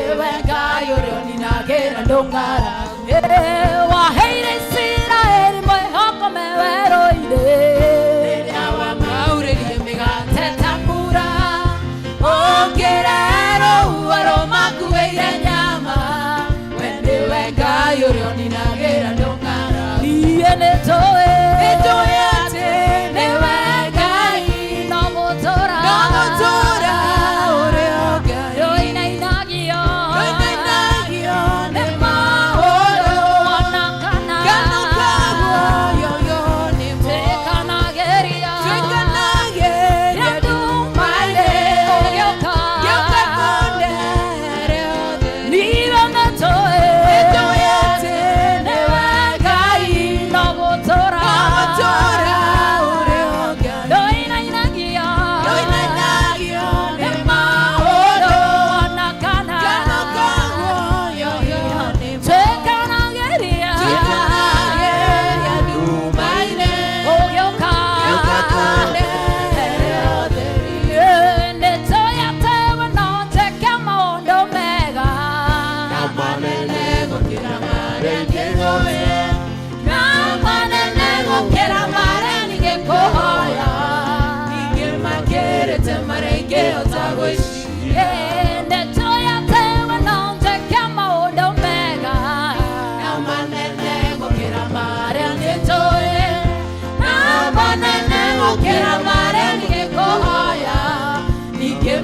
Newenga yurioni nagera ndongara Waheire Israeli mwehoko meweroire Newa maureli megate tambura Ongerero uaroma kuweire nyama Newenga yurioni nagera ndongara Niye netoe ate newenga inomotora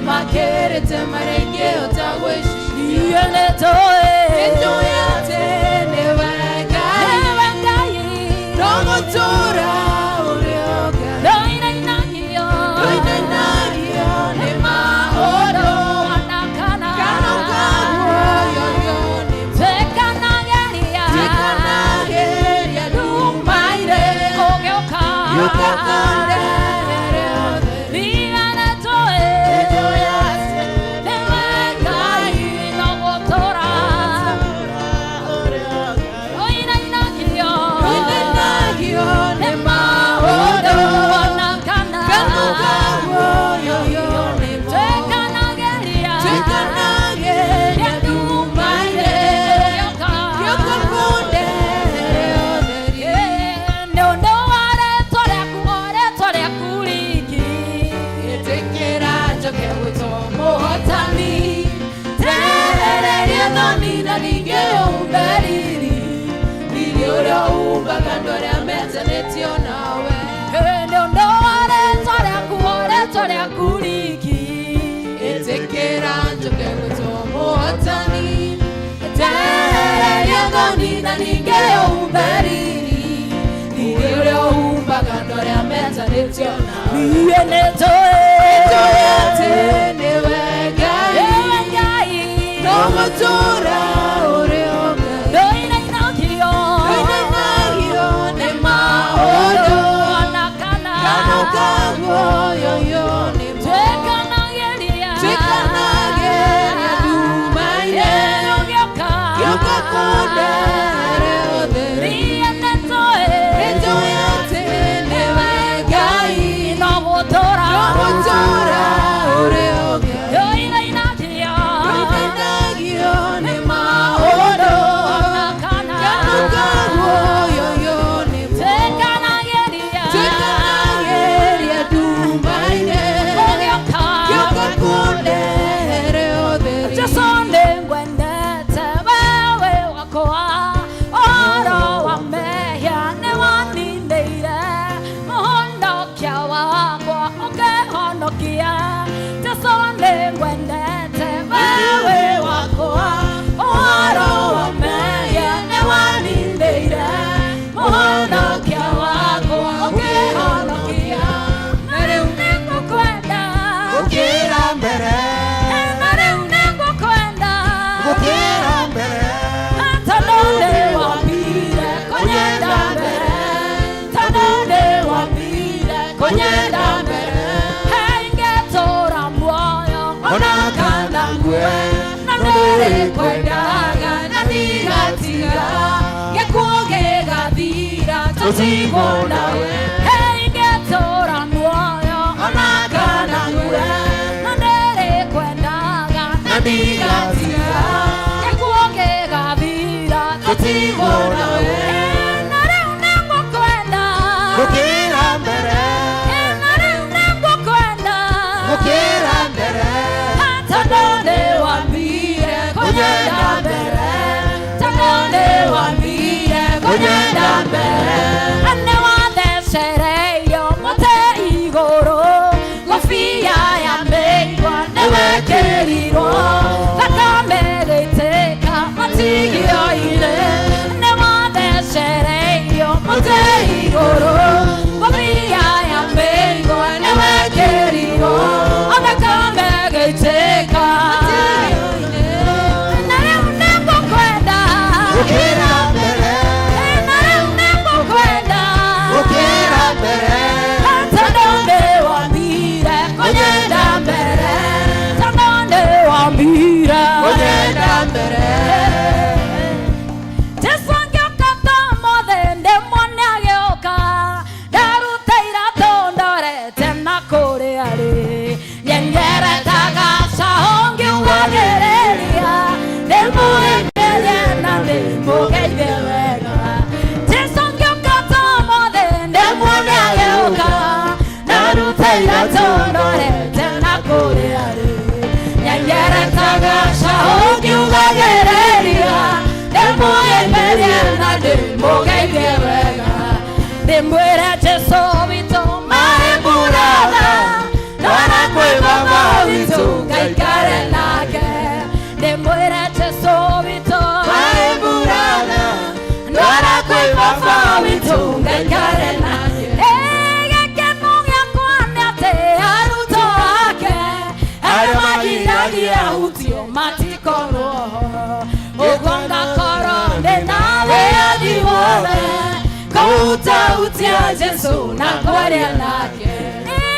Makerete marenge otagweshi Yene toe ate newangai Nomotora urioga Doina inagio Nema oro Anakana Kanokawo yoyoni Tekanageria Dumaire Ogyoka Yokakande Hey, get ora nuoyo, onaka na ngwe, nandere kwenda ga, nandiga tiga. mbere ane wothe cereio mũtĩ igũrũ ngũbia ya mĩigua nĩwekĩrirwo thakame gĩitĩka matigio-inĩ ane wothe cereio mũtĩ igũrũ ngũbia ya mĩigua nĩwekĩrirwo thakame gĩitĩka na rĩu nĩngũkwenda Gũkĩra mbere, na rĩu nĩngũkwenda gũkĩra mbere, tondũ nĩwambire kũnyenda mbere tondũ nĩwambire kũnyenda mbere. Jesũ angĩũka mothe ndĩmuone agĩũka ndarute iratũ ndorete na kũrĩa rĩ nyengeretaga caũ ngiugagĩrĩria ndĩmũhĩmbĩrie na ndĩmũgeithie wega Jesũ angĩũka mothe ndĩmuone agĩũka ndarute iratũ ndorete na kũrĩa rĩ nyengeretaga caũ ngiugagĩrĩria ndĩmũhĩmbĩrie na ndĩmũgeithie wega ndĩmwĩre Jesũ witũ maĩmbũratha ndwara kwĩ baba witũ ngaikare nake ndĩmwĩre Jesũ witũ maĩmbũratha ndwara kwĩ baba witũ ngaikare nake gĩkeno gĩakwa nĩ atĩ arutwo ake arĩa magiragia hutio matikorwo ũguo ngakorwo ndĩ na wĩyathi wothe kũhutahutia Jesũ na kwaria nake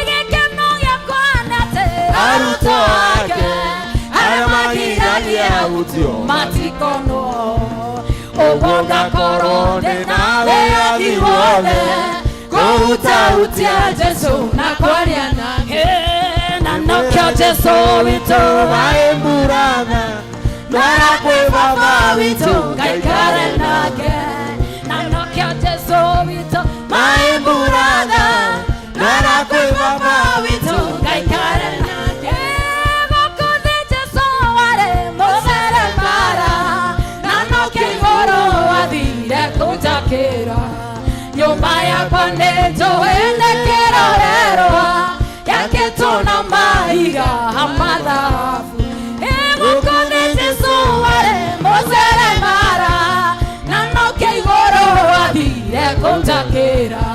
gĩkeno gĩakwa nĩ atĩ arutwo ake arĩa magiragia hutio matikorwo ũguo ngakorwo ndĩ na wĩyathi wothe kũhutahutia Jesũ na kwaria nake na nokĩo Jesũ witũ Maĩmbũratha, ndwara kwĩ baba witũ ngaikare nake na nokĩo Jesũ witũ maĩmbũratha ndwara kwĩ baba witũ ngaikare nake gũkũ thĩ Jesũ warĩ mũtheremara na nokĩo igũrũ wathire kũnjakĩra nyũmba yakwa nĩ njũĩ nĩ kĩrorerwa yakĩtwo na mahiga mathabu gũkũ thĩ Jesũ warĩ mũtheremara na nokĩo igũrũ wathire kũnjakĩra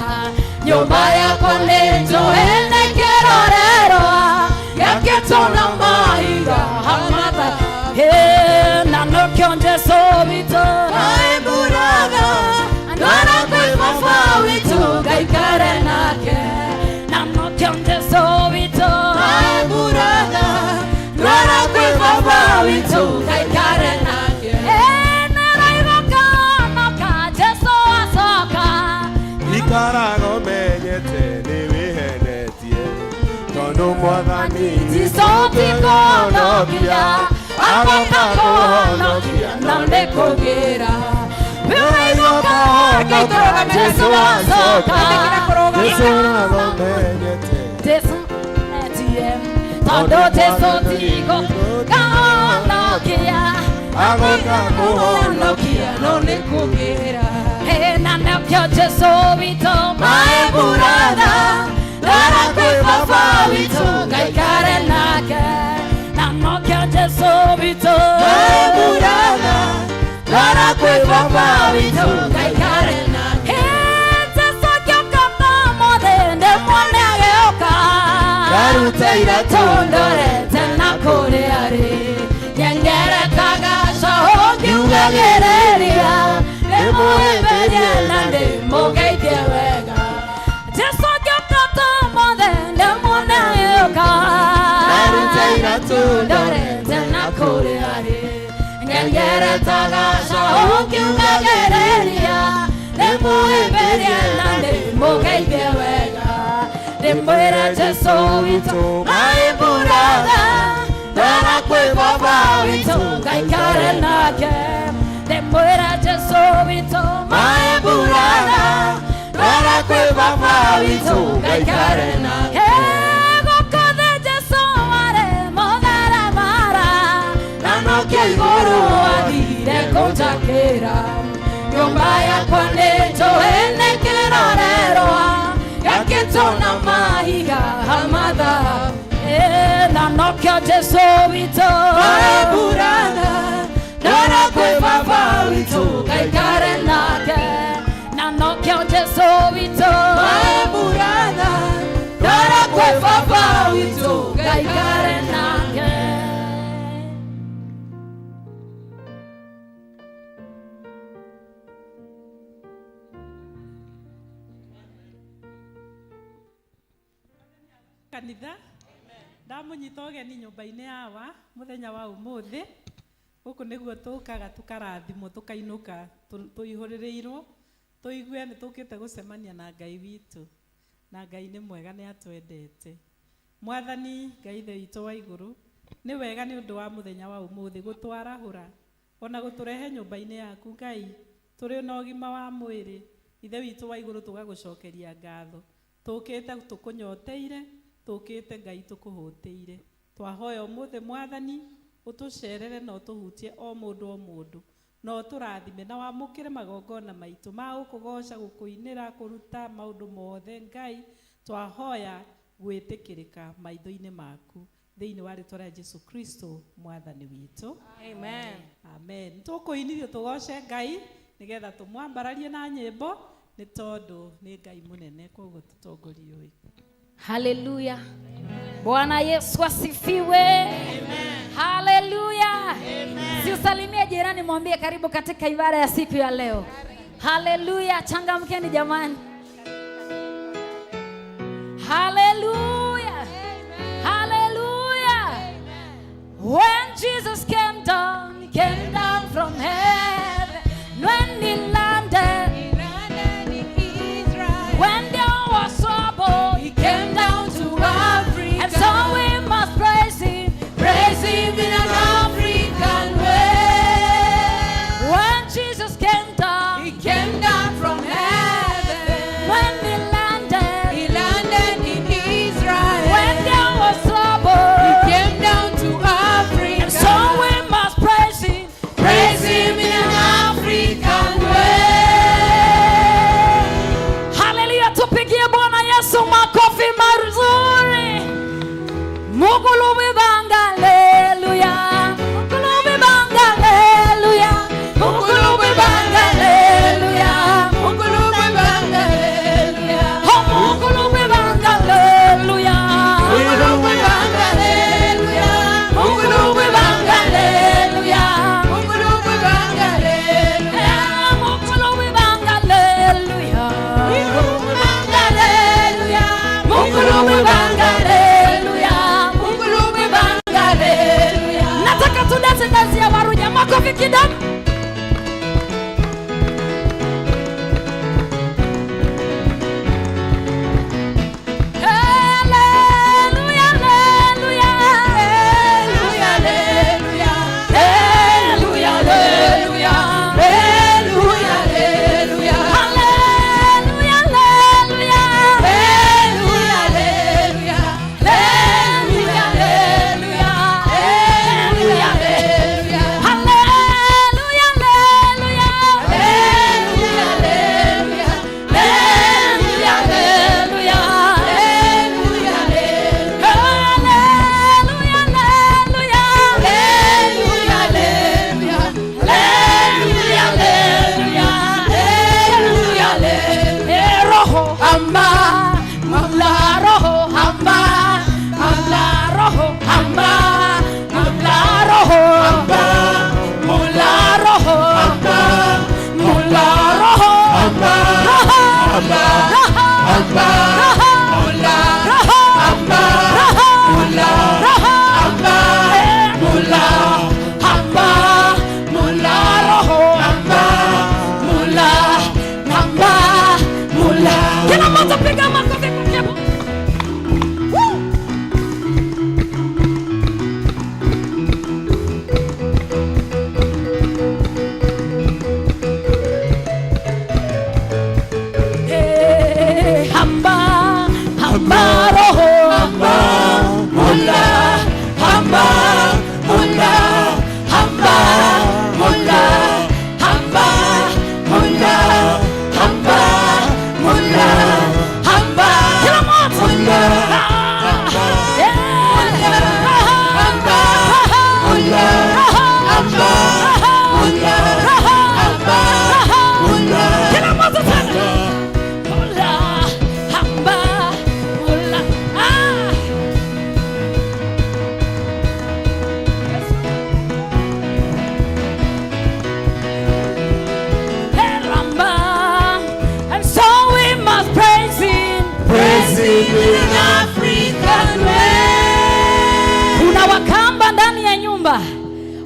nyũmba yakwa nĩ njũĩ nĩ kĩrorerwa yakĩtwo na mahiga mathabu na nokĩo Jesũ witũ maĩmbũratha ndwara kwĩ baba witũ ngaikare nake na nokĩo Jesũ witũ maĩmbũratha ndwara kwĩ baba witũ ngaikare nake nĩroigoka onoka Jesũ acoka ikaraga ũmenyete nĩ wĩhenetie tondũ Mwathani Jesũ ti kũhonokia agoka kũhonokia na nĩ kũgĩra nĩroigoka onoka Jesũ acoka Jesũ ũraga ũmenyete Jesũ etie tondũ Jesũ ti kũhonokia agoka kũhonokia no nĩ kũgĩra na nokĩo Jesũ witũ maĩmbũratha ndwara kwĩ baba witũ ngaikare nake na nokĩo Jesũ witũ maĩmbũratha ndwara kwĩ baba witũ ngaikare nake Jesũ angĩũka mothe ndĩmuone agĩũka ndarute iratũ ndorete na kũrĩa rĩ nyengeretaga caũ ngiugagĩrĩria ndĩmũhĩmbĩrie na ndĩmũgeithie wega Jesũ angĩũka mothe ndĩmuone agĩũka ndarute iratũ ndorete na kũrĩa rĩ nyengeretaga caũ ngiugagĩrĩria ndĩmũhĩmbĩrie na ndĩmũgeithie wega ndĩmwĩre Jesũ witũ maĩmbũratha ndwara kwĩ baba witũ ngaikare nake ndĩmwĩre Jesũ witũ maĩmbũratha ndwara kwĩ baba witũ ngaikare nake gũkũ thĩ Jesũ warĩ mũtheremara na nokĩo igũrũ wathire kũnjakĩra nyumba yakwa nĩnjũĩ kĩrorerwa gĩakĩtwo na mahiga hamatha na nokĩo Jesũ witũ aburana ndora kwĩ baba witũ ngaikare nake na nokĩo Jesũ witũ aburana ndora kwĩ baba witũ ngaikare nake. Kanitha ndamunyita ũgeni nyũmba-inĩ yawa mũthenya wa ũmũthĩ gũkũ nĩguo tũkaga tũkarathimwo tũkainũka tũihũrĩrĩirwo tũigue nĩ tũkĩte gũcemania na Ngai witũ na Ngai nĩ mwega nĩ atwendete. Mwathani Ngai ithe witũ wa igũrũ nĩ wega nĩ ũndũ wa mũthenya wa ũmũthĩ gũtwarahũra ona gũtũrehe nyũmba-inĩ yaku Ngai tũrĩ na ũgima wa mwĩrĩ. Ithe witũ wa igũrũ tũgagũcokeria ngatho tũkĩte tũkũnyoteire tũkĩte Ngai tũkũhũtĩire. Twahoya ũmũthĩ Mwathani ũtũcerere na ũtũhutie o mũndũ na ũtũrathime na wamũkĩre magongona maitũ ma gũkũgoca gũkũinĩra kũruta maũndũ mothe Ngai twahoya gwĩtĩkĩrĩka maitho-inĩ maku thĩinĩ wa rĩtwa rĩa Jesũ Kristo Mwathani witũ. Amen. Amen. Tũkũinithio tũgoce Ngai nĩgetha tũmwambararie na nyĩmbo nĩ tondũ nĩ Ngai mũnene koguo tũtongorie ũyũ. Haleluya. Bwana Yesu asifiwe. Amen. Haleluya. Amen. Si usalimie jirani mwambie karibu katika ibada ya siku ya leo. Haleluya. Changamkeni jamani. Haleluya. Haleluya. When Jesus came down from heaven. When he landed in Israel. When there was trouble, he came down to Africa. And so we must praise him in an African way. When Jesus came down, he came down from heaven. When he landed in Israel. When there was trouble, he came down to Africa. And so we must praise him in an African way. Hallelujah, tupigie Bwana Yesu makofi mazuri. Mugulubi banga haleluya. Mugulubi banga haleluya. Mugulubi banga haleluya. Mugulubi banga haleluya. Oh mugulubi banga haleluya. Mugulubi banga haleluya. Mugulubi banga haleluya. Mugulubi banga haleluya. Mugulubi banga haleluya. Mugulubi banga haleluya. Mugulubi banga haleluya. Mugulubi banga haleluya. Nataka tudance dance ya warunya makofi kidogo. Haleluya, haleluya, haleluya, haleluya, haleluya, haleluya, haleluya, haleluya, haleluya, haleluya, haleluya, haleluya, haleluya, haleluya, haleluya, haleluya, haleluya,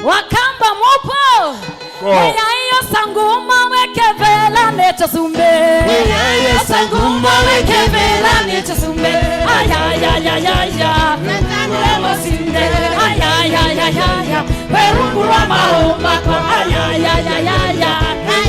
Wakamba mupo. Mweya iyo sanguma wekevela necho sumbe. Mweya iyo sanguma wekevela necho sumbe. Ayayayayaya. Nemosinde. Ayayayayaya. Werungura mahoma kwa. Ayayayayaya.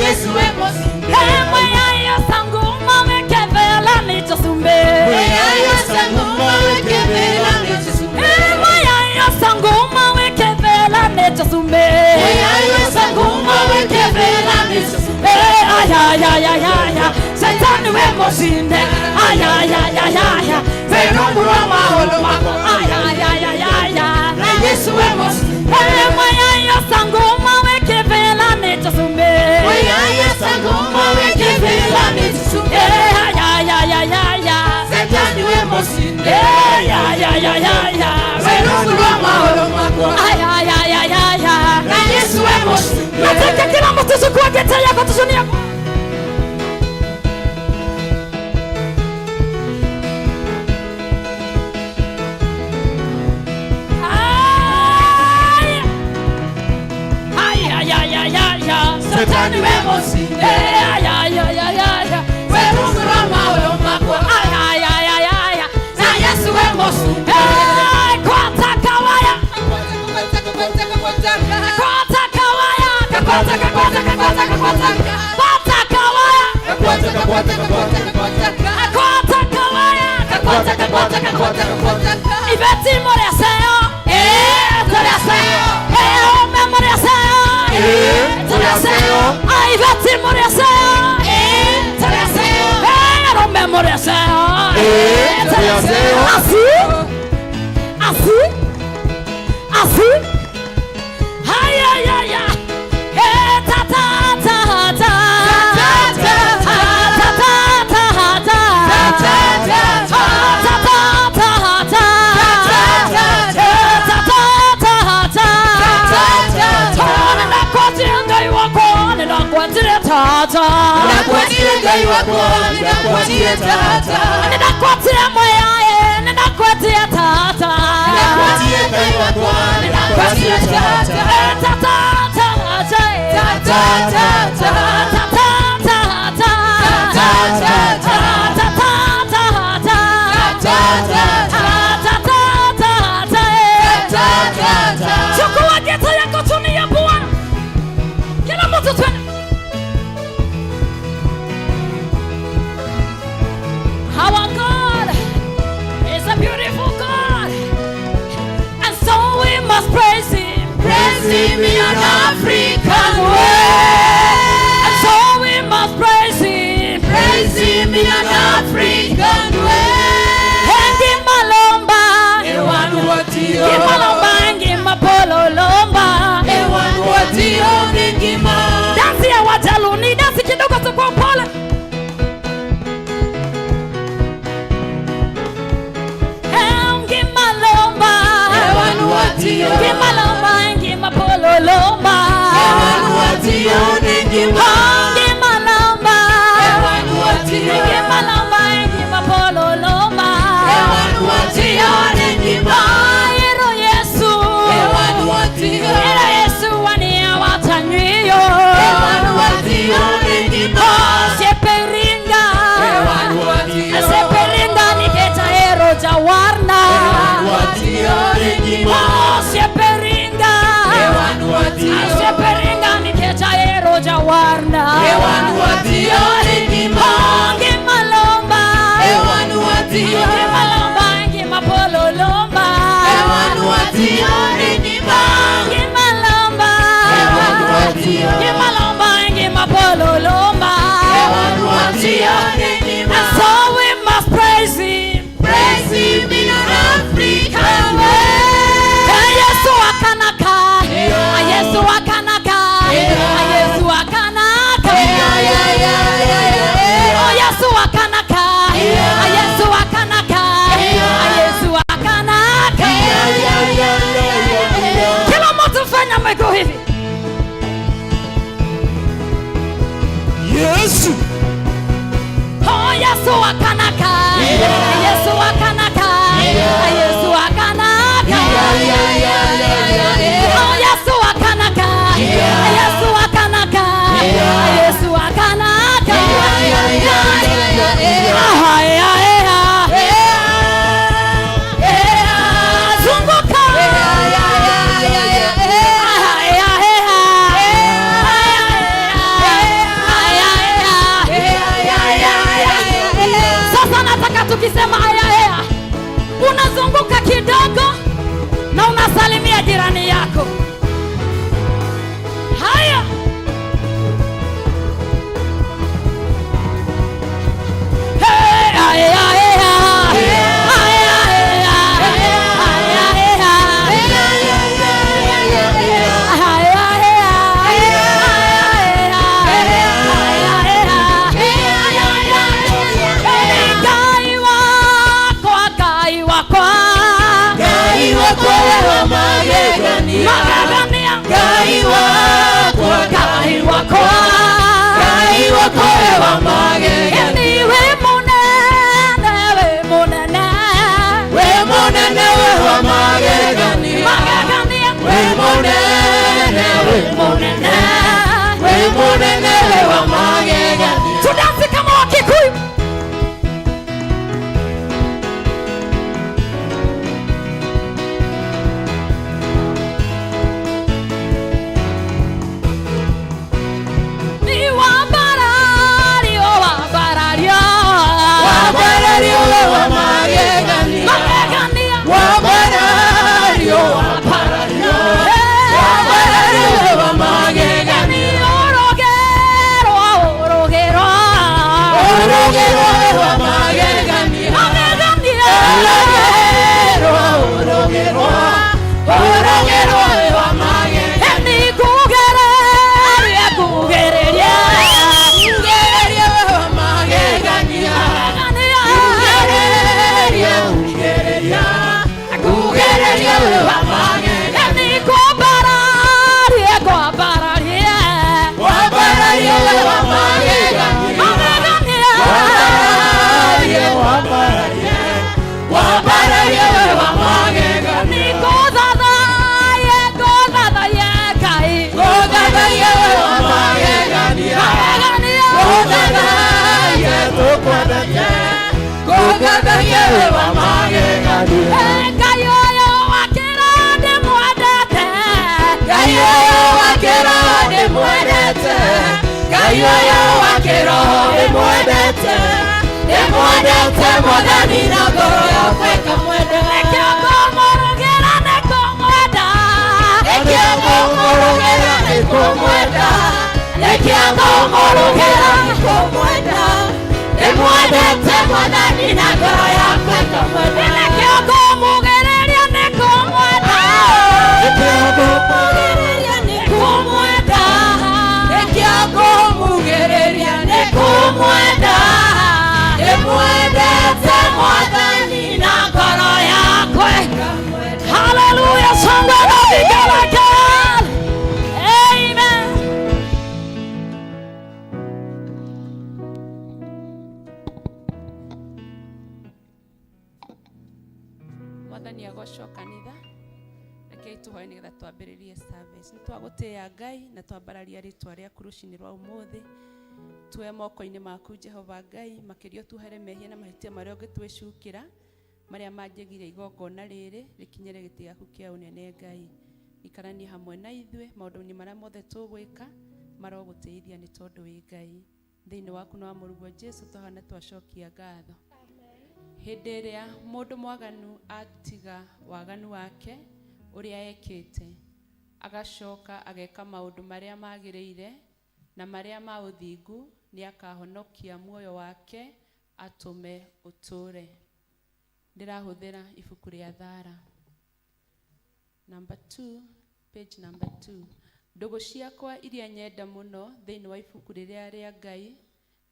Yesu wemosinde. Mweya iyo sanguma wekevela necho sumbe. Mweya iyo sanguma wekevela necho sumbe. Mweya iyo sanguma wekevela necho sumbe. Mweya iyo sanguma wekevela necho sumbe. Ayayayayaya. Shetani wemosinde. Ayayayayaya. Werungura mahoma kwa. Ayayayayaya. Yesu wemosinde. Mweya iyo sanguma wekevela necho sumbe. Mweya iyo sanguma wekevela necho sumbe. Ayayayayaya. Shetani wemosinde. Ayayayayaya. Werungura mahoma kwa. Ayayayayaya. Yesu wemosinde. Nataka kila mtu chukua gita yako tusunia. Shetani wemosinde. Ayayayayaya. Werungura mahoma kwa. Ayayayayaya. Na Yesu wemosinde. Kwata kawaya. Kwata kawaya. Kwata kawaya. Kwata kawaya. Iveti moreseo. Moreseo. Ome moreseo. Moreseo. Iveti moreseo. Moreseo. Ome moreseo. Moreseo. Así. Así. Ay, ay, ay, ay. Ta ta ta ta. Ta ta ta ta. Ta ta ta. Nenda kwa jingai wako. Nenda kwa jire tata. Nenda kwa jire moyae. Nenda kwa jire tata. Chukua gita yako tunia Bwana. Kila mtu twende. Our God is a beautiful God, and so we must praise Him. Praise Him in an African way. And so we must praise Him. Praise Him in an African way. Engi malomba, Ewanu watio. engi malomba, engi mapololomba. Ewanu watio ningima. Dansi ya wajaluni, dansi kidogo tu kwa upole. Engi malomba, Ewanu watio. engi malomba, engi mapololomba. Ewanu watio ningima. Engi malomba, Ewanu watio. engi malomba, engi mapololomba. Ewanu watio ningima. Ero Yesu, Ewanu watio. ero Yesu wania watanyio. Ewanu watio ningima. Seperinga, Ewanu watio. seperinga niketa ero jawarna. Ewanu watio ningima. Seperinga, Ewanu watio. seperinga niketa ero jawarna. Ewanu watio ningima. Ongi malomba, Ewanu watio. ongi malomba, ongi mapololomba. Ewanu watio ningima. Ongi malomba, Ewanu watio. ongi malomba, ongi mapololomba. Ewanu watio ningima. And so we must praise Him. Praise Him in an African way. Yesu akanaka, Yesu akanaka, Yesu akanaka, oh Yesu akanaka, Yesu akanaka, Yesu akanaka. Kila mtu fanya miguu hivi. Yesu. Oh Yesu akanaka, Yesu akanaka, Yesu akanaka, oh Yesu akanaka. munene we munene we wa magegania. tudansi kama Wakikuyu. Ni wambarario wambarario Wambarario we wa magegania. magegania Wambarario wambarario. Wambarario we wa magegania. ni orogerwa orogerwa Orogerwa we wa magegania. magegania Orogerwa orogerwa we wa magegania. ni kugereria kugereria Ungereria we wa magegania. Ungereria ungereria. Ungereria we wa magegania. ni kwambararia kwambararia Wambarario we wa magegania. magegania Wambarario wambarario we wa magegania. ni kuthathaia kuthathaia Ngai Gũthathaiya we wa magegania. magegania Gũthathaiya tũkwendete. Gũthathaiya we wa magegania. Ngai ũyũ wakĩra ndĩmwendete Ngai ũyũ wa kĩroho ndĩmwendete. Ngai ũyũ wa kĩroho ndĩmwendete. Ndĩmwendete Mwathani na ngoro yakwa ĩkamwenda. nĩkĩo ngũmũrũgĩra nĩkũmwenda Nĩkĩo ngũmũrũgĩra nĩkũmwenda. Nĩkĩo ngũmũrũgĩra nĩkũmwenda. Ndĩmwendete Mwathani na ngoro yakwa ĩkamwenda. nĩkĩo ngũmũgĩrĩria nĩkũmwenda Nĩkĩo ngũmũgĩrĩria kũmwenda Nĩkĩo ngũmũgĩrĩria nĩkũmwenda. Ndĩmwendete Mwathani na ngoro yakwa ĩkamwenda. hallelujah somebody begin again amen Mwathani agocwo kanitha rekei tuhoe nigetha twambĩrĩrie service. Nĩ twagũtĩĩa Ngai na twambararia rĩtwa rĩaku rũcinĩ rwa ũmũthĩ. Tuoe moko-inĩ maku Jehova Ngai, makĩria ũtuhere mehia na mahĩtia marĩa ũngĩtwĩcukĩra marĩa manjĩgire igongona rĩrĩ rĩkinyĩre gĩtĩ gĩaku kĩa ũnene Ngai. Ikaranie hamwe na ithuĩ maũndũ-inĩ marĩa mothe tũgwĩka marogũteithia nĩ tondũ wĩ Ngai. Thĩinĩ waku na wa mũrugwo Jesu tũhana twacokia ngatho. Hĩndĩ ĩrĩa mũndũ mwaganu atiga waganu wake ũrĩa ekĩte agacoka ageka maũndũ marĩa magĩrĩire na marĩa ma ũthingu, nĩ akahonokia muoyo wake atũme ũtũre. Ndĩrahũthĩra ibuku rĩa Thara number 2, page number 2. Ndũgũ ciakwa iria nyenda mũno thĩinĩ wa ibuku rĩrĩa rĩa Ngai,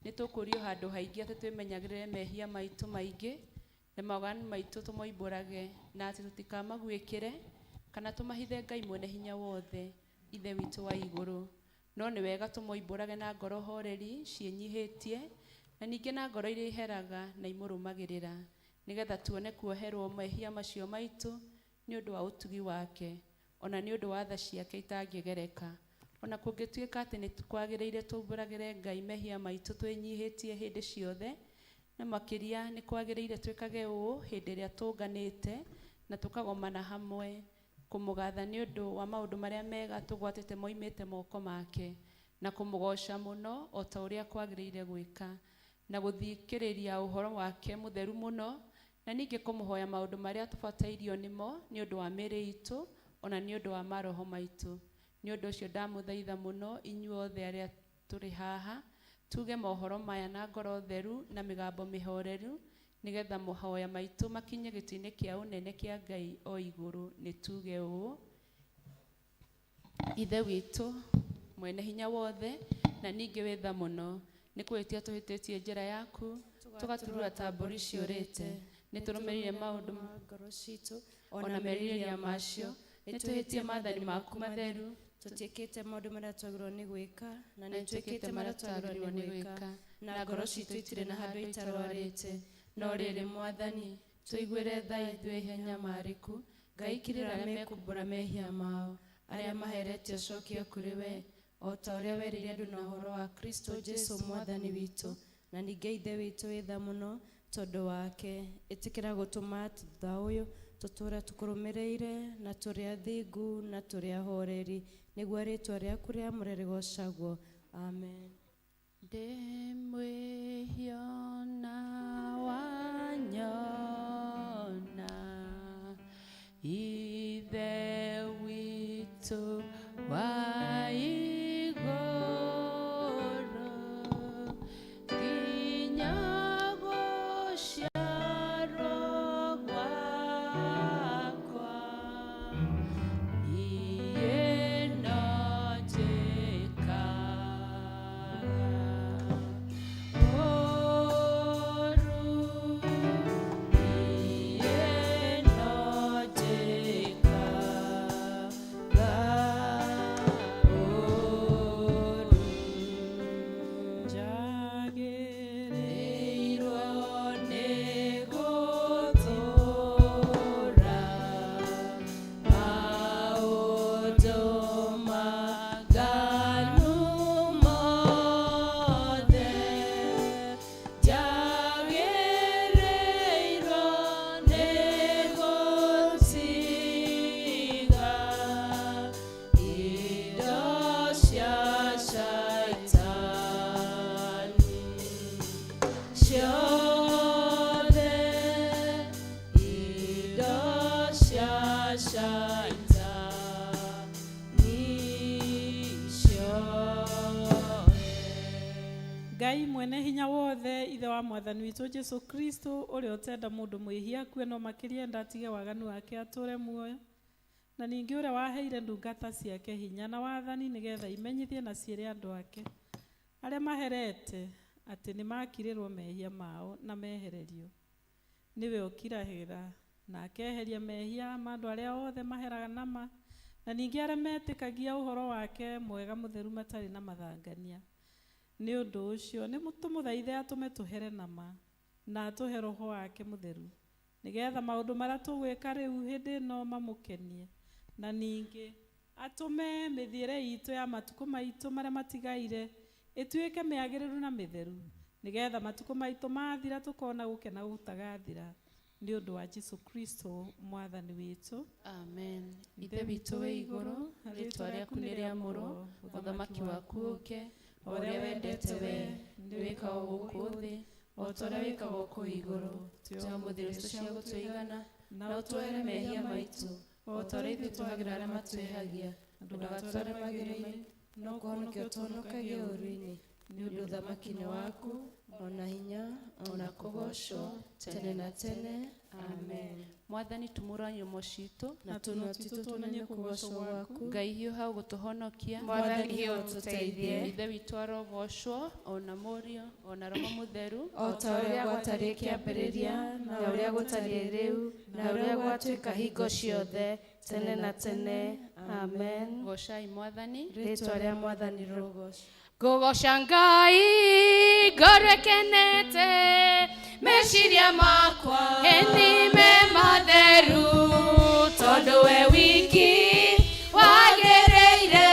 nĩ tũkũrio handũ haingĩ atĩ twĩmenyagĩrĩre mehia maitũ maingĩ na mawaganu maitũ tũmoimbũrage, na atĩ tũtikamagwĩkĩre kana tũmahithe Ngai mwene hinya wothe, ithe witũ wa igũrũ. No nĩ wega tũmoimbũrage na ngoro horeri ciĩnyihĩtie, na ningĩ na ngoro iria iheraga na imũrũmagĩrĩra, nĩgetha tuone kuoherwo mehia macio maitũ nĩ ũndũ wa ũtugi wake, ona nĩ ũndũ wa tha ciake itangĩgereka. Ona kũngĩtuĩka atĩ nĩ kwagĩrĩire tũmbũragĩre Ngai mehia maitũ twĩnyihĩtie hĩndĩ ciothe, na makĩria nĩ kwagĩrĩire twĩkage ũũ hĩndĩ ĩrĩa tũnganĩte na tũkagomana hamwe kũmũgatha nĩ ũndũ wa maũndũ marĩa mega tũgwatĩte moimĩte moko make, na kũmũgoca mũno o ta ũrĩa kwagĩrĩire gwĩka, na gũthikĩrĩria ũhoro wake mũtheru mũno, na ningĩ kũmũhoya maũndũ marĩa tũbatairio nĩmo nĩ ũndũ wa mĩĩrĩ itũ ona nĩ ũndũ wa maroho maitũ. Nĩ ũndũ ũcio ndamũthaitha mũno inyuothe arĩa tũrĩ haha tuge mohoro maya na ngoro theru na mĩgambo mĩhoreru, nĩgetha mũhoya maitũ makinye gĩtĩ-inĩ kĩa ũnene kĩa Ngai o igũrũ. Nĩ tuge ũũ: Ithe witũ mwene hinya wothe na ningĩ wĩ tha mũno, nĩ kwĩtia tũhĩtĩtie njĩra yaku tũgaturura ta mbũri ciũrĩte, nĩ tũrũmĩrĩire maũndũ ma ngoro citũ ona merirĩria macio, nĩ tũhĩtie maathani maku matheru, tũtiĩkĩte maũndũ marĩa twagĩrĩirwo nĩ gwĩka na nĩ twĩkĩte marĩa twagĩrĩirwo nĩ gwĩka, na ngoro citũ itirĩ na handũ itarwarĩte. No rĩrĩ Mwathani, tũiguĩre tha ithuĩ ihenya marĩku, Ngai kirĩra arĩa mekumbũra mehia mao, arĩa maheretio cokio kũrĩ we, o ta ũrĩa werire andũ na ũhoro wa Kristo Jesũ mwathani witũ, na ningĩ ithe witũ wĩ tha mũno tondũ wake. Ĩtĩkĩra gũtũma thutha ũyũ tũtũũra tũkũrũmĩrĩire na tũrĩ athingu na tũrĩ ahoreri, nĩguo rĩĩtwa rĩaku rĩamũre rĩgocagwo. Amen. Ndĩmwĩhio na wanyona, ithe witũ wa igũrũ, nginya gũciarwo gwakwa, niĩ no Ngai mwene hinya wothe, ithe wa mwathani witũ Jesũ Kristo, ũrĩa ũtenda mũndũ mwĩhia kue no makĩria ndatige waganu wake atũre muoyo, na ningĩ ũrĩa waheire ndungata ciake hinya na wathani nĩgetha imenyithie na ciĩre andũ ake arĩa maherete atĩ nĩ makirĩrwo mehia mao na mehererio. Nĩwe ũkirahĩra na akeheria mehia ma andũ arĩa othe maheraga nama, na ningĩ arĩa metĩkagia ũhoro wake mwega mũtheru matarĩ na mathangania. Nĩ ũndũ ũcio nĩ tũmũthaithe atũme tũhere nama na atũhe roho wake mũtheru, nĩgetha maũndũ marĩa tũgwĩka rĩu hĩndĩ ĩno mamũkenie, na ningĩ atũme mĩthiĩre itũ ya matukũ maitũ marĩa matigaire ĩtuĩke mĩagĩrĩru na mĩtheru, nĩgetha matukũ maitũ mathira tũkona gũkena gũtagathira, nĩ ũndũ wa Jesũ Kristo mwathani witũ. Amen. Ithe witũ wĩ igũrũ, rĩĩtwa rĩaku nĩ rĩamũrwo, ũthamaki waku ũũke, o ũrĩa wendete we nĩ wĩkagwo gũkũ thĩ, o ta ũrĩa wĩkagwo kũu igũrũ. Tũhe ũmũthĩ irio cia gũtũigana, na ũtũhere mehia maitũ, o ta ũrĩa ithuĩ tũhagĩra arĩa matwĩhagia, ndũgatware magerio-inĩ, no kũhonokia ũtũhonokagie ũũru-inĩ, nĩ ũndũ ũthamaki nĩ waku, ona hinya, ona kũgocwo tene na tene. Amen. Mwathani tumũra nyũmũ citũ, Na tũnua twitũ tuonanie kũgocwo gwaku. Ngai hiũha gũtũhonokia, Mwathani hiũ ũtũteithie, ithe witũ arogocwo, ona Mũriũ, ona Roho Mũtheru, o ta ũrĩa gwatariĩ kĩambĩrĩria, na ũrĩa gũtariĩ rĩu, na ũrĩa gwatuĩka hingo ciothe, tene na tene. Amen. gocai Mwathani. Rĩĩtwa rĩa Mwathani rĩrogocwo. Ngũgoca Ngai ngoro ĩkenete, meciria makwa ĩni me matheru, tondũ we wiki wagĩrĩire,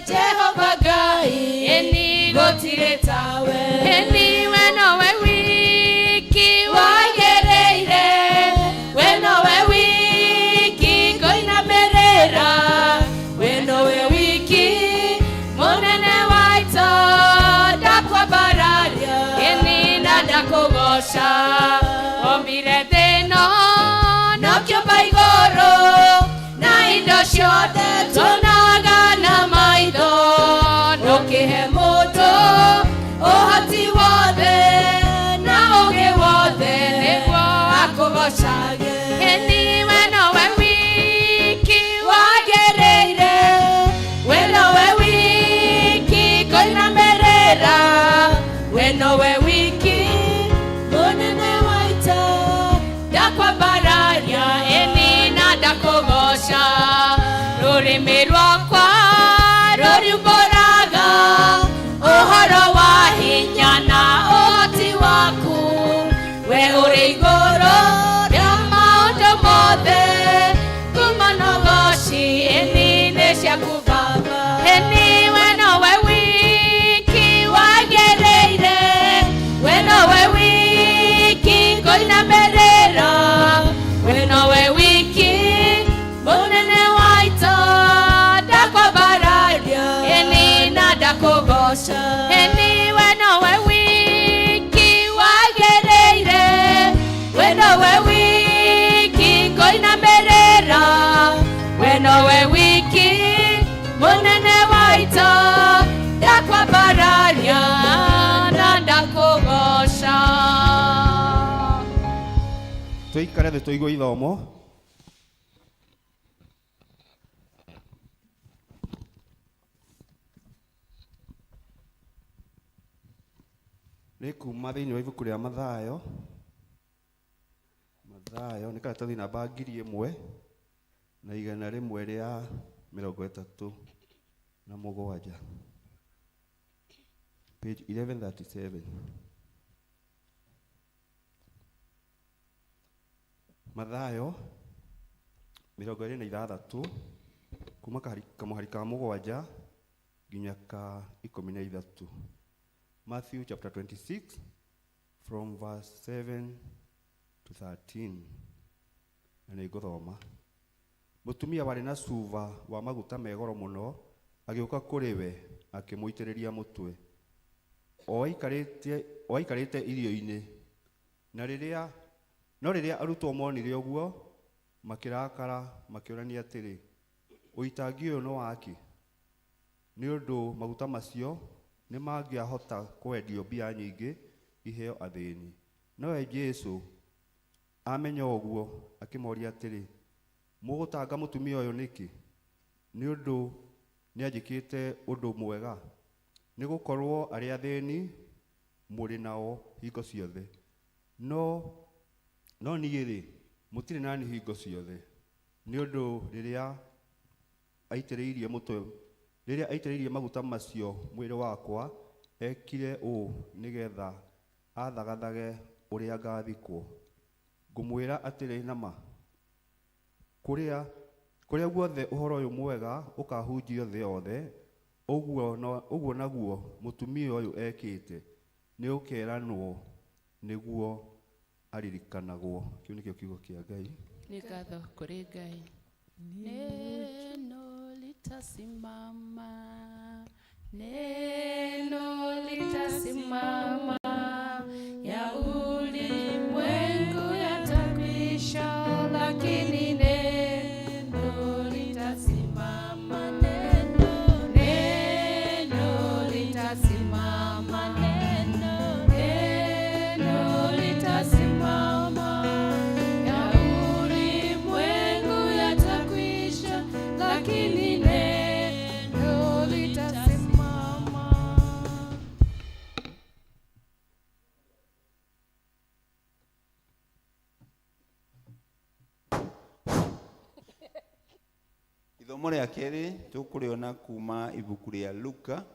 Jehova Ngai ĩni gũtirĩ tawe, ĩni we nowe wiki wagĩrĩire, we nowe wiki ngũinamĩrĩra, we nowe wiki mũnene waitũ, ndakwambararia ĩni na ndakũgoca, ombire thĩ ĩno na ũkĩũmba igũrũ na indo ciothe tuonaga na maitho, ndũkĩhe mũndũ ũhoti wothe na ũũgĩ wothe nĩguo akũgocage, ĩni we nowe wiki wagĩrĩire, we nowe wiki ngũinamĩrĩra, we nowe wiki mũnene waitũ, ndakwambararia ĩni na ndakũgoca, rũrĩmĩ rwa Tũikare thĩ tũigue ithomo. Nĩ kuma thĩinĩ wa ibuku rĩa Mathayo. Mathayo nĩ karatathi namba 1137, page 1137. Mathayo 26 kuma kamũhari ka 7 nginya ka 13. Matthew chapter 26 from verse 7 to 13. Na nĩ ngũthoma. Mũtumia warĩ na cuba wa maguta megoro mũno agĩũka kũrĩ we akĩmũitĩrĩria mũtwe. O aikarĩte irio-inĩ. No rĩrĩa arutwo monire ũguo makĩrakara makĩũrania atĩrĩ, ũitangi ũyũ nĩ waki? Nĩ ũndũ maguta macio nĩ mangĩahota kwendio mbia nyingĩ iheo athĩni. Nowe Jesũ amenya ũguo akĩmoria atĩrĩ, mũgũtanga mũtumia ũyũ nĩkĩ? Nĩ ũndũ nĩanjĩkĩte ũndũ mwega. Nĩ gũkorwo arĩa athĩni mũrĩ nao hingo ciothe, no niĩ-rĩ mũtirĩ nani hingo ciothe. Nĩ ũndũ rĩrĩa aitĩrĩirie maguta macio mwĩrĩ wakwa, ekire ũũ nĩgetha athagathage ũrĩa ngathikwo. Ngũmwĩra atĩrĩ nama, kũrĩa guothe ũhoro ũyũ mwega ũkahunjio thĩ yothe, ũguo naguo mũtumia ũyũ ekĩte nĩ ũkeranwo nĩguo aririkanagwo. Kĩu nĩkĩo kiugo kĩa Ngai. Nĩ ngatho kũrĩ Ngai. Neno litasimama, neno litasimama, ya ulimwengu yatakwisha, lakini neno litasimama. Neno litasimama, neno litasimama, ya ulimwengu yatakwisha, lakini neno litasimama. Ithomo rĩa kerĩ tũkũrĩona kuma ibuku rĩa Luka,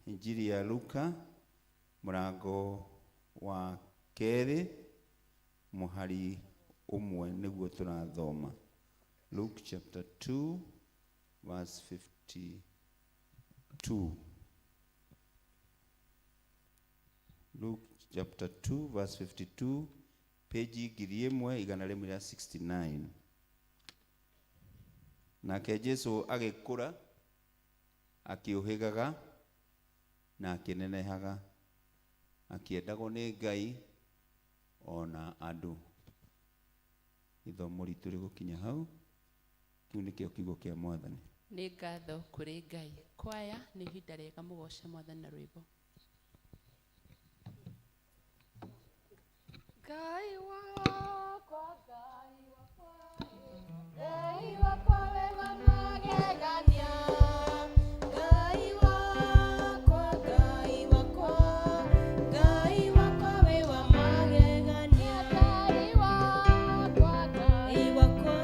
injiri ya Luka mũrango wa 2 mũhari ũmwe nĩguo tũrathoma. Luke chapter 2 verse 52. Luke chapter 2 verse 52, page 1169. Nake Jesũ agĩkũra akĩũhĩgaga na akĩnenehaga, akĩendagwo nĩ Ngai ona andũ. Ithomo ritũ rĩgũkinya hau. Kĩu nĩkĩo kiugo kĩa Mwathani. Nĩ ngatho kũrĩ Ngai. Kwaya nĩ ihinda rĩega mũgoce Mwathani na rwĩmbo. Ngai wakwa, Ngai wakwa, Ngai wakwa wega magegania. Ngai wakwa, Ngai wakwa, Ngai wakwa wega magegania. Ngai wakwa, Ngai wakwa,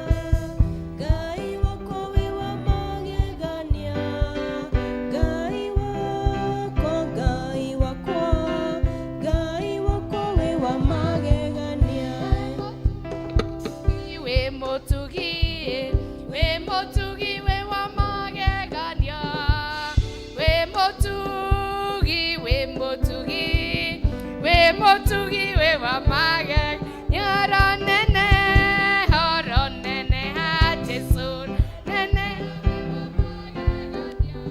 Ngai wakwa wega magegania. Ngai wakwa, Ngai wakwa, Ngai wakwa wega magegania. We motugi, we motugi, we wa magegania. We motugi, we motugi, we motugi, we wa magegania. Nene, horo nene ha Jesu, nene we wa magegania.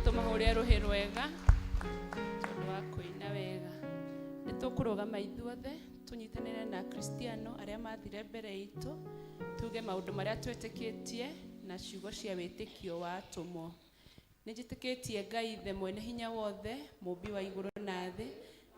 tũmahũre rũhĩ rwega tondũ wa kũina wega. Nĩ tũkũrũgama ithuothe tũnyitanĩre na Kristiano arĩa mathire mbere itũ, tuge maũndũ marĩa twĩtĩkĩtie na ciugo cia wĩtĩkio wa atũmwo. Nĩ njĩtĩkĩtie Ngai Ithe mwene hinya wothe, mũmbi wa igũrũ na thĩ,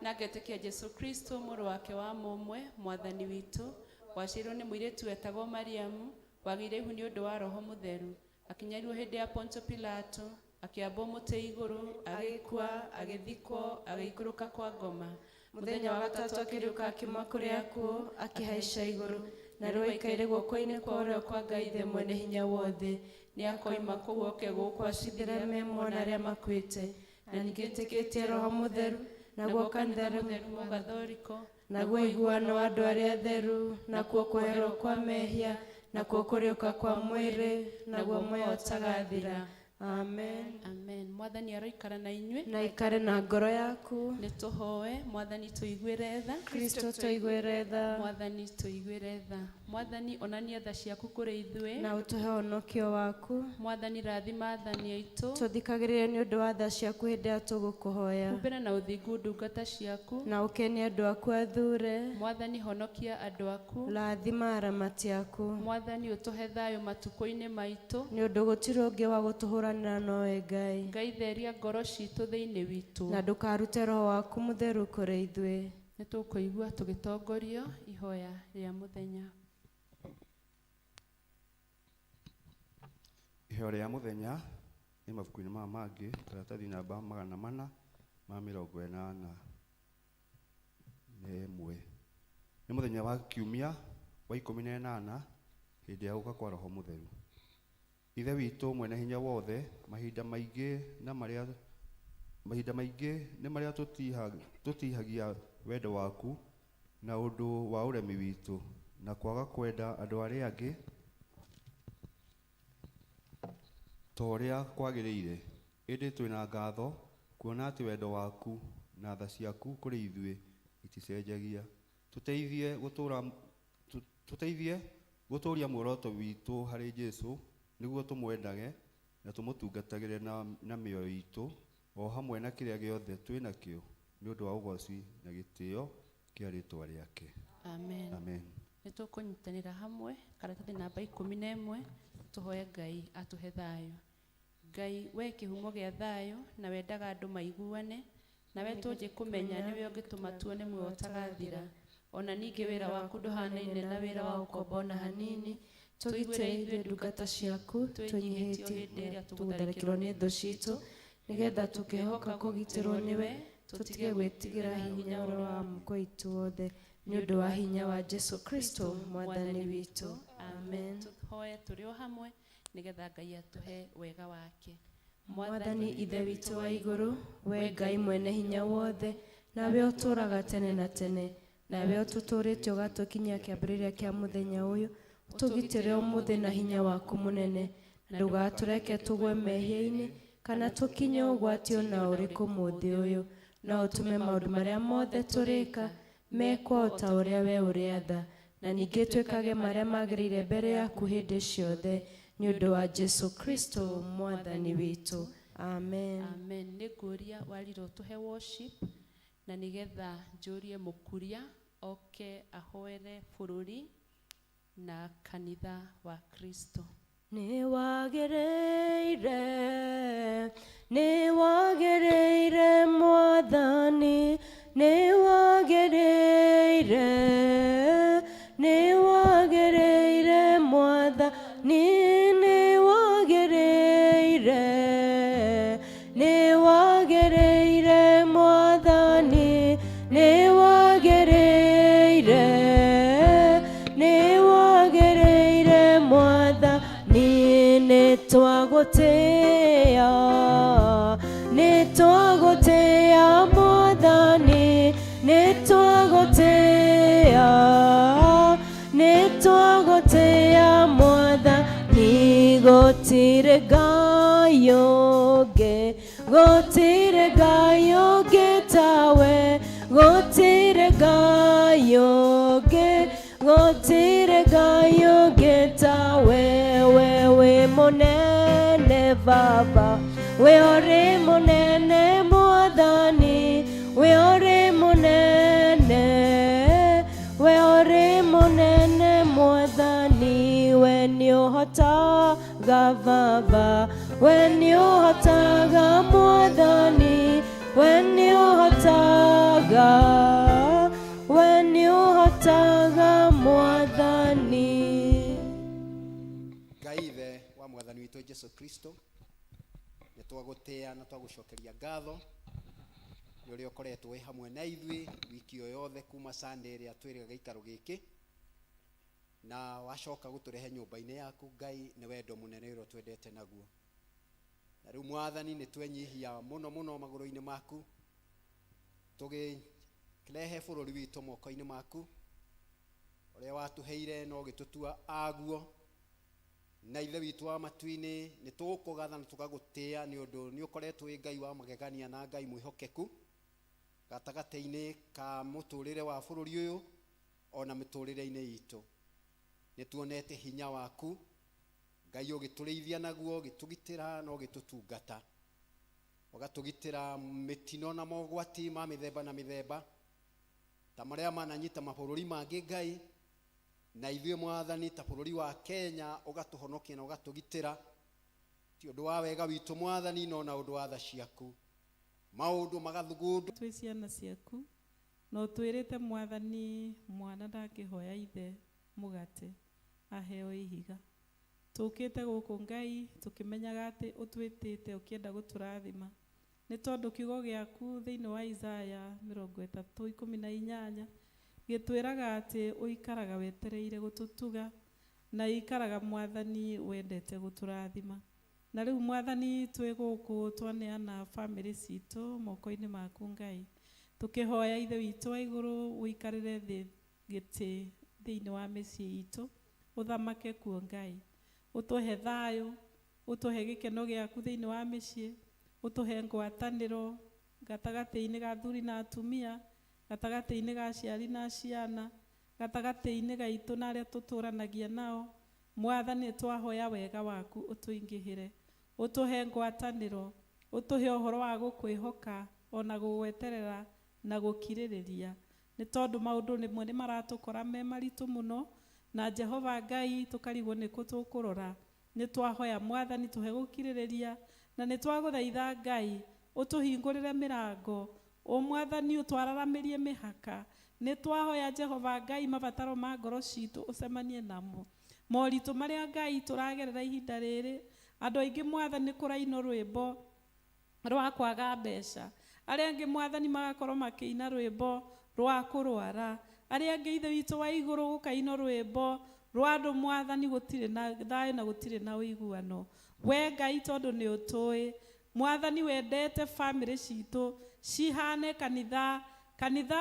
na ngetĩkia Jesu Kristo mũrũ wake wa mũmwe, mwathani witũ, waciarĩirwo nĩ mũirĩtu wetagwo Mariamu, wagĩire ihu nĩ ũndũ wa Roho Mũtheru, akinyarirwo hĩndĩ ya Ponto Pilato, akĩambwo mũtĩ igũrũ, agĩkua, agĩthikwo, agĩikũrũka kwa ngoma. Mũthenya wa gatatũ akĩriũka akiuma kũrĩ akuũ, akĩhaica igũrũ, na rĩu aikaire guoko-inĩ kwa ũrĩo kwa Ngai Ithe mwene hinya wothe. Nĩ akoima kũu oke gũkũ acithĩre memo na arĩa makuĩte. Na ningĩ njĩtĩkĩtie Roho Mũtheru, naguo kanitha mũtheru mũgathoriko, naguo iguano wa andũ arĩa atheru, nakuo kweherwo kwa mehia, nakuo kũriũka kwa mwĩrĩ, naguo muoyo ũtagathira. Amen. Amen. Mwathani aroikara na inyuĩ na ikare na ngoro yaku. Nĩ tũhoe. Mwathani tũiguĩre tha. Kristo tũiguĩre tha. Mwathani tũiguĩre tha. Mwathani onania tha ciaku kũrĩ ithuĩ na ũtũhe ũhonokio waku. Mwathani rathima athani aitũ, tũthikagĩrĩrie nĩ ũndũ wa tha ciaku hĩndĩ ĩrĩa tũgũkũhoya. Humbĩra na ũthingu ndungata ciaku, na ũkenie andũ aku athure. Mwathani honokia andũ aku, rathima aramati aku. Mwathani ũtũhe thayũ matukũ-inĩ maitũ, nĩ ũndũ gũtirĩ ũngĩ wa gũtũhũranĩra nowe Ngai. Ngai theria ngoro citũ thĩinĩ witũ, na ndũkarute Roho waku Mũtheru kũrĩ ithuĩ. Nĩ tũkũigua tũgĩtongorio ihoya rĩa mũthenya. Ihoya rĩa mũthenya nĩ mabuku-inĩ maya mangĩ, karatathi namba 481. Nĩ mũthenya wa kiumia wa 18 hĩndĩ ya gũka kwa Roho Mũtheru. Ithe witũ mwene hinya wothe, mahinda maingĩ nĩ marĩa tũtihagia wendo waku na ũndũ wa ũremi witũ na kwaga kwenda andũ arĩa angĩ ta ũrĩa kwagĩrĩire. Ĩndĩ twĩna ngatho kuona atĩ wendo waku na tha ciaku kũrĩ ithuĩ iticenjagia. Tũteithie gũtũũria muoroto witũ harĩ Jesũ, nĩguo tũmwendage na tũmũtungatagĩre na mĩoyo itũ, o hamwe na kĩrĩa gĩothe twĩnakĩo, nĩ ũndũ wa ũgooci na gĩtĩo kĩa rĩĩtwa rĩake. Amen. Amen. Nĩ tũkũnyitanĩra hamwe karatathi namba 11 tũhoe Ngai atũhe thayũ. Ngai we kĩhumo gĩa thayũ, na wendaga andũ maiguane, nawe tũnjĩ kũmenya nĩwe ũngĩtũma tuone muoyo ũtagathira. Ona ningĩ wĩra waku ndũhanaine na wĩra wa ũkombo ona hanini. Tũgitĩre ithuĩ ndungata ciaku, twĩnyihĩtie hĩndĩ ĩrĩa tũgũtharĩkĩrwo nĩ thũ citũ, nĩgetha tũkĩhoka kũgitĩrwo nĩwe, tũtige gwĩtigĩra hinya ũrĩa wa mũkwa itũ wothe, nĩ ũndũ wa hinya wa Jesu Kristo mwathani witũ. Amen. Tũhoe tũrĩ o hamwe nĩgetha Ngai atũhe wega wake. Mwathani Ithe witũ wa igũrũ, we Ngai mwene hinya wothe, nawe ũtũũraga tene na tene, nawe ũtũtũrĩte ũgatũkinyia kĩambĩrĩria kĩa mũthenya ũyũ, tũgitĩre ũmũthĩ na hinya waku mũnene, na ndũgatũreke tũgwe mehia-inĩ kana tũkinye ũgwati ona ũrĩkũ mũthĩ ũyũ, no ũtũme maũndũ marĩa mothe tũrĩka mekwo o ta ũrĩa we ũrĩ tha, na ningĩ twĩkage marĩa magĩrĩire mbere yaku hĩndĩ ciothe, nĩ ũndũ wa Jesu Kristo mwathani witũ. Amen. Amen. Nĩ ngũria warirwo tũhe worship, na nĩgetha njũrie mũkuria oke ahoere bũrũri na kanitha wa Kristo. Nĩ wagĩrĩire Mwathani, nĩ wagĩrĩire Mwathani, nĩ wagĩrĩire Mwathani, nĩ wagĩrĩire Mwathani, nĩ twagũtĩĩa Mwathani, nĩ twagũtĩĩa Mwathani, gũtirĩ Ngai ũngĩ tawe, gũtirĩ Ngai ũngĩ tawe, we wĩ mũnene Baba, we ore munene mwathani, we ore munene, we ore munene mwathani, we ni uhotaga Baba, we ni uhotaga mwathani, we ni uhotaga, we ni uhotaga mwathani. Ngai ithe wa mwathani witũ Jesu Kristo, nĩ twagũtĩa na twagucokeria ngatho nĩ ũrĩa ũkoretwo wĩ hamwe na ithuĩ wiki o yothe kuma Sunday ĩrĩa twĩrĩga gĩikaro gĩkĩ, na wacoka gũtũrehe nyũmba-inĩ yaku. Ngai nĩ wendo mũnene ũrĩa twendete naguo, na rĩu mwathani nĩ twenyihia mũno mũno magũrũ-inĩ maku, tũgĩrehe bũrũri witũ moko-inĩ maku, ũrĩa watũheire na ũgĩtũtua aguo, na ithe witũ wa matu-inĩ nĩ tũgũkũgatha na tũgagũtĩa nĩ ũndũ nĩ ũkoretwo wĩ Ngai wa magegania na Ngai mwĩhokeku gatagatĩ-inĩ ka mũtũrĩre wa bũrũri ũyũ ona mĩtũrĩre-inĩ itũ. Nĩ tuonete hinya waku Ngai, ũgĩtũrĩithia naguo, ũgĩtũgitĩra na ũgĩtũtungata, ũgatũgitĩra mĩtino na mogwati ma mĩthemba na mĩthemba ta marĩa mananyita mabũrũri mangĩ Ngai, na ithuĩ mwathani ta bũrũri wa Kenya ũgatũhonokia na ũgatũgitĩra, ti ũndũ wa wega witũ mwathani no na ũndũ wa tha ciaku, maũndũ magathugundwo twĩ ciana ciaku, no twĩrĩte mwathani mwana ndakĩhoya ithe mũgate aheo ihiga. Tũkĩte gũkũ Ngai tũkĩmenyaga atĩ ũtwĩtĩte ũkĩenda gũtũrathima, nĩ tondũ kiugo gĩaku thĩinĩ wa Isaya 30:18 gĩtwĩraga atĩ ũikaraga wetereire gũtũtuga na ikaraga mwathani wendete gũtũrathima. Na rĩu mwathani twĩ gũkũ twaneana family citũ moko-inĩ maku Ngai, tũkĩhoya ithe witũ wa igũrũ ũikarĩre thĩ gĩtĩ thĩinĩ wa mĩciĩ itũ, ũthamake kuo Ngai, ũtũhe thayũ, ũtũhe gĩkeno gĩaku thĩinĩ wa mĩciĩ, ũtũhe ngwatanĩro gatagatĩ-inĩ ga athuri na atumia, gatagatĩ-inĩ ga aciari na ciana, gatagatĩ-inĩ gaitũ na arĩa tũtũranagia nao. Mwathani twahoya wega waku ũtũingĩhĩre, ũtũhe ngwatanĩro, ũtũhe ũhoro wa gũkwĩhoka ona gũgweterera na gũkirĩrĩria, nĩ tondũ maũndũ rĩmwe nĩ maratũkora me maritũ mũno, na Jehova Ngai tũkarigwo nĩkũ tũkũrora. Nĩ twahoya mwathani tũhe gũkirĩrĩria, na nĩ twagũthaitha Ngai ũtũhingũrĩre mĩrango, o mwathani ũtwararamĩrie mĩhaka. Nĩ twahoya Jehova Ngai mabataro ma ngoro citũ ũcemanie namo, moritũ marĩa Ngai tũragerera ihinda rĩrĩ. Andũ aingĩ mwathani kũrainwo rwĩmbo rwa kwaga mbeca, arĩa angĩ mwathani magakorwo makĩina rwĩmbo rwa kũrwara, arĩa angĩ ithe witũ wa igũrũ gũkainwo rwĩmbo rwa andũ mwathani gũtirĩ na thayũ na gũtirĩ na ũiguano. We Ngai tondũ nĩ ũtũĩ mwathani wendete family citũ cihane kanitha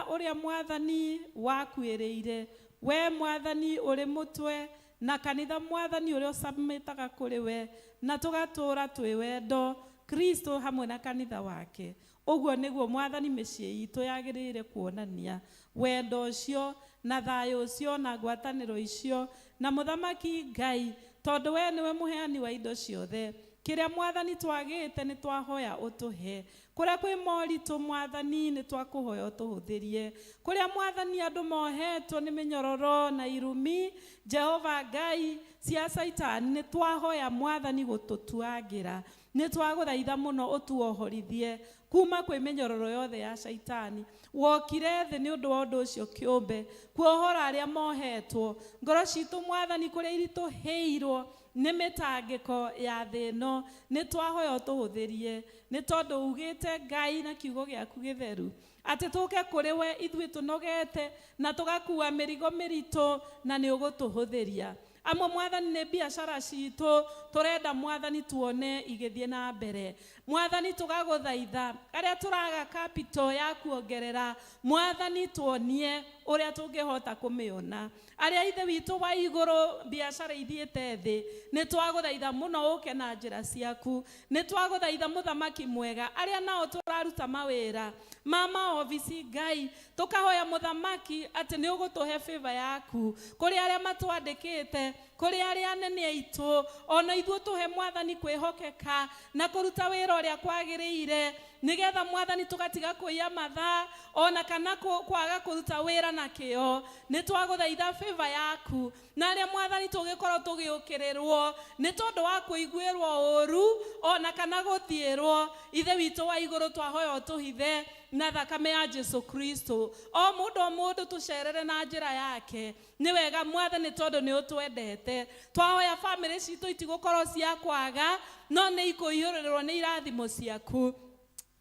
ũrĩa mwathani wakuĩrĩire, we mwathani ũrĩ mũtwe na kanitha mwathani ũrĩa ũcamĩtaga kũrĩ we, na tũgatũũra twĩ wendo Kristo hamwe na kanitha wake. Ũguo nĩguo mwathani mĩciĩ itũ yagĩrĩire kuonania wendo ũcio na thayũ ũcio na ngwatanĩro icio na mũthamaki Ngai, tondũ we nĩwe mũheani wa indo ciothe. Kĩrĩa mwathani twagĩte nĩ twahoya ũtũhe, kũrĩa kwĩ moritũ mwathani nĩ twakũhoya ũtũhũthĩrie, kũrĩa mwathani andũ mohetwo nĩ mĩnyororo na irumi Jehova Ngai cia Saitani, nĩ twahoya mwathani gũtũtuagĩra. Nĩ twagũthaitha mũno ũtuohorithie kuma kwĩ mĩnyororo yothe ya Saitani. Wokire thĩ nĩ ũndũ wa ũndũ ũcio kĩũmbe, kuohora arĩa mohetwo ngoro citũ mwathani kũrĩa iritũhĩirwo nĩ mĩtangĩko ya thĩ ĩno. Nĩ twahoya ũtũhũthĩrie, nĩ tondũ ugĩte Ngai na kiugo gĩaku gĩtheru atĩ tũke kũrĩ we ithuĩ tũnogete na tũgakua mĩrigo mĩritũ na nĩ ũgũtũhũthĩria. Amwe mwathani nĩ biacara citũ tũrenda mwathani tuone igĩthiĩ na mbere. Mwathani tũgagũthaitha arĩa tũraga capital ya kuongerera, mwathani tuonie ũrĩa tũngĩhota kũmĩona. Arĩa ithe witũ wa igũrũ biacara ithiĩte thĩ, nĩ twagũthaitha mũno ũke na njĩra ciaku. Nĩ twagũthaitha mũthamaki mwega arĩa nao tũraruta mawĩra ma maobici Ngai, tũkahoya mũthamaki atĩ nĩ ũgũtũhe favor yaku kũrĩ arĩa matwandĩkĩte kuri aria anene aitu ona ithuĩ tuhe mwathani kwĩhokeka na kũruta wĩra ũrĩa kwagĩrĩire nigetha mwathani tugatiga kuiya mathaa ona kana kwaga kũruta wĩra na kĩo. Nĩ twagũthaitha favor yaku na arĩa mwathani tũgĩkorwo tũgĩũkĩrĩrwo nĩ tondũ wa kũiguĩrwo ũru ona kana gũthiĩrwo, ithe witũ wa igũrũ twahoya ũtũhithe na thakame ya Jesu Kristo. O mũndũ tũcerere na njĩra yake. Nĩ wega mwathani tondũ nĩ ũtwendete. Twahoya family citũ itigũkorwo cia kwaga no nĩ ikũiyũrĩrwo nĩ irathimo ciaku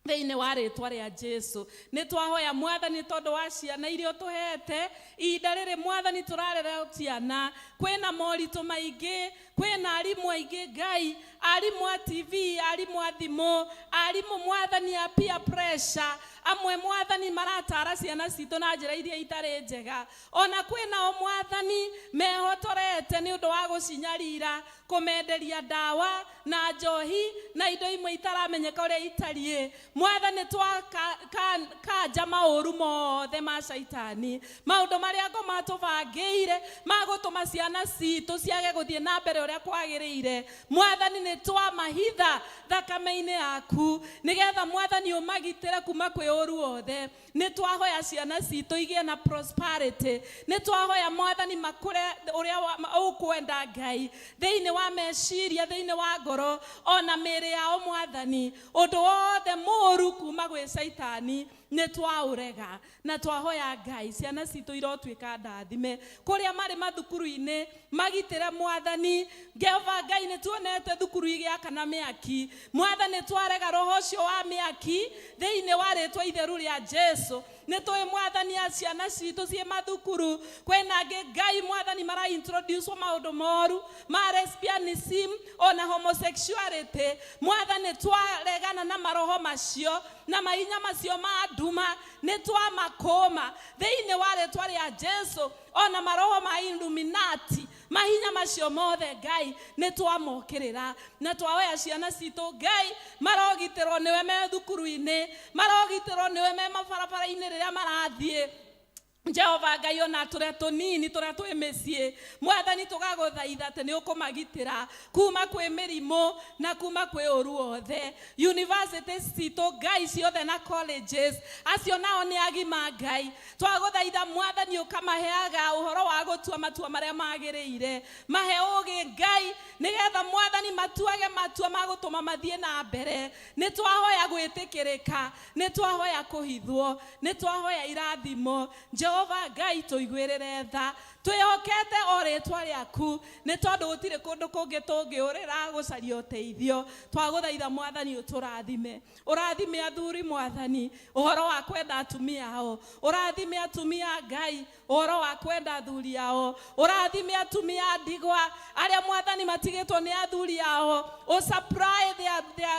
thĩinĩ wa rĩtwa rĩa Jesu. Nĩ twahoya mwathani tondũ wa ciana iria ũtũhete ihinda rĩrĩ mwathani tũrarera ciana. Kwĩna moritũ maingĩ, kwĩna arimũ aingĩ Ngai, arimũ a TV, arimũ a thimũ, arimũ mwathani a peer pressure, amwe mwathani maratara ciana citũ na njĩra iria itarĩ njega. Ona kwĩna o mwathani mehotorete nĩ ũndũ wa gũcinyarira, kũmenderia ndawa na njohi na indo imwe itaramenyeka ũrĩa itariĩ. Mwathani twakanja maũru mothe ma caitani, maũndũ marĩa ngo matũbangĩire magũtũma ciana citũ ciage gũthiĩ na mbere ũrĩa kwagĩrĩire. Mwathani nĩ twamahitha thakame-inĩ yaku nigetha mwathani ũmagitĩre kuma kwĩ ũru wothe. Nĩ twahoya ciana citũ igĩe na prosperity. Nĩ twahoya mwathani makũre ũrĩa ũkwenda Ngai thĩinĩ wa meciria, thĩinĩ wa ngoro ona mĩĩrĩ yao mwathani. Ũndũ wothe mũru kuma gwĩ caitani nĩ twaũrega na twahoya Ngai ciana citũ irotuĩka ndathime kũrĩa marĩ mathukuru-inĩ magitĩre mwathani. Ngeva Ngai nĩ tuonete thukuru igĩaka na mĩaki. Mwathani twarega roho ũcio wa mĩaki thĩinĩ wa rĩtwa itheru rĩa Jesu. Nĩ tũĩ mwathani a ciana citũ ciĩ mathukuru kwĩna angĩ Ngai mwathani mara introduce maũndũ moru ma lesbianism ona homosexuality. Mwathani twaregana na maroho macio na mahinya macio ma nduma nĩ twamakũma thĩinĩ wa rĩtwa rĩa Jesu. Ona maroho ma Illuminati mahinya macio mothe Ngai nĩ twamokĩrĩra na twahoya ciana citũ Ngai marogitĩrwo nĩwe me thukuru-inĩ, marogitĩrwo nĩwe me mabarabara-inĩ rĩrĩa marathiĩ. Jehova Ngai ona tũrĩa tũnini tũrĩa twĩ mĩciĩ mwathani tũgagũthaitha atĩ nĩ ũkũmagitĩra kuma kwĩ mĩrimũ na kuma kwĩ ũru wothe. Universities citũ Ngai ciothe na colleges acio nao nĩ agima Ngai. Twagũthaitha mwathani ũkamaheaga ũhoro wa gũtua matua marĩa magĩrĩire. Mahe ũũgĩ Ngai nigetha mwathani matuage matua ma gũtũma mathiĩ na mbere. Nĩ twahoya gwĩtĩkĩrĩka, nĩ twahoya kũhithwo, nĩ twahoya irathimo. Jehova Ngai tũiguĩrĩre tha, twĩhokete o rĩtwa rĩaku nĩ tondũ gũtirĩ kũndũ kũngĩ tũngĩũrĩra gũcaria ũteithio. Twagũthaitha mwathani ũtũrathime, ũrathime athuri mwathani ũhoro wa kwenda atumia ao, ũrathime atumia Ngai ũhoro wa kwenda athuri ao, ũrathime atumia ndigwa arĩa mwathani matigĩtwo nĩ athuri ao, supply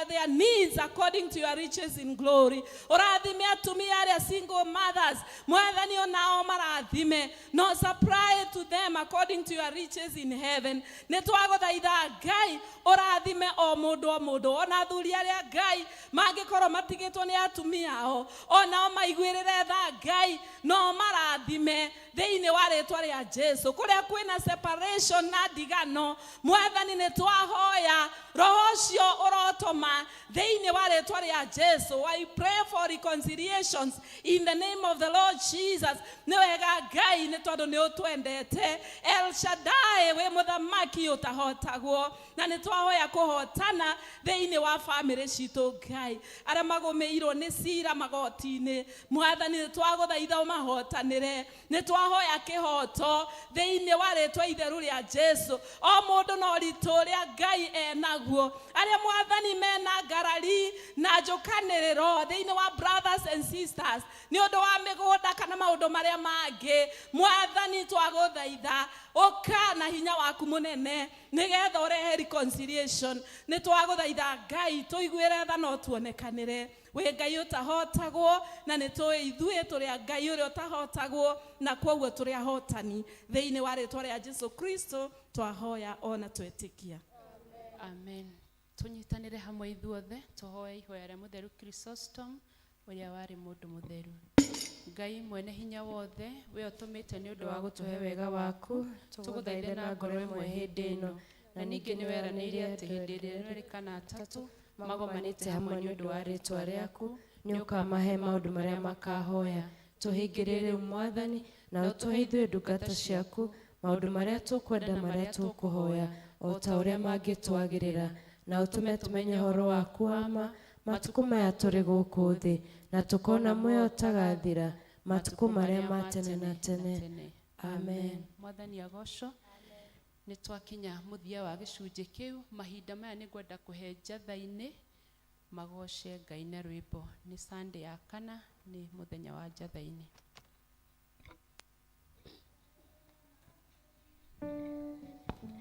their needs according to your riches in glory. Ũrathime atumia arĩa single mothers mwathani onao marathime, no supply to them according to your riches in heaven. Nĩ twagũthaitha Ngai ũrathime o mũndũ ona athuri arĩa Ngai mangĩkorwo matigĩtwo nĩ atumia ao onao maiguĩrĩre tha Ngai no marathime thĩinĩ wa rĩtwa rĩa Jesu. Kũrĩa kwĩna separation na ndigano mwathani nĩ twahoya roho ũcio ũrotũma thĩinĩ wa rĩtwa rĩa Jesu. I pray for reconciliations in the name of the Lord Jesus. Nĩ wega Ngai nĩ tondũ nĩ ũtwendete. El Shaddai we mũthamaki ũtahotagwo na nĩ twahoya kũhotana thĩinĩ wa family citũ Ngai arĩa magũmĩirwo nĩ cira magoti-inĩ mwathani nĩ twagũthaitha ũmahotanĩre. Nĩ twahoya kĩhoto thĩinĩ wa rĩtwa itheru rĩa Jesu. O mũndũ na ũritũ ũrĩa Ngai enaguo, arĩa mwathani mena ngarari na njũkanĩrĩro thĩinĩ wa brothers and sisters nĩ ũndũ wa mĩgũnda kana maũndũ marĩa mangĩ mwathani twagũthaitha ũka na hinya waku mũnene nĩgetha ũrehe reconciliation. Nĩ twagũthaitha Ngai tũiguĩre tha no tuonekanĩre. We Ngai ũtahotagwo na nĩ tũĩ ithuĩ tũrĩa Ngai ũrĩa ũtahotagwo na kwoguo tũrĩ ahotani thĩinĩ wa rĩtwa rĩa Jesu Kristo twahoya ona twetĩkia. Amen. Tũnyitanĩre hamwe ithuothe tũhoe ihoya rĩa mũtheru Chrysostom ũrĩa warĩ mũndũ mũtheru. Ngai mwene hinya wothe we otumite ni undu wa gutuhe wega waku tuguthaithe na ngoro imwe hindi ino na ningi ni weraniire ati hindi iria rĩrĩkana atatu magomanite hamwe ni undu wa rĩtwa rĩaku ni ukamahe maundu maria makahoya tuhingĩrĩre Mwathani na utuhe ithuĩ ndungata ciaku maundu maria tukwenda maria tukuhoya o ta ũrĩa mangĩtwagĩrĩra na utume tumenye horo waku wama matuko maya tũrĩ gũkũ thĩ na tukona muoyo ũtagathira matuko maria ma tene na tene. Amen. Mwathani agocwo. Nĩ twakinya mũthia wa gĩcunjĩ kĩu. Mahinda maya nĩ ngwenda kũhe njatha-inĩ magoce Ngai na rwĩmbo. Nĩ Sunday ya kana, nĩ mũthenya wa njatha-inĩ.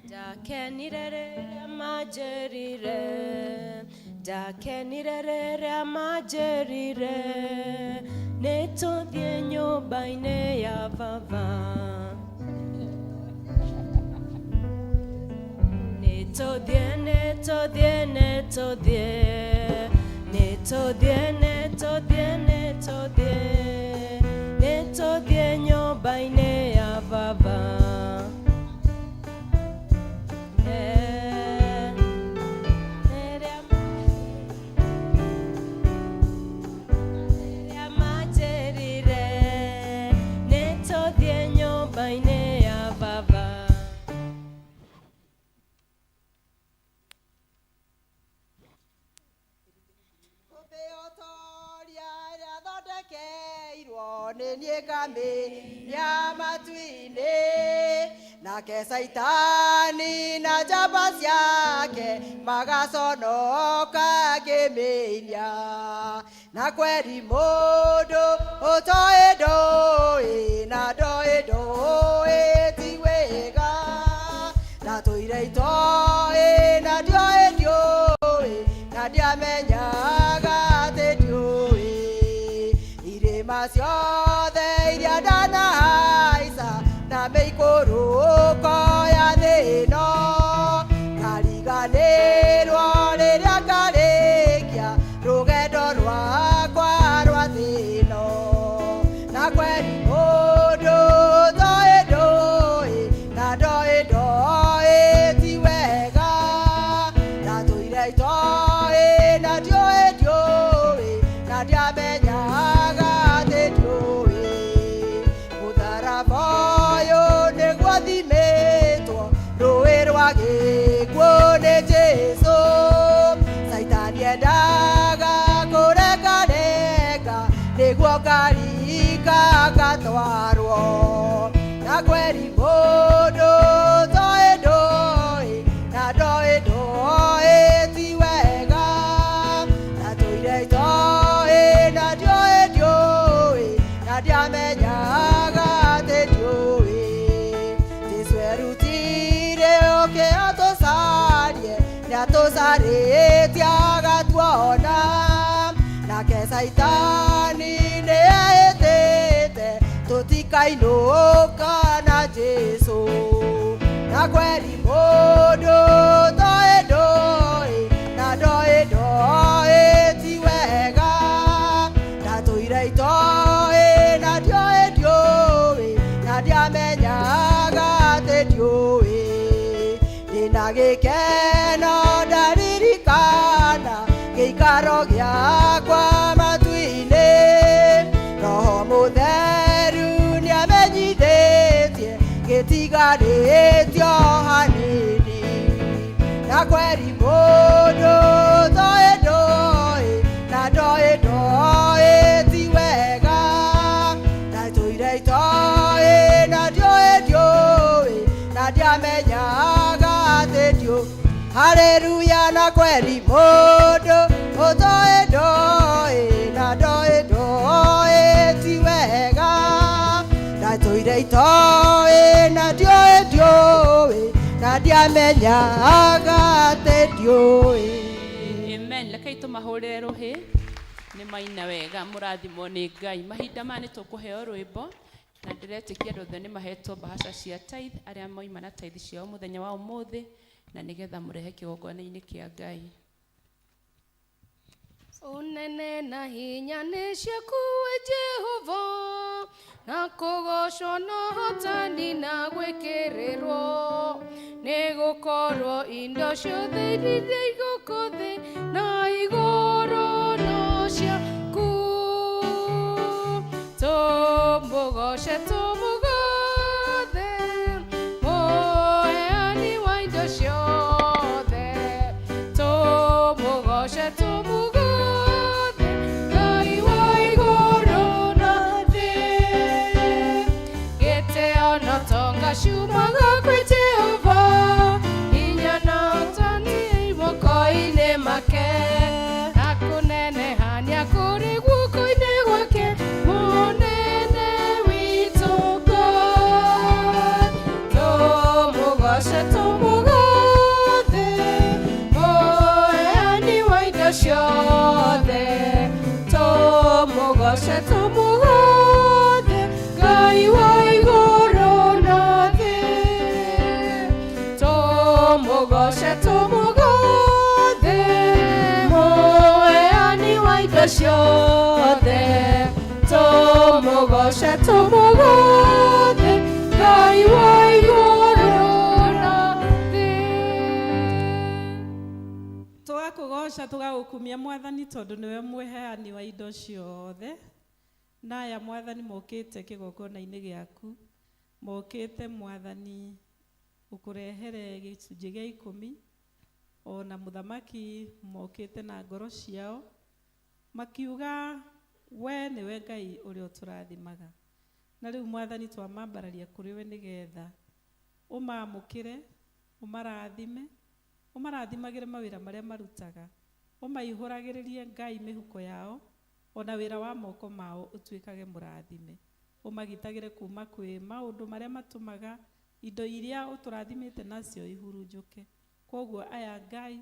Ndakenire rĩrĩa manjĩrire, ndakenire rĩrĩa manjĩrire, nĩtũthiĩ nyũmba-inĩ ya baba. Nĩtũthiĩ, nĩtũthiĩ, nĩtũthiĩ, nĩtũthiĩ, nĩtũthiĩ, nĩtũthiĩ, nĩtũthiĩ nyũmba-inĩ ya baba. Nake Saitani na njamba ciake magaconoka ngĩmĩiria na kweri mũndũ ũtoĩ ndũĩ na ndoĩ ndũĩ ti wega na tũire itoĩ na ndioĩ ndiũĩ na ndiamenyaga atĩ ndiũĩ irĩma ciothe iria ndanahaica na mĩikũrũko ya thĩ ĩno ngariganĩrwo rĩrĩa ngarĩkia rũgendo rwakwa rwa thĩ ĩno na kweri mũndũ ũtoĩ ndũĩ na ndoĩ ndoĩ ti wega na tũire itoĩ na ndiũĩ ndiũĩ na ndiamenyaga atĩ ndiũĩ mũtharaba thimĩtwo rũĩ rwa gĩkuũ nĩ Jesũ. Saitani endaga kũrengarenga nĩguo ngarika ngatwarwo na kweri mũndũ ũtoĩ ndũĩ na ndoĩ ndũĩ ti wega na tũire itoĩ na ndiũĩ ndiũĩ na ndiamenyaga atĩ ndiũĩ tũcarĩtie agatuona nake Saitani nĩehĩtĩte tũtikainũka na Jesũ na kweri mũndũ ũtoĩ ndũĩ na ndoĩ ndoĩ ti wega na tũire itoĩ na ndiũĩ ndiũĩ na ndiamenyaga atĩ ndiũĩ ndĩna gĩkeno ndaririkana gĩikaro gĩakwa matu-inĩ Roho Mũtheru nĩamenyithĩtie gĩtigarĩtio hanini na kweri mũndũ ũtoĩ ndũĩ na ndoĩ ndoĩ ti wega na tũire itoĩ na ndiũĩ ndiũĩ na ndiamenyaga atĩ ndiũĩ. Haleluya na kweri mũndũ ũtoĩ ndoĩ na ndoĩ ndoĩ ti wega na tũire itoĩ na ndiũĩ ndiũĩ na ndiamenyaga atĩ ndiũĩ. Amen. Rekei tũmahũrĩre rũhĩ nĩ maina wega mũrathimwo nĩ Ngai. Mahinda maya nĩ tũkũheo rwĩmbo na ndĩretĩkia andũ othe nĩ mahetwo bahasha cia tithe arĩa moima na tithe ciao mũthenya wa ũmũthĩ na nĩgetha mũrehe kĩgongona-inĩ kĩa Ngai. Ũnene na hinya nĩ ciaku we Jehova ũboco na ũhotani na gwĩkĩrĩrwo nĩ gũkorwo indo ciothe iria igũkũ thĩ na igũrũ no ciaku. Tũmũgoce tũmũgothe mũheani wa indo ciothe. Tũmũgoce tũmũgothe Ngai wa igũrũ na thĩ. Gĩtĩo na ũtonga ciumaga kwĩ Jehova, hinya na ũtani moko-inĩ make, na kũnenehania kũrĩ guoko-inĩ gwake mũnene witũ Ngai. Tũmũgoce tũmũgothe mũheani wa indo ciothe. Tũmũgoce tũmũgothe Ngai wa igũrũ na thĩ. Tũmũgoce tũmũgothe mũheani wa indo ciothe. Tũmũgoce tũmũgothe Ngai wa igũrũ na thĩ. Tũgakũgoca tũgagũkumia Mwathani tondũ nĩwe mũheani wa indo ciothe. Na aya Mwathani mokĩte kĩgongona-inĩ gĩaku, mokĩte Mwathani ũkũrehere gĩcunjĩ gĩa 10, ona mũthamaki mokĩte na ngoro ciao makiuga we nĩwe Ngai ũrĩa ũtũrathimaga. Na rĩu Mwathani twamambararia kũrĩ we nĩgetha ũmamũkĩre, ũmarathime, ũmarathimagĩre mawĩra marĩa marutaga, ũmaihũragĩrĩrie Ngai mĩhuko yao, ona wĩra wa moko mao ũtuĩkage mũrathime. Ũmagitagĩre kuma kwĩ maũndũ marĩa matũmaga indo iria ũtũrathimĩte nacio ihurunjũke. Koguo aya Ngai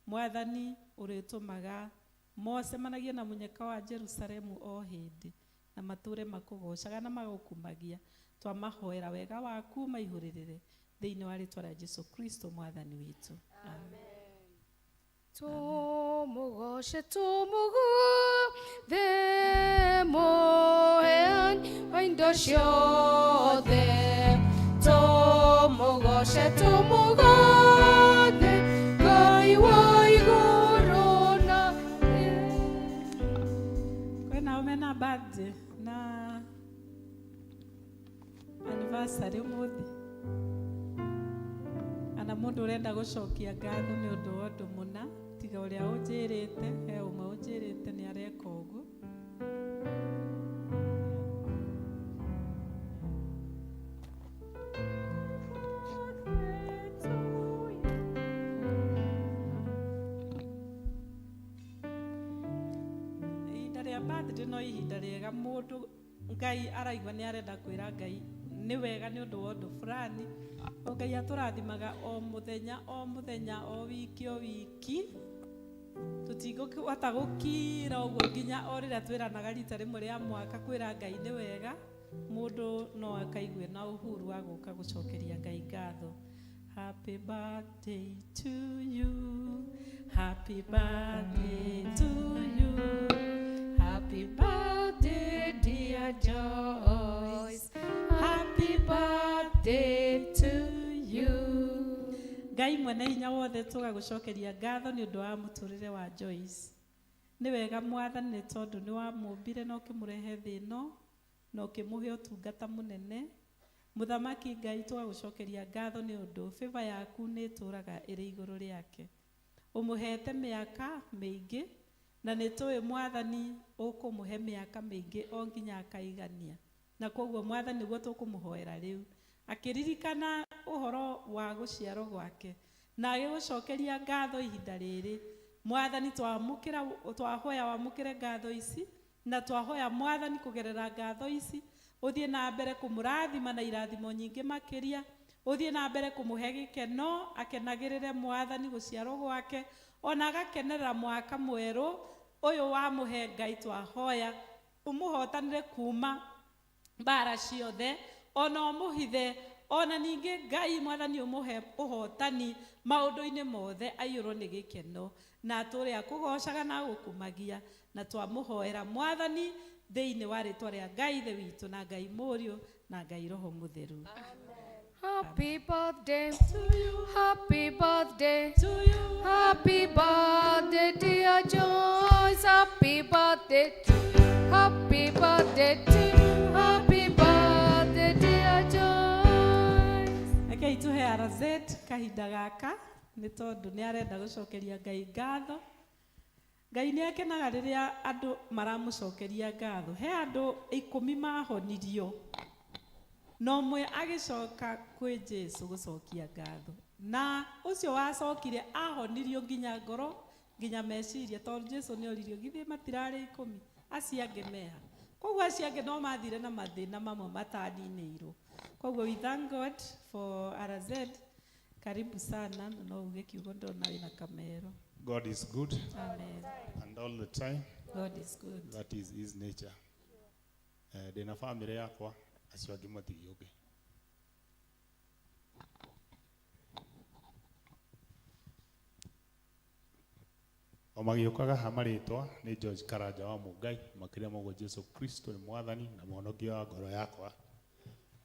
Mwathani ũrĩtũmaga mocemanagie na mũnyaka wa Jerusalemu o hĩndĩ, na matũre makũgocaga na magũkumagia. Twamahoera wega waku maihũrĩrĩre thĩinĩ wa rĩtwa rĩa Jesũ Kristo Mwathani witũ. Amen. Tũmũgoce tũmũgothe mũheani wa indo ciothe. Tũmũgoce tũmũgothe Ngai wa igũrũ na thĩ. Kwĩna ũmena birthday na anniversary ũmũthĩ, ana mũndũ ũrenda gũcokia ngatho nĩ ũndũ wa ũndũ mũna tiga ũrĩa ũnjĩrĩte, he ũmwe ũnjĩrĩte nĩ areka ũguo. Ihinda rĩa birthday no ihinda rĩega mũndũ Ngai araigua nĩ arenda kwĩra Ngai nĩ wega nĩ ũndũ wa ũndũ fulani. Ngai atũrathimaga o mũthenya o mũthenya, o wiki o wiki. Tũtigũhota gũkira ũguo nginya o rĩrĩa twĩranaga rita rĩmwe rĩa mwaka kwĩra Ngai nĩ wega. Mũndũ no akaigue na ũhuru wa gũka gũcokeria Ngai ngatho. Happy birthday to you, happy birthday to you, happy birthday dear Joyce, happy birthday to you. Ngai mwene hinya wothe tũgagũcokeria ngatho nĩ ũndũ wa mũtũrĩre wa Joyce. Nĩ wega Mwathani tondũ nĩ wamũmbire na ũkĩmũrehe thĩ ĩno na ũkĩmũhe ũtungata mũnene. Mũthamaki Ngai tũgagũcokeria ngatho nĩ ũndũ favor yaku nĩ ĩtũraga ĩrĩ igũrũ rĩake. Ũmũhete mĩaka mĩingĩ na nĩ tũĩ Mwathani ũkũmũhe mĩaka mĩingĩ o nginya akaigania. Na koguo Mwathani nĩguo tũkũmũhoera rĩu, akĩririkana ũhoro wa gũciarwo gwake na agĩgũcokeria ngatho ihinda rĩrĩ. Mwathani twahoya wamũkĩre ngatho ici, na twahoya Mwathani kũgerera ngatho ici ũthiĩ na mbere kũmũrathima na irathimo nyingĩ makĩria, ũthiĩ na mbere kũmũhe gĩkeno akenagĩrĩre Mwathani gũciarwo gwake, ona agakenerera mwaka mwerũ ũyũ wamũhe Ngai. Twahoya ũmũhotanĩre kuma mbara ciothe, ona ũmũhithe, ona ningĩ Ngai Mwathani ũmũhe ũhotani maũndũ-inĩ mothe, aiyũrwo nĩ gĩkeno na atũre akũgocaga na gũkumagia. Na twamũhoera Mwathani thĩinĩ wa rĩtwa rĩa Ngai ithe witũ na Ngai Mũriũ na Ngai Roho Mũtheru. Happy birthday to you. Happy birthday to you. Happy birthday, dear Joyce. Happy birthday to you. Happy birthday to you. Happy birthday, dear Joyce. Rekei tũhe Arazet kahinda gaka nĩ tondũ nĩ arenda gũcokeria Ngai ngatho. Ngai nĩ akenaga rĩrĩa andũ maramũcokeria ngatho. He andũ 10 mahonirio no mwe agĩcoka kwĩ Jesũ gũcokia ngatho, na ũcio wacokire ahonirio nginya ngoro nginya meciria, tondũ Jesũ nĩ oririo githĩ matirarĩ 10 acio angĩ meha. Koguo acio angĩ no mathire na mathĩna mamwe mataninĩirwo. Koguo we thank God for Arazet. Karibu sana, no uge kiugo ndona wĩna kamero. God is good. Amen. And all the time. God is good. That is his nature. Ndĩna family yakwa acio angĩ matigĩũke. O magĩũkaga hamarĩtwa nĩ George Karanja wa Mũngai, makĩria moguo Jesu Kristo nĩ mwathani na mũhonokia wa ngoro yakwa.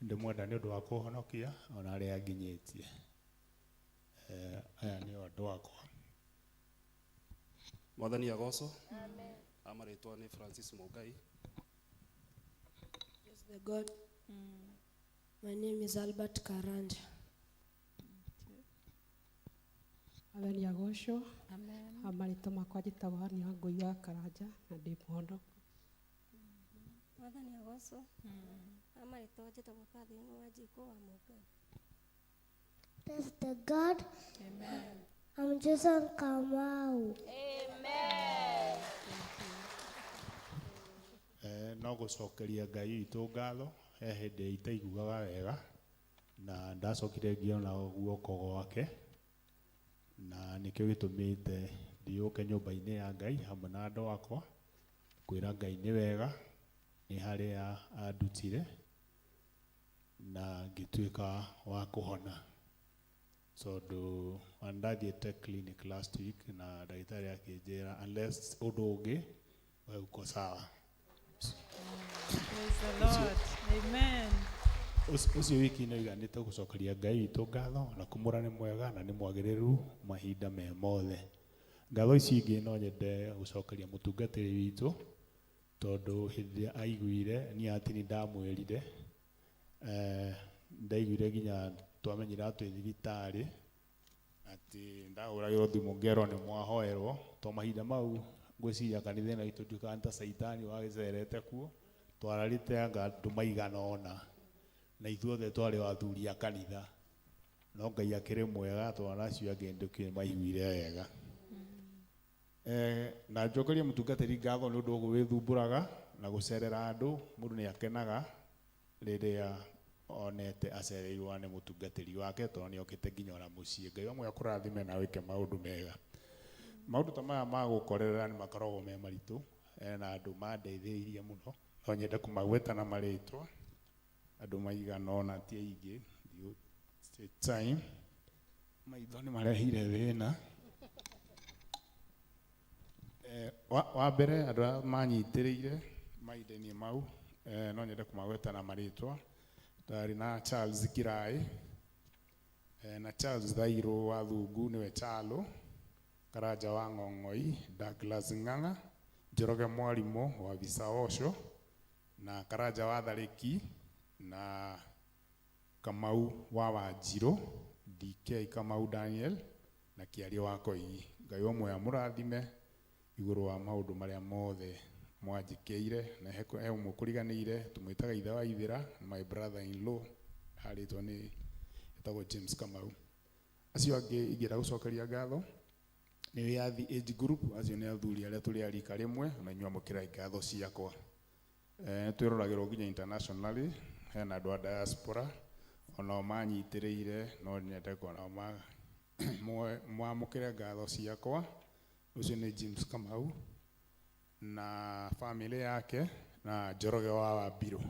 Ndĩmwenda nĩ ũndũ wa kũhonokia ona arĩa anginyĩtie. Aya nĩ andũ akwa. Mwathani agoco. Amen. Amarĩtwa nĩ Francis Mũngai. Praise the God. My name is Albert Karanja. Mwathani agocwo. Amen. Amarĩtwa makwa njĩtagwo nĩ Wangũi wa Karanja na ndĩ mũhonoku. Mwathani agocwo. Amarĩtwa njĩtagwo Catherine Wanjikũ wa Mũngai. Praise the God. Amen. I'm Jason Kamau. Amen. No gũcokeria Ngai witũ ngatho he hĩndĩ itaiguaga wega na ndacokire ngiona guoko gwake, na nĩkĩo gĩtũmĩte ndiũke nyũmba-inĩ ya Ngai hamwe na andũ akwa kwĩra Ngai nĩ wega nĩ harĩa andutire na ngĩtuĩka wa kũhona. Tondũ ndathiĩte clinic last week na ndagĩtarĩ akĩnjĩra unless ũndũ ũngĩ we uko sawa. Praise the Lord. Amen. Ũcio wiki nĩ iganĩte gũcokeria Ngai witũ ngatho na kũmũra nĩ mwega na nĩ mwagĩrĩru mahinda me mothe. Ngatho ici ingĩ no nyende gũcokeria mũtungatĩri witũ tondũ hĩndĩ ĩrĩa aiguire niĩ atĩ nĩ ndamwĩrire, ndaiguire nginya twamenyira twĩ thibitarĩ atĩ ndahũragĩrwo thimũ ngerwo nĩ mwahoerwo, to mahinda mau ngwĩciria kanitha-inĩ witũ nduĩkaga ta caitani wagĩcerete kuo, twararĩte anga andũ maigana ũna na ithuothe twarĩ athuri a kanitha, no Ngai akĩrĩ mwega twana acio angĩ ndũkĩrĩ maiguire wega. Na njokerie mũtungatĩri ngatho nĩ ũndũ ũguo wĩthumbũraga na gũcerera andũ, mũndũ nĩ akenaga rĩrĩa onete acereirwo nĩ mũtungatĩri wake tondũ nĩ okĩte nginya ona mũciĩ. Ngai amwe akũrathime na wĩke maũndũ mega. Maũndũ ta maya ma gũkorerera nĩ makoragwo me maritũ, na andũ mandeithĩrĩirie mũno, no nyende kũmagweta na marĩtwa andũ maigana ona ti aingĩ, time maitho nĩ marehire thĩna. Wa mbere andũ arĩa manyitĩrĩire mahinda-inĩ mau no nyende kũmagweta na marĩtwa. Ndarĩ na Charles Kirai na Charles Thairũ wa Thungu nĩwe Chalo, Karanja wa Ng'ong'oi, Douglas Ng'ang'a, Njoroge Mwarimũ wa Visaosho na Karanja wa Tharĩki na Kamau wa Wanjirũ, DK Kamau Daniel na Kĩario wa Koigi. Ngai ũmwe amũrathime igũrũ wa maũndũ marĩa mothe mwanjĩkĩire na he ũmwe kũriganĩire tũmwĩtaga ithe wa Ithĩra, my brother in law harĩtwo nĩ etagwo James Kamau. Acio angĩ ingĩenda gũcokeria ngatho nĩ wĩyathi age group, acio nĩ athuri arĩa tũrĩ a rika rĩmwe na inyuĩ mũkĩrai ngatho ciakwa. Twĩroragĩrwo nginya internationally, hena andũ a diaspora onao manyitĩrĩire, no nyende kuona mwamũkĩre ngatho ciakwa. Ũcio nĩ James Kamau na family yake na Njoroge wa Wambirũ.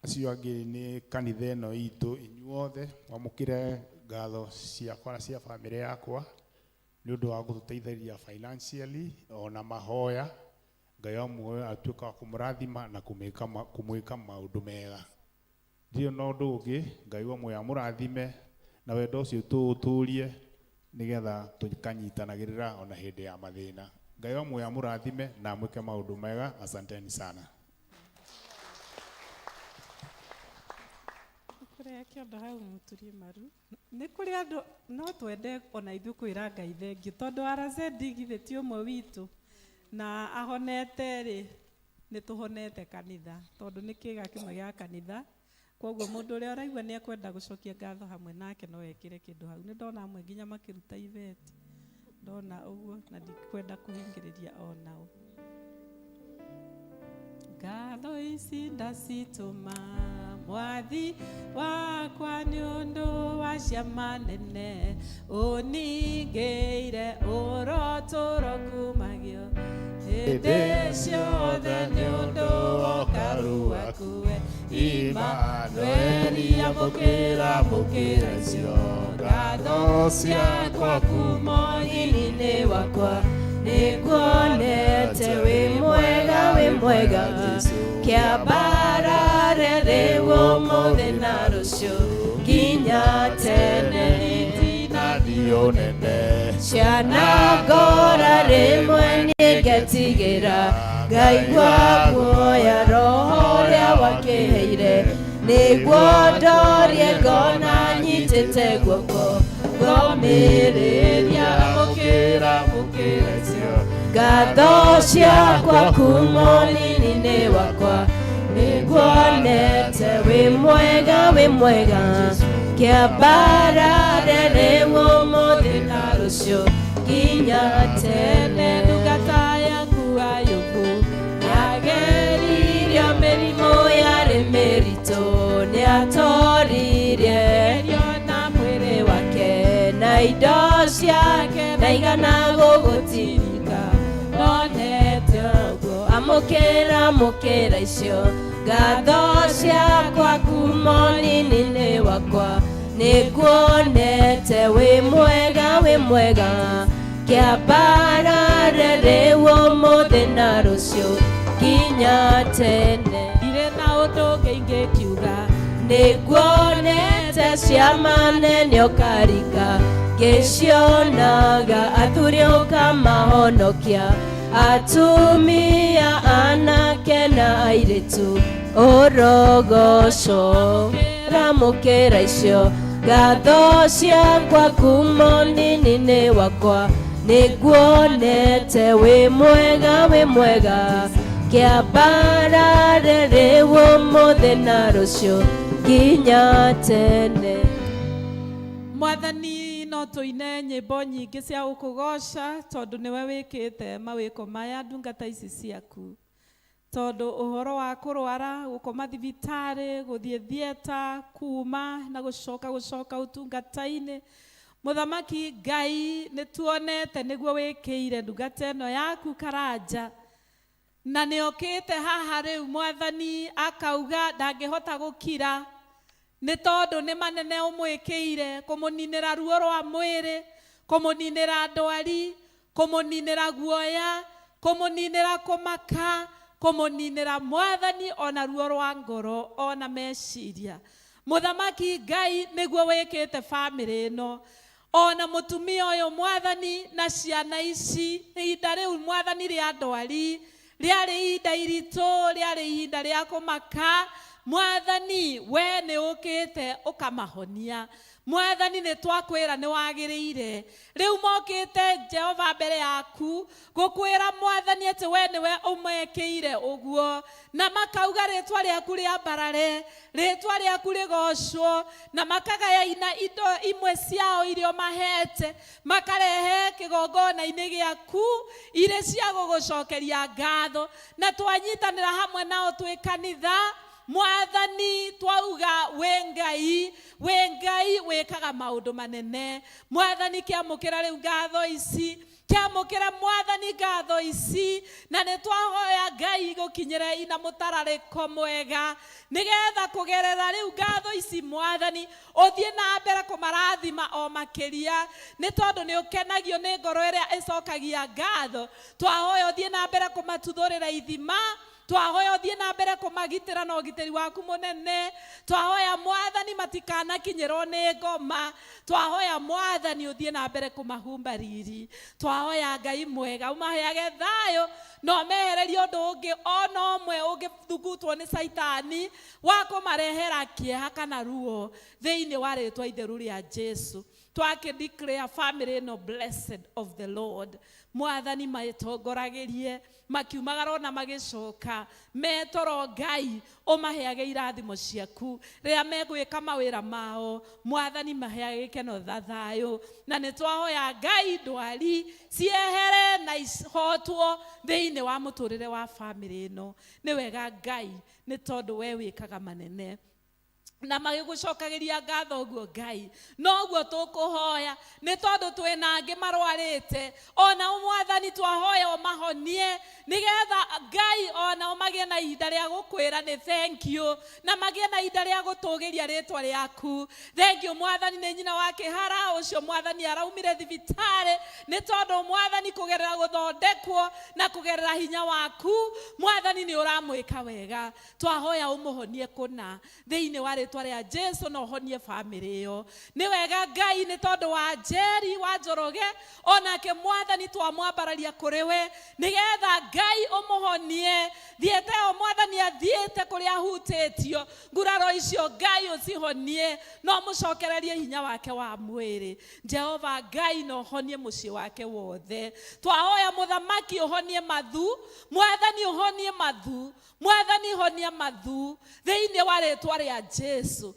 Acio angĩ nĩ kanitha ĩno itũ, inyuothe mwamũkĩre ngatho ciakwa na cia family yakwa nĩ ũndũ wa gũtũteithĩrĩria financially ona mahoya Ngai amwe atuĩka wa kũmũrathima na kũmwĩka maũndũ mega. Ndio no ũndũ ũngĩ, Ngai amwe amũrathime na wendo ũcio tũũtũrie nĩgetha tũkanyitanagĩrĩra ona hĩndĩ ya mathĩna. Ngai amwe amũrathime na amwĩke maũndũ mega. Asanteni sana. Kũrĩa kĩondo hau mũturie maru. Nĩ kũrĩ andũ no twende ona ithuĩ kwĩra Ngai thengiũ tondũ RZ githĩ ti ũmwe witũ na ahonete rĩ nĩ tũhonete kanitha tondũ nĩ kĩĩga kĩmwe gĩa kanitha. Koguo mũndũ ũrĩa ũraigua nĩ ekwenda gũcokia ngatho hamwe nake no ekĩre kĩndũ hau. Nĩ ndona amwe nginya makĩruta iveti. Ndona ũguo na ndikwenda kũhingĩrĩria onao. Ngatho ici ndacitũma Mwathi wakwa nĩ ũndũ wa ciama nene ũningĩire ũrotũro kumagio hĩndĩ ciothe nĩ ũndũ wa ũkaru waku we Imanueli amũkĩra icio ngatho ciakwa kuma ũnini-inĩ wakwa nĩguonete wĩ mwega kĩambarare rĩu ũmũthĩ na rũciũ nginya tene itinanio nene ciana ngora rĩmwe nĩngetigĩra ngaigua guoya roho ũrĩa wakĩheire nĩguo ndorie ngona nyitĩte guoko ngomĩrĩria mũkĩra icio ngatho ciakwa kuma ũnini-inĩ wakwa nĩguonete wĩ mwega kĩambarare rĩu ũmũthĩ na rũciũ nginya tene ndungata yaku Ayubu yageririo mĩrimũ yarĩ mĩritũ nĩatoririe na mwĩrĩ wake na indo ciake ndaigana gũgũtirika onete ũguo amũkĩra icio ngatho ciakwa kuma ũnini-inĩ wakwa nĩguonete wĩ mwega kĩambarare rĩu ũmũthĩ na rũciũ nginya tene. Ndirĩ na ũndũ ũngĩ ingĩkiuga nĩguonete ciama nene ũkaringa ngĩcionaga athuri ũkamahonokia atumia anake na airĩtu ũrogoco ramũkĩra icio ngatho ciakwa kuma ũnini-inĩ wakwa nĩguonete wĩ mwega kĩambarare rĩu ũmũthĩ na rũciũ nginya tene. Mwathani no tũine nyĩmbo nyingĩ cia gũkũgoca tondũ nĩwe wĩkĩte mawĩko maya ndungata ici ciaku. Tondũ ũhoro wa kũrwara gũkoma thibitarĩ gũthiĩ thieta kuma na gũcoka ũtungata-inĩ Mũthamaki Ngai nĩ tuonete nĩguo wĩkĩire ndungata ĩno yaku Karanja na nĩokĩte haha rĩu Mwathani akauga ndangĩhota gũkira nĩ tondũ nĩ manene ũmwĩkĩire kũmũninĩra ruo rwa mwĩrĩ kũmũninĩra ndwari kũmũninĩra guoya kũmũninĩra kũmaka kũmũninĩra Mwathani ona ruo rwa ngoro ona meciria. Mũthamaki Ngai nĩguo wĩkĩte bamĩrĩ ĩno ona mũtumia ũyũ Mwathani na ciana ici ihinda rĩu Mwathani rĩa ndwari rĩarĩ ihinda iritũ rĩarĩ ihinda rĩa kũmaka Mwathani we nĩ ũkĩte ũkamahonia. Mwathani nĩ twakwĩra nĩ wagĩrĩire rĩu mokĩte Jehova mbere yaku gũkwĩra Mwathani atĩ we nĩwe ũmekĩire ũguo na makauga rĩtwa rĩaku rĩambarare rĩtwa rĩaku rĩgocwo na makagayaina indo imwe ciao irio mahete makarehe kĩgongona-inĩ gĩaku irĩ cia gũgũcokeria ngatho na twanyitanĩra hamwe nao twĩ kanitha mwathani twauga wengai wekaga maundu manene. Mwathani kiamukira riu ngatho ici, kiamukira mwathani ngatho ici, na nĩ twahoya Ngai gukinyire ina mutarariko mwega nigetha kugerera riu ngatho ici mwathani uthie na mbere kumarathima o makiria, nĩ tondu nĩ ukenagio nĩ ngoro ĩrĩa icokagia ngatho. Twahoya uthie na mbere kumatuthurira ithima, twahoya uthie na mbere kumagitira na ugitiri waku munene. Twahoya mwathani matikanakinyirwo nĩ ngoma, twahoya mwathani uthie na mbere kumahumba riri. Twahoya Ngai mwega umaheage thayo no mehererie undu ungi ona umwe ungithugutwo ni Saitani wa kumarehera kieha kana ruo thiini wa ritwa itheru ria Jesu. Twake declare family no blessed of the Lord. Mwathani matongoragirie makiumagara na magicoka metoro Ngai umaheage irathimo ciaku ria megwika mawira mao. Mwathani maheage gikeno thayo, na nĩ twahoya Ngai ndwari ciehere na ihotwo thiini wa muturire wa family ino. Nĩ wega Ngai nĩ tondu we wikaga manene na magigucokagiria ngatho guo Ngai. No guo tukuhoya nĩ tondu twina angi marwarite, ona mwathani twahoya umahonie nigetha Ngai ona magie na ihinda ria gukwira ni thank you, na magie na ihinda ria gutugiria ritwa riaku. Thank you mwathani ni nyina wa kihara ucio mwathani araumire thibitari, ni tondu mwathani kugerera guthondekwo na kugerera hinya waku mwathani ni uramwika wega. Twahoya umuhonie kuna thiini wa ritwa ria Jesu no honie family yo. Ni wega Ngai ni tondu wa Njeri wa Njoroge onake mwathani twamwambararia kuri we nigetha Ngai umuhonie. Thiete o mwathani athiete kuria hutitio nguraro icio Ngai ucihonie no mucokererie hinya wake wa mwiri. Jehova Ngai no honie mucii wake wothe. Twahoya muthamaki uhonie mathu, mwathani uhonie mathu, mwathani honia mathu thiini wa ritwa ria Jesu.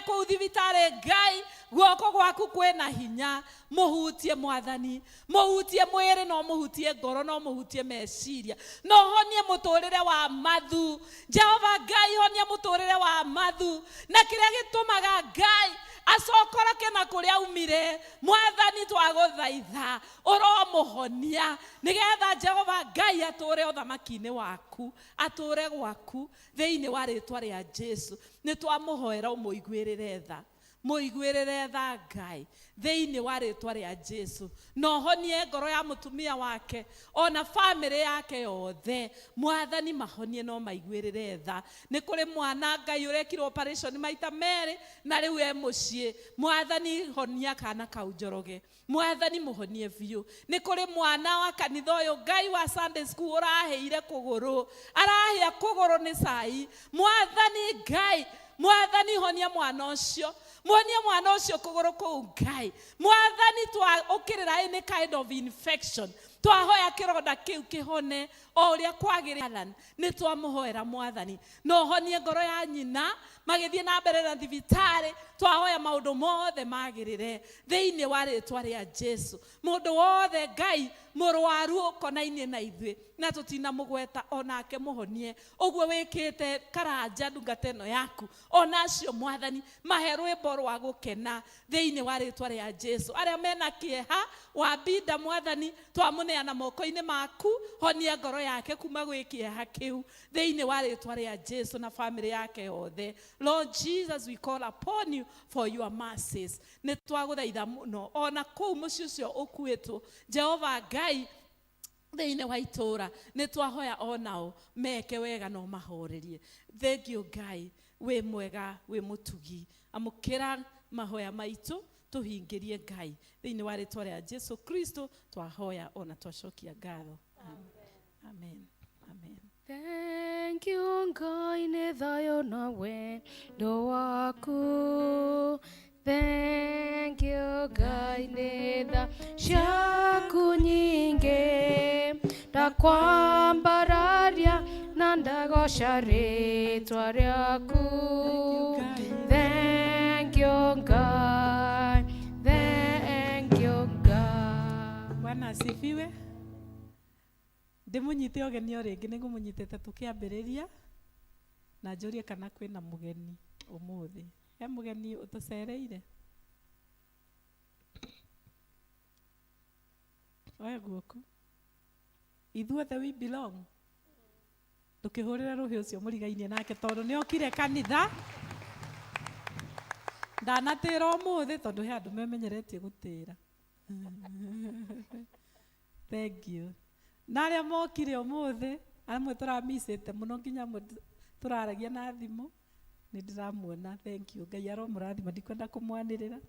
Kuu thibitari Ngai guoko gwaku kwina hinya, muhutie mwathani, muhutie mwiri no muhutie ngoro no muhutie meciria, no honie muturire wa mathu. Jehova Ngai honie muturire wa mathu, na kiria gitumaga Ngai acokoroke na kuria umire mwathani twaguthaitha uromuhonia nigetha Jehova Ngai ature uthamaki-ini waku, ature gwaku thiini wa ritwa ria Jesu. Ni twamuhoera umuiguirire tha, muiguirire tha Ngai thiini wa ritwa ria Jesu. No honie ngoro ya mutumia wake ona family yake yothe mwathani mahonie no maiguirire tha. Ni kuri mwana Ngai urekirwo operation maita meri na riu e mucii mwathani honia kana kau Njoroge, mwathani muhonie biu. Ni kuri mwana wa kanitha uyu Ngai wa Sunday school uraheire kuguru, arahia kuguru ni sai mwathani Ngai, mwathani honia mwana ucio, muonie mwana ucio kuguru kuu Ngai. Mwathani twa ukirira any kind of infection twahoya kironda kiu kihone o uria kwagirira. Ni twamuhoera mwathani no honie ngoro ya nyina magithie na mbere na thibitari. Twahoya maundu mothe magirire thiini wa ritwa ria Jesu. Mundu wothe Ngai murwaru ukonainie na ithui na tutina mugweta onake muhonie uguo wikite Karanja ndungata ino yaku onacio mwathani mahe rwimbo rwa gukena thiini wa ritwa ria Jesu. Aria mena kieha wa binda mwathani twamuneana moko-ini maku, honia ngoro yake kuma gwi kieha kiu thiini wa ritwa ria Jesu na family yake yothe. Lord Jesus, we call upon you for your mercies. Ni twaguthaitha muno ona kuu mucii ucio ukuitwo Jehova Ngai thiini wa itura ni twahoya onao meke wega no mahorerie. Thank you Ngai, we mwega, we mutugi. Amukira mahoya maitu tuhingirie Ngai thiini wa ritwa ria Jesu Kristo twahoya ona twacokia ngatho. Amen. Amen. Thank you Ngai nĩ thayo na wendo waku. Thank you Ngai nĩ tha ciaku nyingĩ, ndakwambararia na ndagoca rĩtwa rĩaku. Thank you Ngai, thank you Ngai. Bwana asifiwe. Ndimunyite ogeni o ringi niguo munyitete tukiambiriria na njũrie kana kwĩna mũgeni ũmũthĩ. He mũgeni ũtũcereire? Oya guoko. Ithuothe we belong. Tukĩhũrĩra rũhĩ ũcio mũrigainie nake tondũ nĩ okire kanitha. Ndanatĩra ũmũthĩ tondũ he andũ memenyeretie gũtĩra. Thank you. Na arĩa mokire ũmũthĩ, amwe tũramicĩte mũno nginya tũraragia na thimũ, nĩ ndĩramuona. Thank you. Ngai aromũrathima, ndikwenda kũmwanĩrĩra.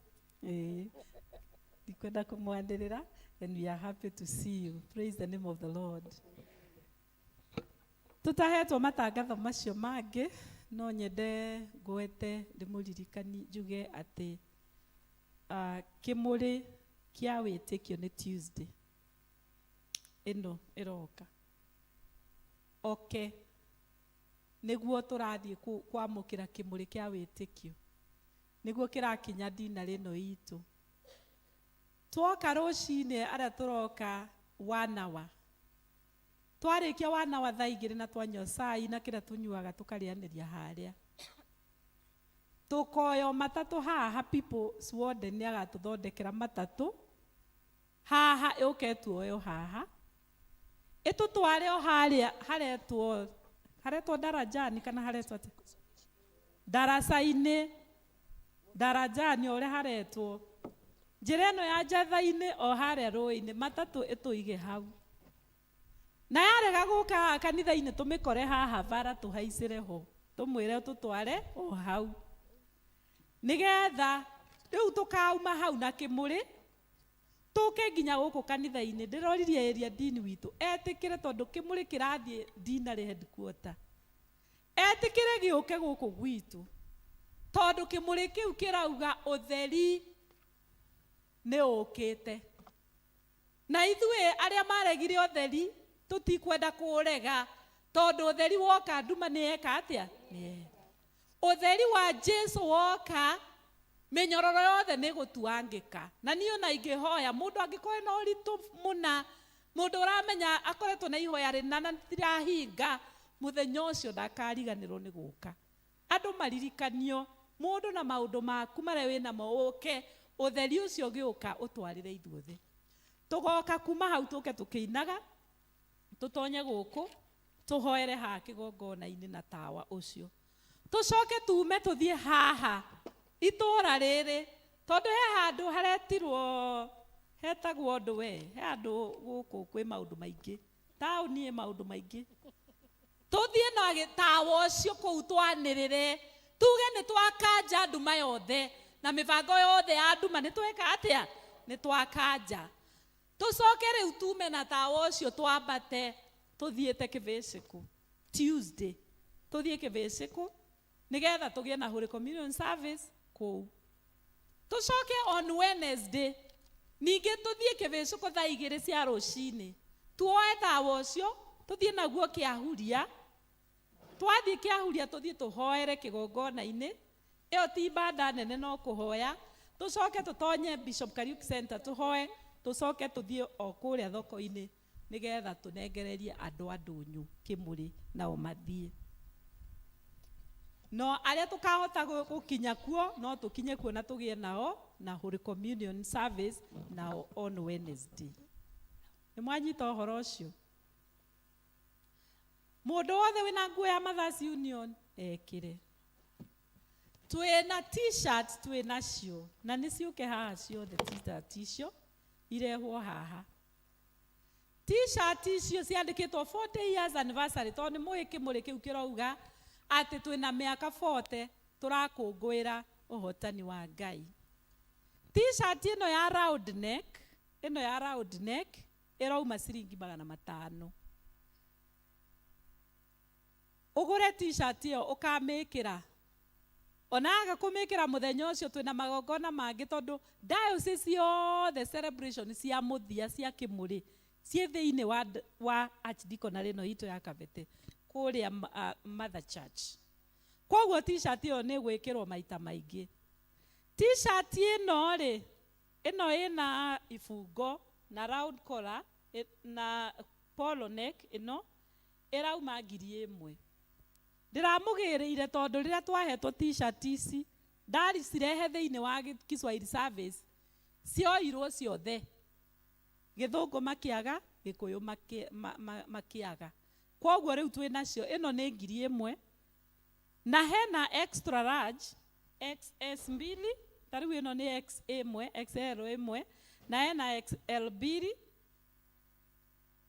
Ndikwenda kũmwanĩrĩra. And we are happy to see you. Praise the name of the Lord. Tutahetwo matangatho macio mangĩ, no nyende ngwete ndĩmũririkani njuge atĩ kĩmũrĩ kĩa wĩtĩkio nĩ Tuesday ĩno ĩroka. Okay. Nĩguo tũrathiĩ kwamũkĩra kĩmũrĩ kĩa wĩtĩkio. Nĩguo kĩrakinya ndina rĩno itũ. Twoka rũcinĩ arĩa tũroka 1 hour. Twarĩkia 1 hour thaa 2 na twanyua cai na kĩrĩa tũnyuaga tũkarĩanĩria harĩa. Tũkoyo matatũ haha, people Sweden nĩ agatũthondekera matatũ. Haha ũketuoyo haha. Ĩtũtware o harĩa haretwo darajani kana haretwo atĩ? Daraca-inĩ. Darajani ũrĩa haretwo. Njĩra ĩno ya njatha-inĩ o harĩa rũĩ-inĩ matatũ ĩtũige hau. Na yarega gũka kanitha-inĩ tũmĩkore haha bara tũhaicĩre ho. Tũmwĩre tũtware o hau. Nĩgetha rĩu tũkauma hau na kĩmũrĩ tũke nginya gũkũ kanitha-inĩ. Ndĩroririe area dini witũ etĩkĩre tondũ kĩmũrĩ kĩrathiĩ dinarĩ headquarter. Etĩkĩre gĩũke gũkũ gwitũ. Tondũ kĩmũrĩ kĩu kĩrauga ũtheri nĩ ũkĩte. Na ithuĩ arĩa maregire ũtheri tũtikwenda kũrega tondũ ũtheri woka nduma nĩ eka atĩa? Ũtheri wa Jesu woka mĩnyororo yothe nĩ gũtuangĩka. Na niĩ ona ingĩhoya mũndũ angĩkorwo na ũritũ mũna, mũndũ ũramenya akoretwo na ihoya rĩna na tirahinga, mũthenya ũcio ndakariganĩrwo nĩ gũka. Andũ maririkanio mũndũ na maũndũ maku marĩa wĩnamo ũke, ũtheri ũcio ũgĩũka ũtwarĩre ithuothe. Tũgoka kuma hau tũke tũkĩinaga, tũtonye gũkũ, tũhoere haha kĩgongona-inĩ na tawa ũcio. Tũcoke tume tũthiĩ haha itũũra rĩrĩ, tondũ he handũ haretirwo hetagwo ũndũ we, he handũ gũkũ kwĩ maũndũ maingĩ. Taũni ĩ maũndũ maingĩ. Tũthiĩ na tawa ũcio kũu twanĩrĩre, tuge nĩ twakanja nduma yothe na mĩbango yothe ya nduma nĩ tweka atĩa? Nĩ twakanja. Tũcoke rĩu tume na tawa ũcio twambate tũthiĩte kĩbĩcĩku Tuesday. Tũthiĩ kĩbĩcĩku nĩgetha tũgĩe na Holy Communion service kũu. Tũcoke on Wednesday ningĩ tũthiĩ kĩbĩcĩku thaa 2 cia rũcinĩ. Tuoe tawa ũcio tũthiĩ naguo Kĩahuria. Twathiĩ Kĩahuria tũthiĩ tũhoere kĩgongona-inĩ. Ĩyo ti ibada nene no kũhoya. Tũcoke tũtonye Bishop Kariuki Center tũhoe. Tũcoke tũthiĩ o kũrĩa thoko-inĩ nĩgetha tũnengererie andũ a ndũnyũ kĩmũrĩ nao mathiĩ. No arĩa tũkahota gũkinya kuo no tũkinye kuo na tũgĩe nao na Holy Communion service nao on Wednesday. Nĩ mwanyita ũhoro ũcio? Mũndũ wothe wĩna nguo ya Mothers Union ekĩre. Twĩna t-shirt twĩnacio na nĩ ciũke haha ciothe t-shirt icio irehwo haha. T-shirt icio ciandĩkĩtwo 40 years anniversary tondũ nĩ mũĩ kĩmũrĩ kĩu kĩrauga atĩ twĩna mĩaka 40 tũrakũngũĩra ũhotani wa Ngai. T-shirt ĩno ya round neck ĩrauma ciringi 500. Ũgũre t-shirt ĩyo ũkamĩkĩra. Onaga kũmĩkĩra mũthenya ũcio twĩna magongona mangĩ tondũ diocese ciothe celebration cia mũthia cia kĩmũrĩ ciĩ thĩinĩ wa archdeaconry ĩno itũ ya Kabete kũrĩa Mother Church. Koguo t-shirt ĩyo nĩ gwĩkĩrwo maita maingĩ. T-shirt ĩno rĩ, ĩno ĩna ibungo na round collar na polo neck ĩno ĩrauma 1,000. ndiramugirire tondu riria twahetwo t-shirt ici ndari cirehe thiini wa Kiswahili service cioirwo ciothe, Githungu makiaga, Gikuyu makiaga. Kwoguo riu twi nacio, ino ni 1,000 na hena extra large XS 2, tariu ino ni X1 XL 1 na hena XL 2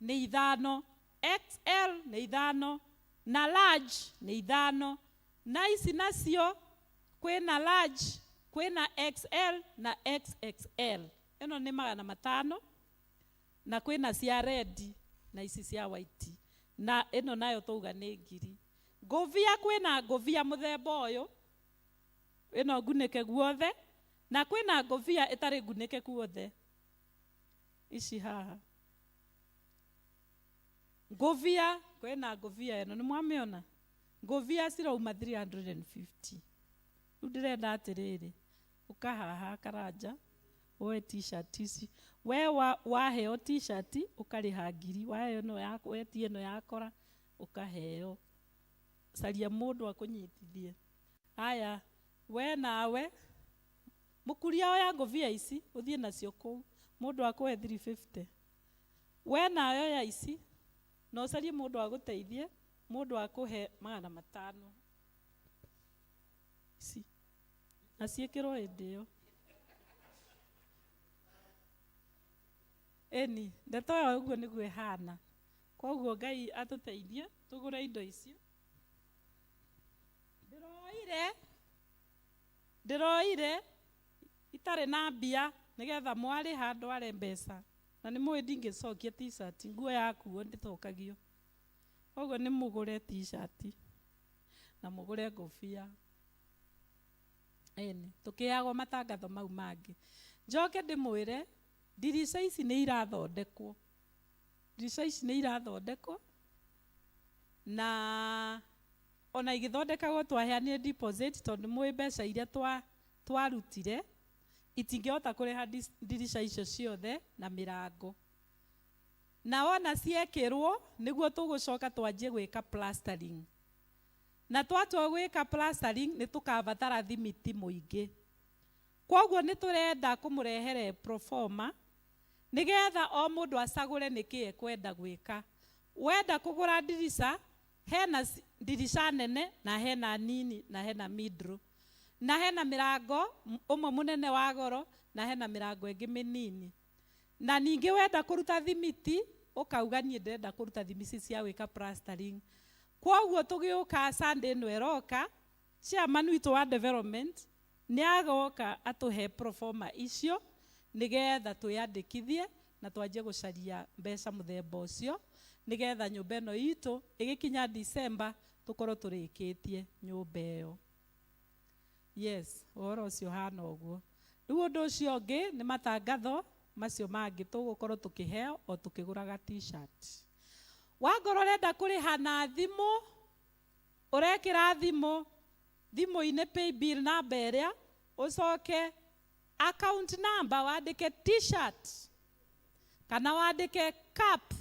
ni 5, XL ni 5 na large ni 5, na ici nacio kwina large, kwina XL na XXL. Ino ni 500 na kwina cia red na ici cia white, na ino nayo tuga ni 1,000. Nguvia kwina nguvia muthemba uyu, ino ngunike guothe, na kwina nguvia itari ngunike guothe. Ici haha nguvia, kwina nguvia ino ni mwamiona, nguvia cirauma 350. Riu ndirenda atiriri, ukahaha Karanja woe t-shirt ici, we waheo t-shirt ukariha 1,000, waheo no yako, wetie no yakora ukaheo. Caria mundu akunyitithie. Haya, we nawe mukuria oya nguvia ici uthie nacio kuu, mundu akuhe 350. We nayo ya ici no carie mundu aguteithie, mundu akuhe 500 ici na ciekirwo hindi iyo. Eni ndeto yo uguo niguo ihana. Kwoguo Ngai atuteithie tugure indo icio. Ndiroire itare na mbia nigetha mwari handu are mbeca, na ni mwe ndingicokia t-shirt, nguo yakuo ndithokagio. Kwoguo ni mugure t-shirt na mugure ngufia. Eni tukiagwo matangatho mau mangi. Njoke ndimwire ndirica ici ni irathondekwo, ndirica ici ni irathondekwo, na ona igithondekagwo twaheanire deposit tondu mwe mbeca iria twarutire itingihota kuriha ndirica icio ciothe na mirango. Na ona ciekirwo niguo tugucoka twanjie gwika plastering, na twatua gwika plastering ni tukabatara thimiti muingi. Kwoguo ni turenda kumurehere proforma nigetha o mundu acagure niki ekwenda gwika. Wenda kugura ndirica, hena ndirica nene na hena nini na hena midro, na hena mirango umwe munene wa goro na hena mirango ingi minini. Na ningi wenda kuruta thimiti ukauga nie ndenda kuruta thimiti cia gwika plastering. Kwoguo tugiuka Sunday no eroka, chairman witu wa development ni agoka atuhe proforma icio nigetha tuyandikithie na twanjie gucaria mbeca muthemba ucio nigetha nyumba ino itu igikinya December tukorwo turikitie nyumba iyo. Yes, oro ucio hana uguo. Riu undu ucio ungi ni matangatho macio mangi tugukorwo tukiheo o tukiguraga t-shirt. Wangoro renda kuriha na thimu, urekira thimu-ini pay bill number iria, ucoke account number wandike t-shirt kana wandike cap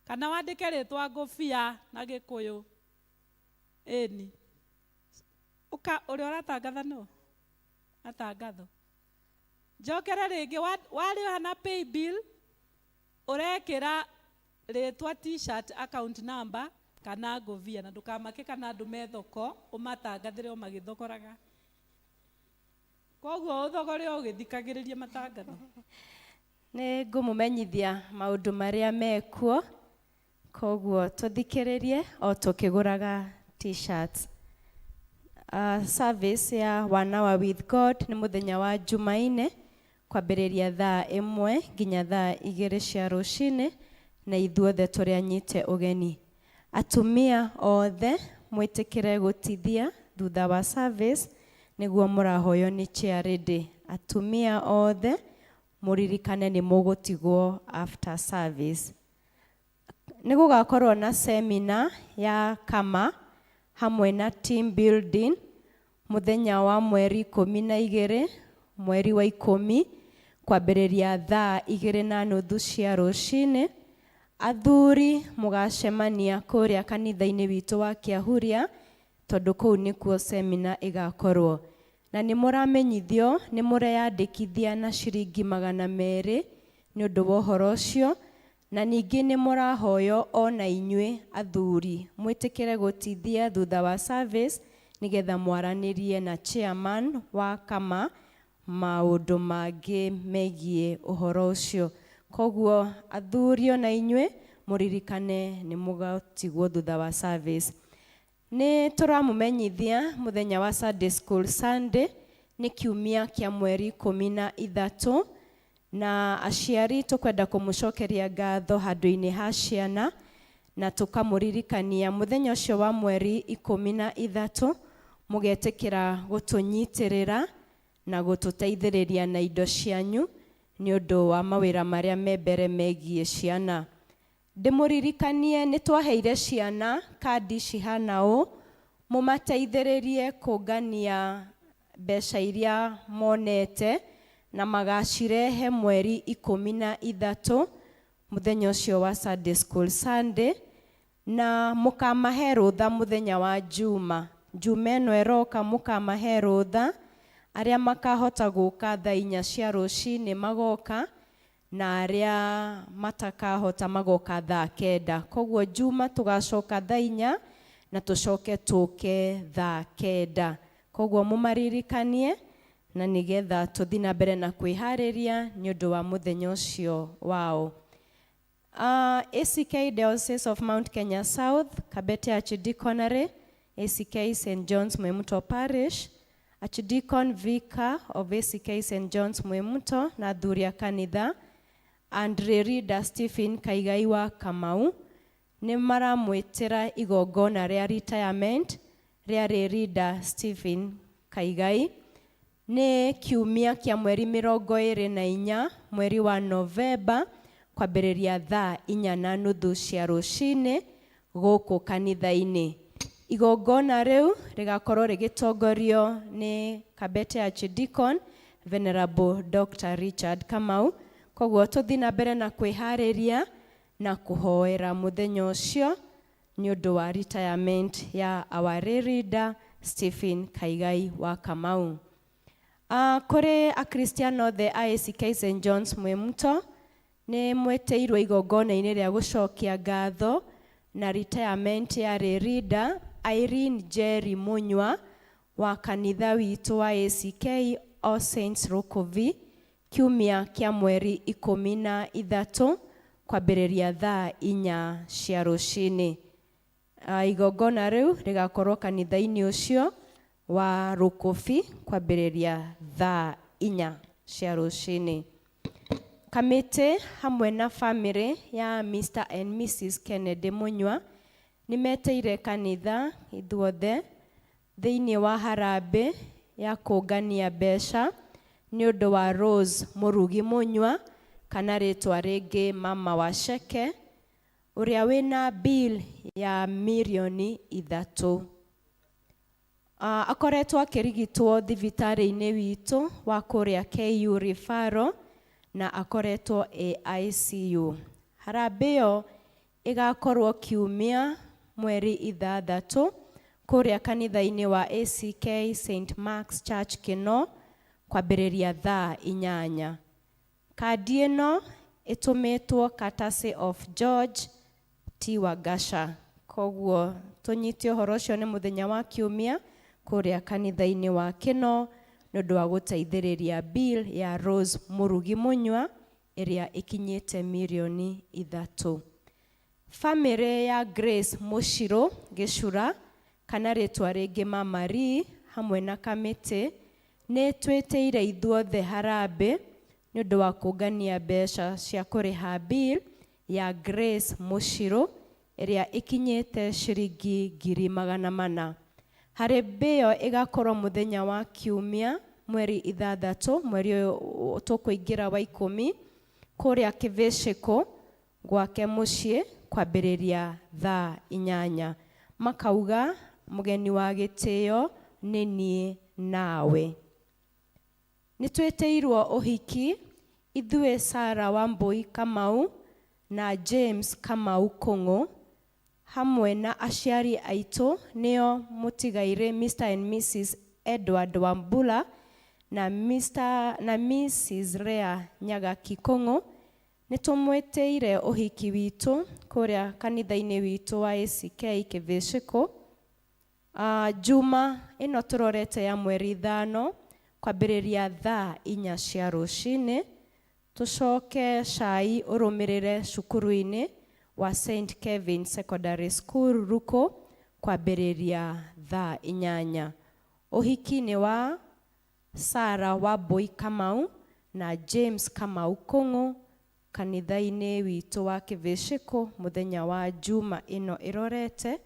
kana wandike ritwa ngufia na Gikuyu. Eni uria uratangatha no atangatho. Njokere ringi wariha na pay bill urekira ritwa t-shirt account number kana nguvia, na ndukamake kana andu me thoko umatangathire o magithogoraga. Kwoguo uthogore ugithikagiriria matangatho. Ni ngumumenyithia maundu maria mekuo, kwoguo tuthikiririe o tukiguraga t-shirts. Service ya 1 hour with God ni muthenya wa Jumaine kwambiriria thaa 1 nginya thaa 2 cia rucini, na ithuothe turi anyite ugeni. Atumia othe mwitikire gutithia thutha wa service niguo murahoyo ni chair ready. Atumia othe muririkane ni mugutigwo after service. Nigugakorwo na seminar ya kama hamwe na team building muthenya wa mweri 12 mweri wa 10 kwambiriria thaa 2:30 cia rucini. Athuri mugacemania kuria kanitha-ini witu wa Kiahuria tondu kuu nikuo semina igakorwo. Na ni muramenyithio ni mureyandikithia na ciringi 200 ni undu wa uhoro ucio, na ningi ni murahoyo ona inywe athuri mwitikire gutithia thutha wa service nigetha mwaranirie na chairman wa kama maundu mangi megie uhoro ucio. Koguo athuri ona inywe muririkane ni mugatigwo thutha wa service. Ni turamumenyithia muthenya wa Sunday School Sunday ni kiumia kia mweri 13 na aciari tukwenda kumucokeria ngatho handu-ini ha ciana na tukamuririkania muthenya ucio wa mweri 13 mugetikira gutunyitirira na gututeithiriria na indo cianyu ni undu wa mawira maria membere megie ciana. Ndimuririkanie ni twaheire ciana kadi cihana ũ mumateithĩrĩrie kũngania mbeca iria monete na magacirehe mweri 13 muthenya ũcio wa Sunday School Sunday, na mukamahe rũtha muthenya wa Juma ĩno ĩroka mukamahe rũtha aria makahota gũka thaa 4 cia rũcinĩ magoka na aria matakahota magoka thaa 9. Koguo Juma tugacoka thaa 4 na tucoke tuke thaa 9. Koguo mumaririkanie na nigetha tuthi na mbere na kwihariria ni undu wa muthenya ucio wao. ACK Diocese of Mount Kenya South, Kabete Archdeaconry, ACK St. John's Mwemuto Parish, Archdeacon Vicar of ACK St. John's Mwemuto na Thuria Kanitha, and Reader Stephen Kaigai wa Kamau ni maramwitira igongona ria retirement ria Reader Stephen Kaigai ni kiumia kia mweri 24 mweri wa Novemba kwambĩrĩria thaa 4:30 cia rũcinĩ gũkũ kanitha-inĩ. Igongona riu rigakorwo rigitongorio ni Kabete Archdeacon Venerable Dr. Richard Kamau. Koguo tuthi na mbere na kwihariria na kuhoera muthenya ucio ni undu wa retirement ya our Reader Stephen Kaigai wa Kamau. Kuri akristiano the ACK St. John's Mwemuto ni mweteirwo igongona-ini ria gucokia ngatho na retirement ya Reader Irene Jerry Munywa wa kanitha witu wa ACK All Saints Rokovi kiumia kia mweri 13 kwambĩrĩria thaa 4 cia rũcinĩ. Igongona riu rigakorwo kanitha-ini ucio wa Rokovi kwambĩrĩria thaa 4 cia rũcinĩ. Kamĩtĩ hamwe na family ya Mr. and Mrs. Kennedy Munywa ni meteire kanitha ithuothe thĩinĩ wa harambĩ ya kũngania mbeca ni undu wa Rose Murugi Munywa kana ritwa ringi mama wa Sheke uria wina bill ya milioni 3. Akoretwo akirigitwo thibitari-ini witu wa kuria KU Referral na akoretwo ICU. Harambĩ ĩyo igakorwo kiumia mweri 6 kuria kanitha-ini wa ACK St. Mark's Church Kino kwambĩrĩria thaa 8. Kadi ĩno ĩtũmĩtwo courtesy of George T. Wagasha. Koguo tunyite ũhoro ũcio nĩ muthenya wa kiumia kuria kanitha-ini wa Kino nĩ ũndũ wa gũteithĩrĩria bill ya Rose Murugi Munywa ĩrĩa ĩkinyĩte milioni 3. Family ya Grace Mushiro Gicura kana ritwa ringi Mama Ri hamwe na kamĩtĩ ni twĩtĩire ithuothe harambĩ nĩ ũndũ wa kũngania mbeca cia kũrĩha bill ya Grace Mushiro ĩrĩa ĩkinyĩte ciringi 400,000. Harambĩ ĩyo ĩgakorwo muthenya wa kiumia mweri 6 mweri ũyũ tũkũingĩra wa 10 kuria Kivishiko gwake muciĩ kwambĩrĩria thaa 8. Makauga mugeni wa gĩtĩo nĩ niĩ nawe. Nĩ twĩtĩirwo ũhiki ithuĩ Sarah Wambui Kamau na James Kamau Kong'o hamwe na aciari aitũ nĩo mũtigaire Mr and Mrs Edward Wambura na Mr na Mrs Rea Nyagaki Kong'o nĩtũmwĩtĩire ũhiki witũ kũrĩa kanitha-inĩ witũ wa ACK Kĩvĩcĩkũ. Juma ĩno tũrorete ya mweri 5 kwambĩrĩria thaa 4 cia rũcinĩ. Tũcoke cai ũrũmĩrĩre cukuru-inĩ wa St Kevin Secondary School Ruko kwambĩrĩria thaa 8. Ũhiki nĩ wa Sarah Wambui Kamau na James Kamau Kong'o kanitha-inĩ witũ wa Kĩvĩcĩkũ mũthenya wa Juma ĩno ĩrorete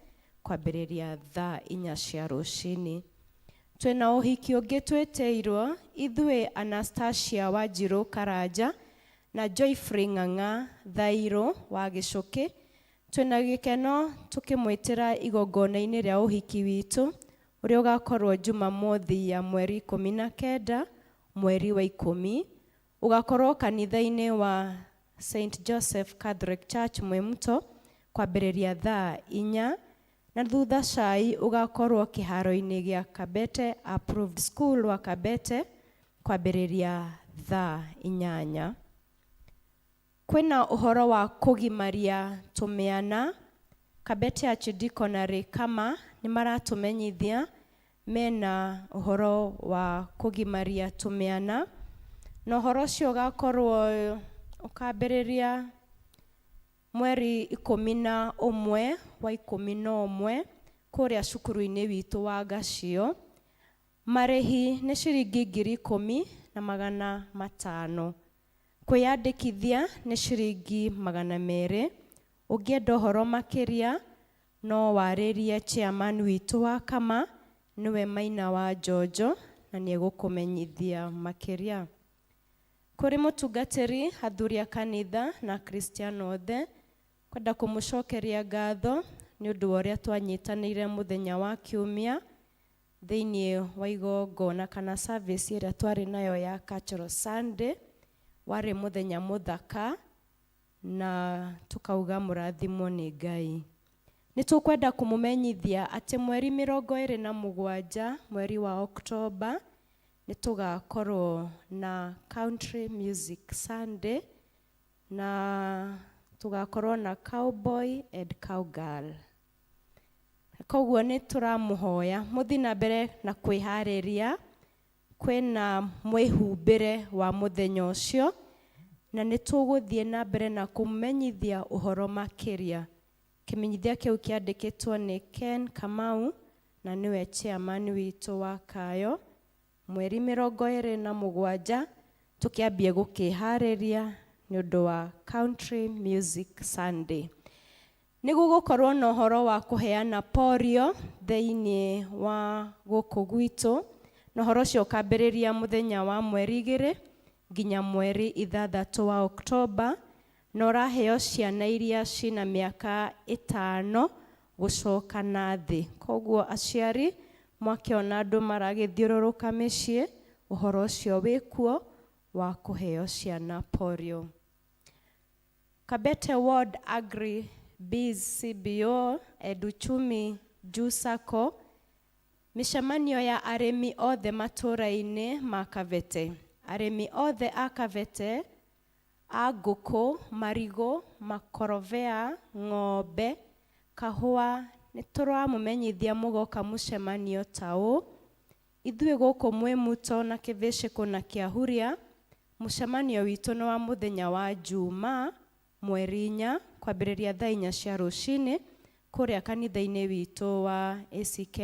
kwambĩrĩria thaa 4 cia rũcinĩ. Twĩna ũhiki ũngĩ twĩtĩirwo ithuĩ Anastasia Wanjirũ Karanja na Joyfrey Ng'ang'a Thairũ wa Gĩcũkĩ. Twĩna gĩkeno tũkĩmwĩtĩra igongona-inĩ rĩa ũhiki witũ ũrĩa ũgakorwo Jumamothi ya mweri 19 mweri wa 10. Ũgakorwo kanitha-inĩ wa St Joseph Catholic Church Mwĩmuto kwambĩrĩria thaa 4. Na thutha cai ugakorwo kĩharo-inĩ gĩa Kabete Approved School wa Kabete kwambĩrĩria thaa 8. Kwĩna ũhoro wa kũgimaria tũmĩana. Kabete Archdiaconry kama nĩmaratũmenyithia mena ũhoro wa kũgimaria tũmĩana. Na ũhoro ũcio ũgakorwo ũkambĩrĩria mweri 11 wa 11 kũrĩa cukuru-inĩ witũ wa Gacio. Marĩhi nĩ ciringi 10,500. Kwĩyandĩkithia nĩ ciringi 200. Ũngĩenda ũhoro makĩria no warĩrie chairman witũ wa kama nĩwe Maina wa Njonjo na nĩegũkũmenyithia makĩria. Kũrĩ mũtungatĩri athuri a kanitha na Kristiano othe kwenda kũmũcokeria ngatho nĩ ũndũ wa ũrĩa twanyitanĩire mũthenya wa Kiumia thĩinĩ wa igongona kana service ĩrĩa twarĩ nayo ya Cultural Sunday. Warĩ mũthenya mũthaka na tukauga mũrathimwo nĩ Ngai. Nĩtũkwenda kũmũmenyithia atĩ mweri 27 mweri wa Oktoba nĩtũgakorwo na Country Music Sunday na tugakorwo na Cowboy and Cowgirl. Koguo nĩtũramũhoya mũthi na mbere na kwĩharĩria. Kwĩna mwĩhumbĩre wa mũthenya ũcio na nĩtũgũthiĩ na mbere na kũmenyithia ũhoro makĩria. Kĩmenyithia kĩu kĩandĩkĩtwo nĩ Ken Kamau na nĩwe chairman witũ wa Kayo. Mweri 27 tũkĩambia gũkĩharĩria nĩ ũndũ wa Country Music Sunday. Nĩgũgũkorwo na ũhoro wa kũheana polio thĩinĩ wa gũkũ gwitũ. Na ũhoro ũcio ũkambĩrĩria mũthenya wa mweri 2 nginya mweri 6 wa Oktoba. Na ũraheo ciana iria cina mĩaka 5 gũcoka na thĩ. Koguo aciari mwakĩona andũ maragĩthiũrũrũka mĩciĩ, ũhoro ũcio wĩkuo wa kũheo ciana polio. Kabete Ward Agri Biz CBO Educhumi Jusako. Mĩcemanio ya arĩmi othe matũra-inĩ ma Kabete. Arĩmi othe a Kabete a ngũkũ, marigũ, makorobea, ng'ombe, kahũa nĩtũramũmenyithia mũgoka mũcemanio ta ũũ. Ithuĩ gũkũ Mwĩmuto na Kĩvĩcĩkũ na Kĩahuria mũcemanio witũ nĩ wa mũthenya wa Juma mweri 4 kwambĩrĩria thaa 4 cia rũcinĩ kũrĩa kanitha-inĩ witũ wa ACK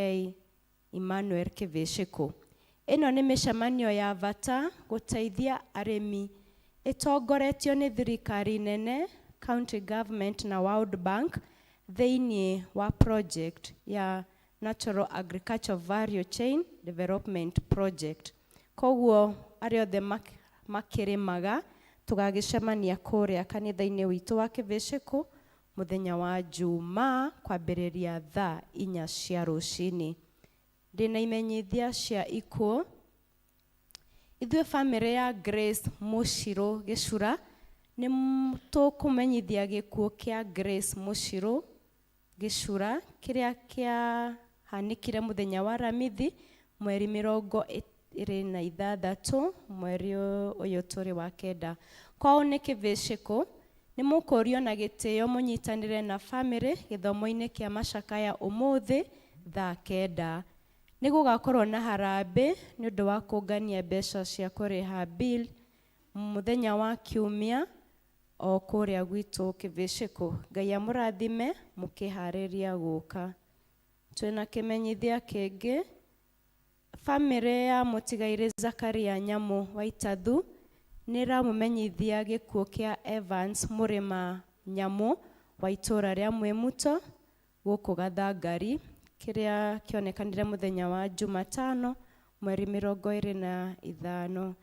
Emmanuel Kĩvĩcĩkũ. Ĩno nĩ mĩcemanio ya bata gũteithia arĩmi ĩtongoretio nĩ thirikari nene, county government na World Bank thĩinĩ wa project ya Natural Agriculture Value Chain Development Project. Koguo arĩa othe makĩrĩmaga tũgagĩcemania kũrĩa kanitha-inĩ witũ wa Kĩvĩcĩkũ mũthenya wa Juma kwambĩrĩria thaa 4 cia rũcinĩ. Ndĩna imenyithia cia ikuũ. Ithuĩ family ya Grace Mũcirũ Gĩcura nĩ tũkũmenyithia gĩkuũ kĩa Grace Mũchirũ Gĩcura kĩrĩa kĩahanĩkire mũthenya wa Ramithi mweri 26 mweri ũyũ tũrĩ wa kenda. Kwao nĩ kĩvĩcĩkũ, nĩ mũkũrio na gĩtĩo mũnyitanĩre na bamĩrĩ gĩthomo-inĩ kĩa macakaya ũmũthĩ thaa 9. Nĩ gũgakorwo na harambĩ nĩ ũndũ wa kũngania mbeca cia kũrĩha bill mũthenya wa Kiumia o kũrĩa gwitũ kĩvĩcĩkũ. Ngai amũrathime mũkĩharĩria gũka. Twĩna kĩmenyithia kĩngĩ, bamĩrĩ ya mũtigairĩ Zakaria Nyamũ wa Itathu nĩ ĩramũmenyithia gĩkuũ kĩa Evans Mũrĩma Nyamũ wa itũũra rĩa Mwĩmuto gũkũ Gathangari, kĩrĩa kĩonekanire mũthenya wa Jumatano mweri 25.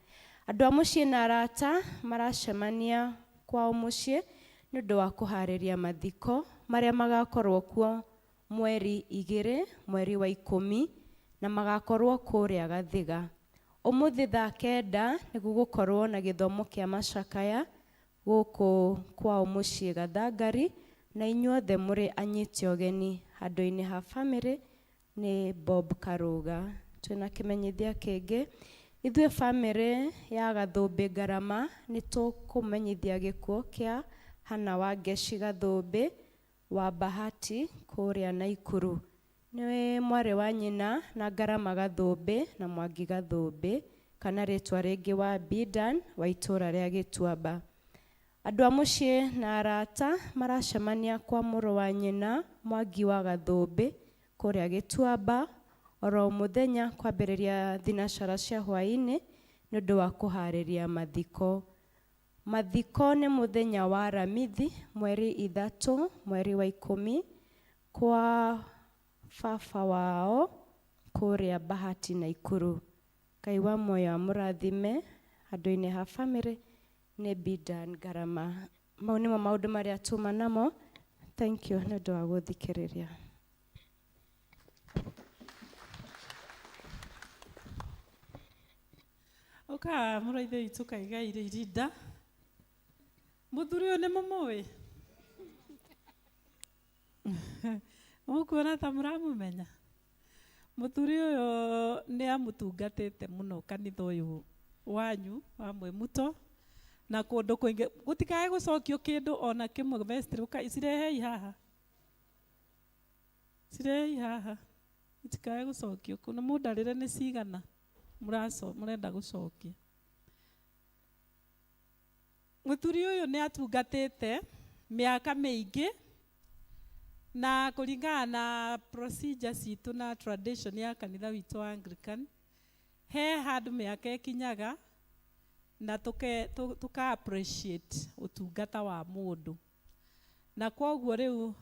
Andũ a mũciĩ na arata maracemania kwao mũciĩ nĩ ũndũ wa kũharĩria mathiko marĩa magakorwo kuo mweri 2 mweri wa 10 na magakorwo kũrĩa Gathiga. Ũmũthĩ thaa 9 nĩ gũgũkorwo na gĩthomo kĩa macakaya gũkũ kwao mũciĩ Gathangari, na inyuothe mũrĩ anyiti ũgeni. Handũ-inĩ ha bamĩrĩ nĩ Bob Karũga. Twĩna kĩmenyithia kĩngĩ, ithuĩ bamĩrĩ ya Gathũmbĩ Ngarama nĩ tũkũmenyithia gĩkuũ kĩa Hana wa Ngeci Gathũmbĩ wa Bahati kũrĩa Naikuru. Nĩ mwarĩ wa nyina na Ngarama Gathũmbĩ na Mwangi Gathũmbĩ, kana rĩtwa rĩngĩ wa Bidan wa itũũra rĩa Gĩtuamba. Andũ a mũciĩ na arata maracemania kwa mũrũ wa nyina Mwangi wa Gathũmbĩ kũrĩa Gĩtuamba oro mũthenya kwambĩrĩria thinacara cia hwaĩ-inĩ nĩ ũndũ wa kũharĩria mathiko. Mathiko nĩ mũthenya wa Ramithi mweri 3 mweri wa 10 kwa baba wao kũrĩa Bahati Naikuru. Ngai wa muoyo amũrathime. Handũ-inĩ ha bamĩrĩ nĩ Bidan Ngarama. Mau nĩmo maũndũ marĩa tuma namo. Thank you nĩ ũndũ wa gũthikĩrĩria. Ũka mũraithe witũ Kaigai Irinda. Mũthuri ũyũ nĩ mũmũĩ? Mũkuona ta mũramũmenya? Mũthuri ũyũ nĩ amũtungatĩte mũno kanitha ũyũ wanyu wa Mwĩmuto na kũndũ kũingĩ. Gũtikae gũcokio kĩndũ ona kĩmwe vestry cirehei haha. Cirehei haha. Gũtikae gũcokio. Kuna mũndarĩre nĩ cigana mũrenda gũcokia. Mũthuri ũyũ nĩ atungatĩte mĩaka mĩingĩ na kũringana na procedure citũ na tradition ya kanitha witũ wa Anglican, he handũ mĩaka ĩkinyaga na tuka appreciate ũtungata wa mũndũ. Na kwoguo rĩu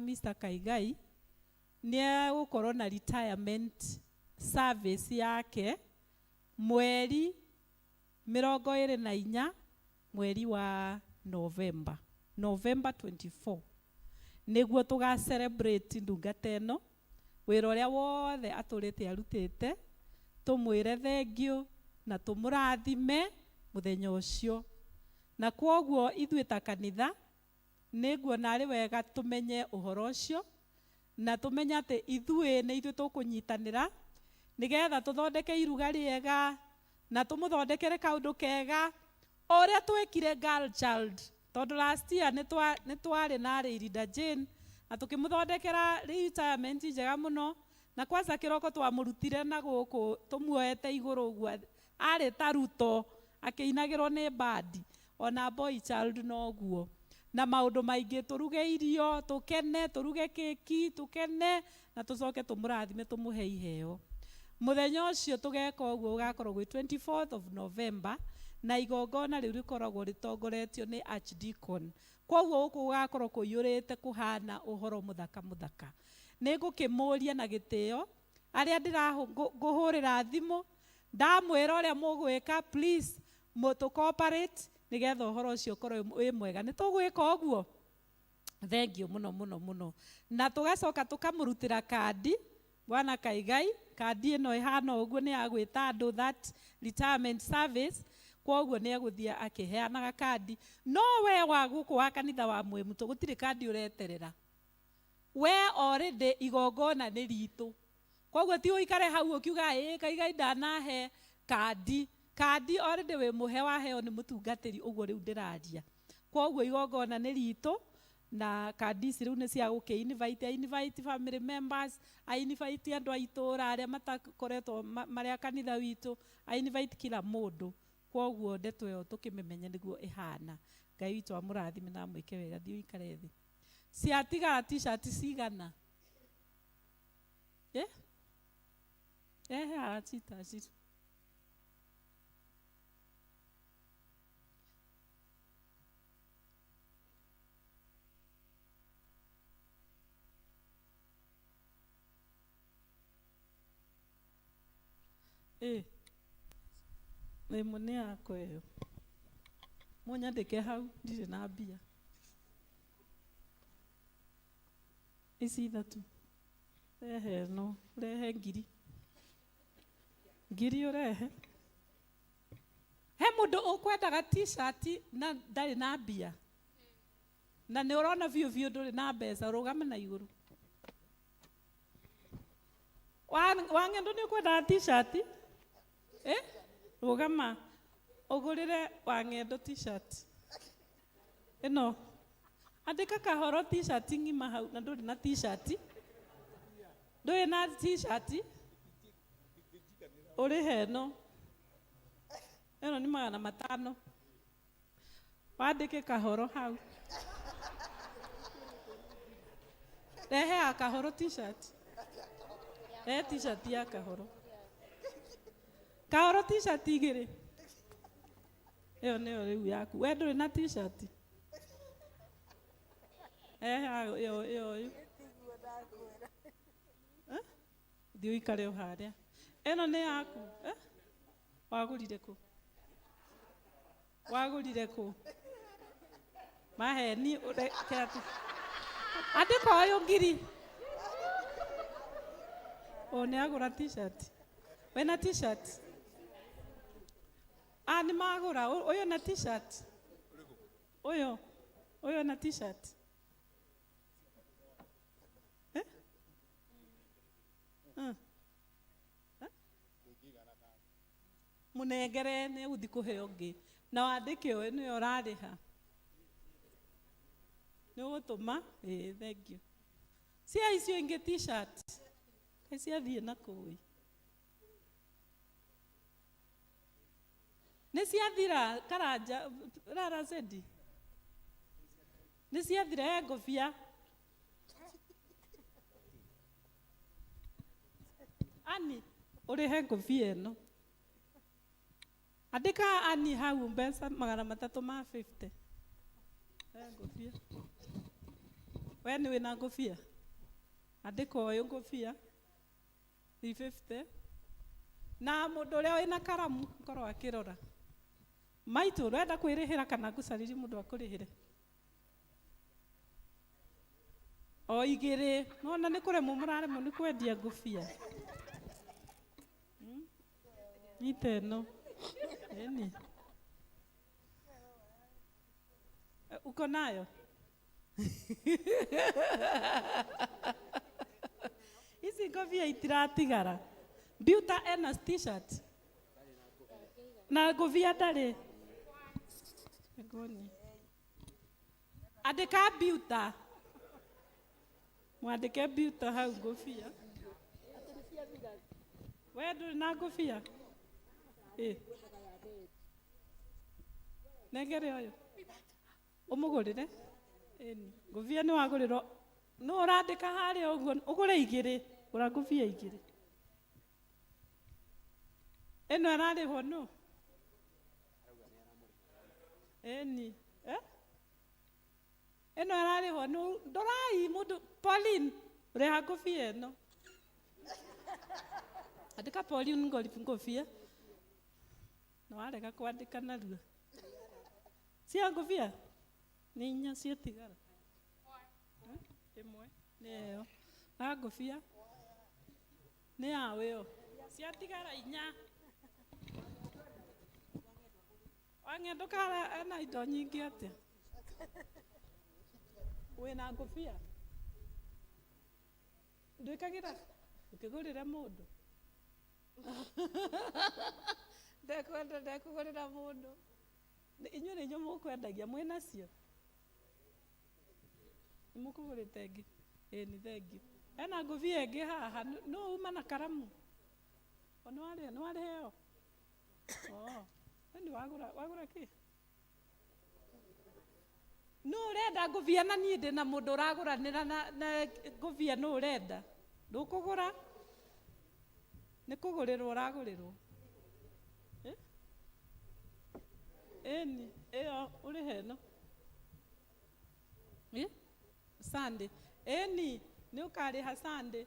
Mr. Kaigai nĩ egũkorwo na retirement service yake mweri 24 mweri wa November 24 nĩguo tuga celebrate ndungata ĩno, wĩra ũrĩa wothe atũrĩte arutĩte, tũmwĩre thengiũ na tũmũrathime mũthenya ũcio. Na kwoguo ithuĩ ta kanitha nĩnguona arĩ wega tũmenye ũhoro ũcio na tũmenye atĩ ithuĩ nĩ ithuĩ tũkũnyitanĩra nĩgetha tũthondeke iruga rĩega na tũmũthondekere kaũndũ kega o ũrĩa twĩkire girl child. Tondũ last year nĩ twarĩ na Irinda Jane na tũkĩmũthondekera retirement njega mũno, na kwanza kĩroko twamũrutire na gũkũ tũmuoete igũrũ ũguo arĩ ta Ruto akĩinagĩrwo nĩ bandi, ona boy child noguo. Na maũndũ maingĩ tũruge irio tũkene, tũruge keki tũkene na tũcoke tũmũrathime tũmũhe iheo. Mũthenya ũcio tũgeka ũguo ũgakorwo gwĩ 24th of November na igongona rĩu rĩkoragwo rĩtongoretio nĩ Archdeacon. Kwoguo gũkũ gũgakorwo kũiyũrĩte kũhana ũhoro mũthaka mũthaka. Nĩ ngũkĩmũria na gĩtĩo arĩa ndĩrahũrĩra thimũ ndamwĩra ũrĩa mũgwĩka, please mũtũ cooperate nĩgetha ũhoro ũcio ũkorwo wĩ mwega. Nĩ tũgwĩka ũguo? Thengiũ mũno mũno mũno. Na tũgacoka tũkamũrutĩra kandi Bwana Kaigai. Kandi ĩno ĩhana ũguo nĩ ya gwĩta andũ that retirement service. Kwoguo nĩ egũthiĩ akĩheanaga kandi. No we wa gũkũ wa kanitha wa Mwĩmutũ gũtirĩ kandi ũreterera. We already igongona nĩ ritũ. Kwoguo ti ũikare hau ũkiuga Ngai ndanahe kandi. Kandi already we mũhe waheo nĩ mũtungatĩri, ũguo rĩu ndĩraria. Kwoguo igongona nĩ ritũ na kandi ici rĩu nĩ cia invite family members, invite andũ a itũũra arĩa matakoretwo marĩ a kanitha witũ, invite kila mũndũ. Kwoguo ndeto ĩyo tũkĩmĩmenye nĩguo ĩhana. Ngai witũ amũrathime na amwĩke wega. Thiĩ ũikare thĩ. Ciatigara t-shirt cigana? Aracita citu. Nĩ nĩ yako ĩyo. Mũnyandĩke hau, ndirĩ na mbia. Ici ithatũ. Rehe no, rehe ngiri. Ngiri ũrehe. He mũndũ ũkwendaga t-shirt na ndarĩ na mbia. Na nĩ ũrona biũ ndũrĩ na mbeca, rũgame na igũrũ. Wang'endo nĩ ũkwendaga t-shirt? Rũgama. Ũgũrĩre Wang'endo t-shirt. Ĩno. Andĩka Kahoro t-shirt ng'ima hau na ndũrĩ na t-shirt. Ndũrĩ na t-shirt. Ũrĩhe no. Ĩno nĩ 500. Wandĩke Kahoro hau. Rehe ya Kahoro t-shirt. Rehe t-shirt ya Kahoro. Kahoro t-shirt igĩrĩ. Ĩyo nĩyo rĩu yaku. We ndũrĩ na t-shirt. Ĩyo. Thiĩ ũikare o harĩa. Ĩno nĩ yaku. Wagũrire kũ? Wagũrire kũ? Maheni ũrekera. Andĩka ũyũ ngiri. Nĩ agũra t-shirt. We na t-shirt. Nĩ magũra. Ũyũ na t-shirt. Ũyũ na t-shirt. Mũnengere nĩ ũgũthiĩ kũheo ũngĩ. Na wandĩke ũyũ nĩyo ũrarĩha. Nĩ ũgũtũma? Thank you. Cia icio ingĩ t-shirt. Ciathiĩ na kũi. Nĩ ciathira Karanja, Rara Zedi. Nĩ ciathira ngũbia. Ani, ũrĩhe ngũbia ĩno. Andĩka Ani hau mbeca 350. Ngũbia. We nĩ wĩna ngũbia? Andĩka ũyũ ngũbia. 350. Na mũndũ ũrĩa wĩna karamu korwo akĩrora. Maitũ ũrenda kwĩrĩhĩra kana ngũcarĩrie mũndũ akũrĩhĩre? Igĩrĩ. Nona nĩ kũremwo mũraremwo nĩ kwendia ngũbia. Nyita ĩno. Uko nayo? Ici ngũbia itiratigara. Biuta ena t-shirt. Na ngũbia ndarĩ. Andĩka Biuta. Mwandĩke Biuta hau ngũbia. We ndũrĩ na ngũbia? Nengere ũyũ. Ũmũgũrĩre? Ngũbia nĩ wagũrĩrwo. Nĩ ũrandĩka harĩa ũguo. Ũgũre igĩrĩ. Gũra ngũbia igĩrĩ. Ĩno ararĩhwo nũ? Ĩno ararĩhwo nũ? Ndorai mũndũ. Pauline, ũrĩha ngũbia ĩno. Andĩka Pauline ngũbia. Na warega kwandĩka narua. Cia ngũbia? Nĩ 4 ciatigara. Ĩmwe. Nĩ ĩyo. Na ngũbia? Nĩ yawe ĩyo. Ciatigara 4. Wang'endo kara ena indo nyingĩ atĩa? Wĩna ngũbia? Ndwĩkagĩra? Ũkĩgũrĩra mũndũ? Ndekũgũrĩra mũndũ. Inyuĩ nĩ inyuĩ mũkwendagia mwĩnacio? Nĩ mũkũgũrĩte ĩngĩ? Ĩĩ nĩ thengiũ. Ena ngũbia ĩngĩ haha. Nũ uma na karamu? Nĩ warĩheo? Nĩ wagũra kĩ? Nũ ũrenda ngũbia na niĩ ndĩ na mũndũ ũragũranĩra na ngũbia nũ ũrenda? Ndũkũgũra? Nĩ kũgũrĩrwo ũragũrĩrwo? Ĩni, ĩyo ũrĩhe no? Sunday. Ĩni, nĩ ũkarĩha Sunday.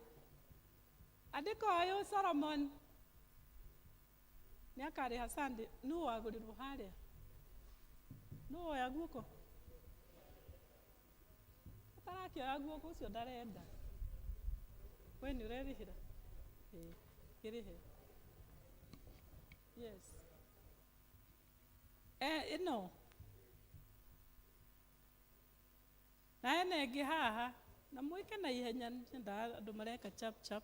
Andĩka ũyũ Solomon. Nĩ akarĩha Sunday. Nũ wagũrĩrwo harĩa? Nũ oya guoko? Atarakĩoya guoko ũcio ndarenda. We nĩ ũrerĩhĩra? Kĩrĩhe. Yes. Ĩno. Na ena ĩngĩ haha. Na mwĩke na ihenya andũ mareka chap chap.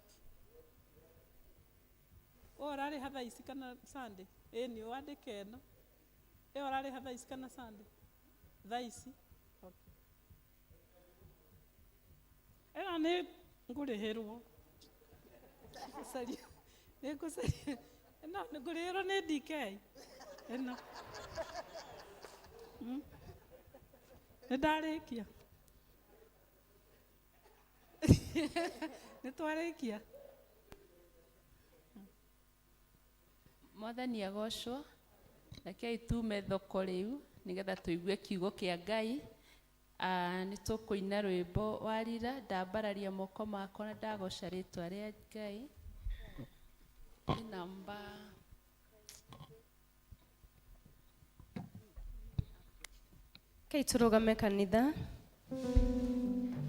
Ũrarĩha thaa ici kana Sunday? Nĩ wandĩke ĩno. Ĩyo ũrarĩha thaa ici kana Sunday? Thaa ici? Okay. Ĩno nĩ ngũrĩhĩrwo. Nĩ ngũcaria. Ĩno nĩ ngũrĩhĩrwo nĩ DK. Ĩno. Nĩ ndarĩkia. Nĩ twarĩkia. Mwathani agocwo. Rekei tume thoko rĩu nĩgetha tũigue kiugo kĩa Ngai. Nĩ tũkũina rwĩmbo warira ndambararia moko makwa na ndagoca rĩtwa rĩa Ngai. Namba Kei tũrũgame kanitha.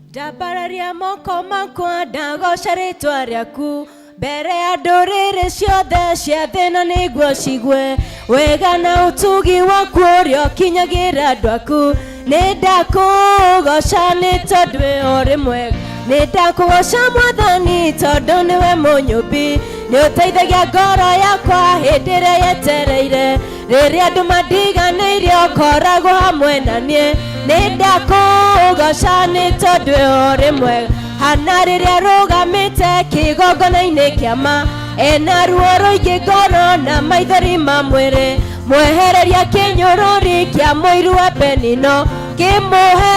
Ndambararia moko makwa ndagoca rĩtwa rĩaku mbere ya ndũrĩrĩ ciothe cia thĩ ĩno nĩguo cigwe wega na ũtugi waku ũrĩa ũkinyagĩra andũ aku. Nĩ ndakũgoca nĩ tondũ wĩ ũrĩ mwega. Nĩ ndakũgoca Mwathani tondũ nĩwe mũnyũmbi. Nĩ ũteithagia ngoro yakwa hĩndĩ ĩrĩa yetereire. Rĩrĩa andũ mandiganĩirie ũkoragwo hamwe na niĩ. Nĩ ndakũgoca nĩ tondũ wĩ ũrĩ mwega. Hana rĩrĩa rũgamĩte kĩgongona-inĩ kĩa ma. Ena ruo rũingĩ ngoro na maithori ma mwĩrĩ. Mwehereria kĩnyũrũri kĩa mũiru wa Penino. Kĩmũhe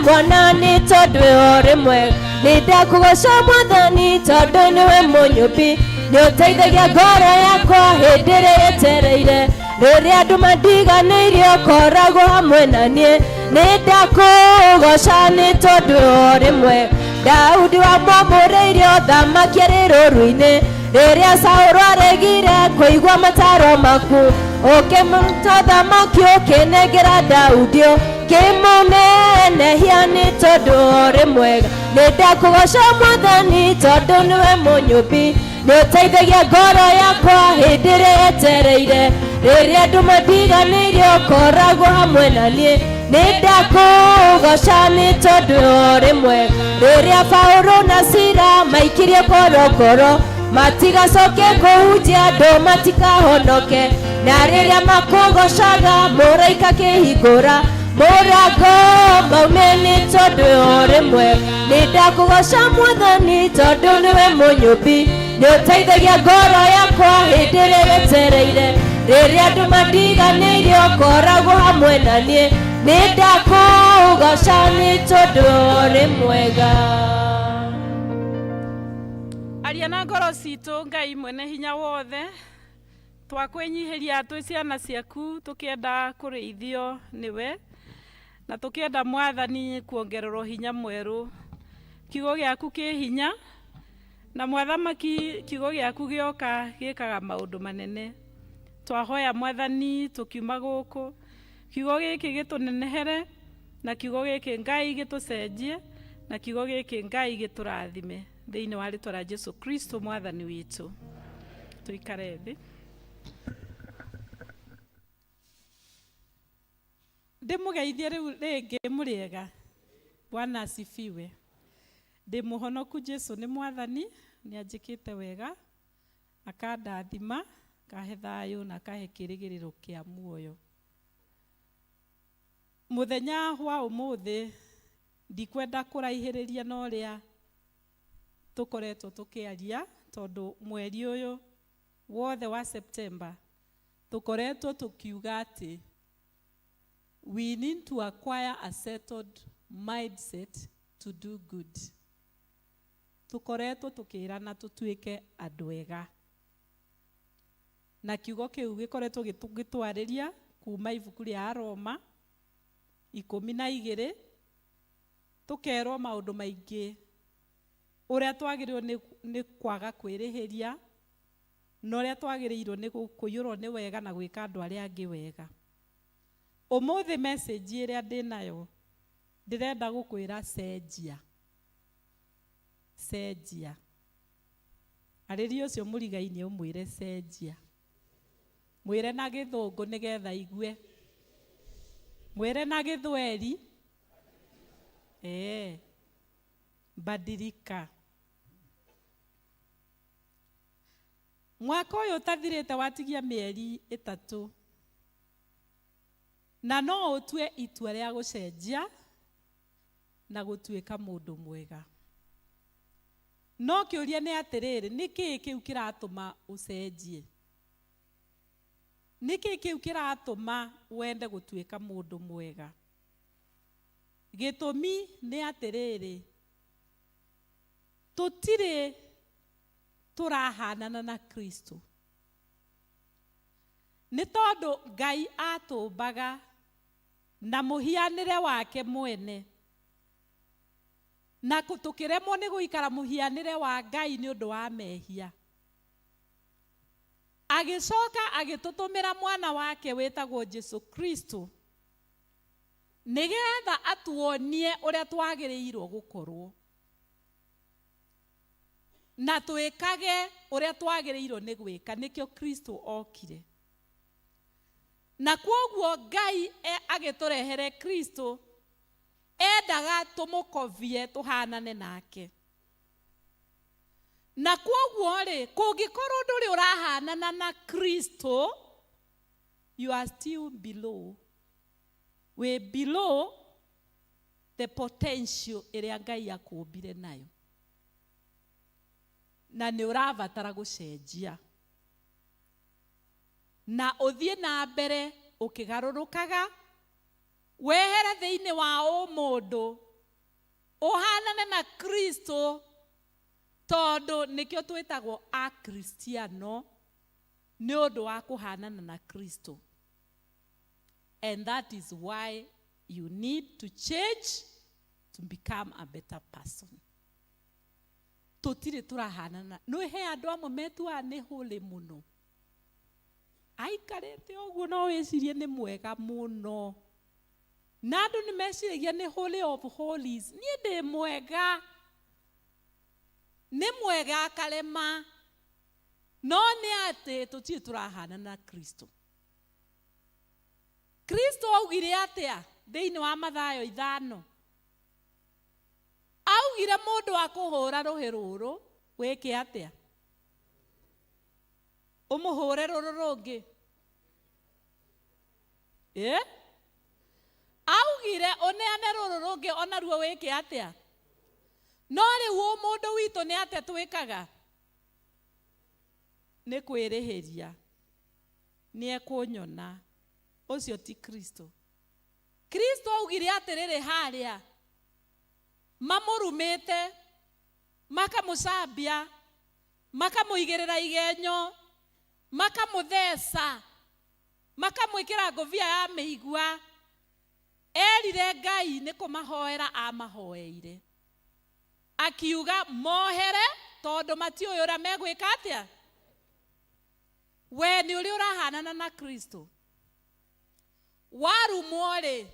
mwana nĩ tondũ wĩ ũrĩ mwega. Nĩ ndakũgoca Mwathani tondũ nĩwe mũnyũmbi. Nĩ ũteithagia ngoro yakwa hĩndĩ ĩrĩa yetereire. Rĩrĩa andũ mandiganĩirie ũkoragwo hamwe na niĩ. Nĩ ndakũgoca nĩ tondũ wĩ ũrĩ mwega. Daudi wamwamũrĩirie ũthamaki arĩ rũũru-inĩ. Rĩrĩa Saũlũ aregire kũigua mataro maku. Ũkĩmũruta ũthamaki ũkĩnengera Daudi. Ũkĩmũnenehia nĩ tondũ ũrĩ mwega. Nĩ ndakũgoca Mwathani tondũ nĩwe mũnyũmbi. Nĩ ũteithagia ngoro yakwa hĩndĩ ĩrĩa yetereire. Rĩrĩa andũ mandiganĩirie ũkoragwo hamwe na niĩ. Nĩ ndakũgoca nĩ tondũ ũrĩ mwega. Rĩrĩa Paũlũ na Sila maikirie korokoro matigacoke kũhunjia andũ matikahonoke. Na rĩrĩa makũgocaga mũraika kĩhingũra mũrango maume nĩ tondũ ũrĩ mwega. Nĩ ndakũgoca Mwathani tondũ nĩwe mũnyũmbi. Nĩ ũteithagia ngoro yakwa hĩndĩ ĩrĩa yetereire. Rĩrĩa andũ mandiganĩirie ũkoragwo hamwe na niĩ. Nĩ ndakũgoca nĩ tondũ ũrĩ mwega. Aria na ngoro citũ Ngai mwene hinya wothe. Twakwĩnyihĩria twĩ ciana ciaku tũkĩenda kũrĩithio nĩwe. Na tũkĩenda Mwathani kuongererwo hinya mwerũ. Kiugo gĩaku kĩ hinya. Na Mwathamaki kiugo gĩaku gĩoka gĩkaga maũndũ manene. Twahoya Mwathani tũkiuma gũkũ. Kiugo gĩkĩ gĩtũnenehere. Na kiugo gĩkĩ Ngai gĩtũcenjie. Na kiugo gĩkĩ Ngai gĩtũrathime. Thĩinĩ wa rĩtwa rĩa Jesũ Kristo Mwathani witũ. Tũikare thĩ. Ndimugeithie riu ringi muriega. Bwana asifiwe. Ndi muhonoku Jesu ni mwathani, ni anjikite wega, akandathima, kahe thayu na kahe kirigiriro kia muoyo. Muthenya wa umuthi ndikwenda kuraihiriria no ria tukoretwo tukiaria tondu mweri uyu wothe wa September tukoretwo tukiuga ati we need to acquire a settled mindset to do good. Tukoretwo tukirana tutuike andu ega. Na kiugo kiu gikoretwo gitwariria kuma ibuku ria Roma 12 tukerwo maundu maingi uria twagirirwo ni kwaga kwirihiria no uria twagirirwo ni kuyurwo ni wega na gwika andu aria angi wega. Umuthi message iria ndinayo ndirenda gukwira cenjia. Cenjia. Arĩria ũcio mũrigaine ũmwĩre cenjia. Mwĩre na gĩthũngũ nĩgetha igue. Mwĩre na gĩthweri. Badilika. Mwaka ũyũ ũtathirĩte watigia mĩeri 3. Na no ũtue itua rĩa gũcenjia na gũtuĩka mũndũ mwega. No kĩũria nĩ atĩrĩrĩ, nĩkĩ kĩu kĩratũma ũcenjie? Nĩkĩ kĩu kĩratũma wende gũtuĩka mũndũ mwega? Gĩtũmi nĩ atĩrĩrĩ, tũtirĩ tũrahanana na Kristo. Nĩ tondũ Ngai atũmbaga na mũhianĩre wake mwene. Na tukiremwo ni guikara muhianire wa Ngai ni undu wa mehia. Agicoka agitutumira mwana wake wetagwo Jesu Kristo nigetha atuonie uria twagirirwo gukorwo na twikage uria twagirirwo ni gwika. Nikio Kristo okire. Na kwoguo Ngai agiturehere Kristo endaga tumukovie tuhanane nake. Na kwoguo ri kungikorwo nduri urahanana na Kristo, you are still below. We below the potential iria Ngai akumbire nayo. Na ni uravatara gucenjia. Na uthie na mbere ukigarurukaga wehere thiini wa mundu uhanane na Kristo tondu nikio twitagwo a Kristiano ni undu wa kuhanana na Kristo. And that is why you need to change to become a better person. Tutire turahanana no he andu amwe metua ni holy muno. Aikarete oguo no wicirie ni mwega muno. Na andu ni meciragia ni holy of holies. Ni ndi mwega. Ni mwega akalema. No ni ate tutire turahana na Kristo. Kristo augire atia thiini wa Mathayo 5. Augire mundu akuhura ruhi ruru wike atia? Umuhure ruru rungi. Augire oneane ruru rungi ona ruo wike atia? No riu mundu witu ni atia twikaga? Ni kwirihiria. Ni ekunyona. Ucio ti Kristo. Kristo augire atiriri haria mamurumite makamucambia makamuigirira igenyo makamuthesa makamwikira ngovia ya mĩigua. Erire Ngai ni kumahoera amahoeire akiuga mohere tondu matiuyu uria megwika atia. We ni uri urahanana na Kristo. Warumwo ri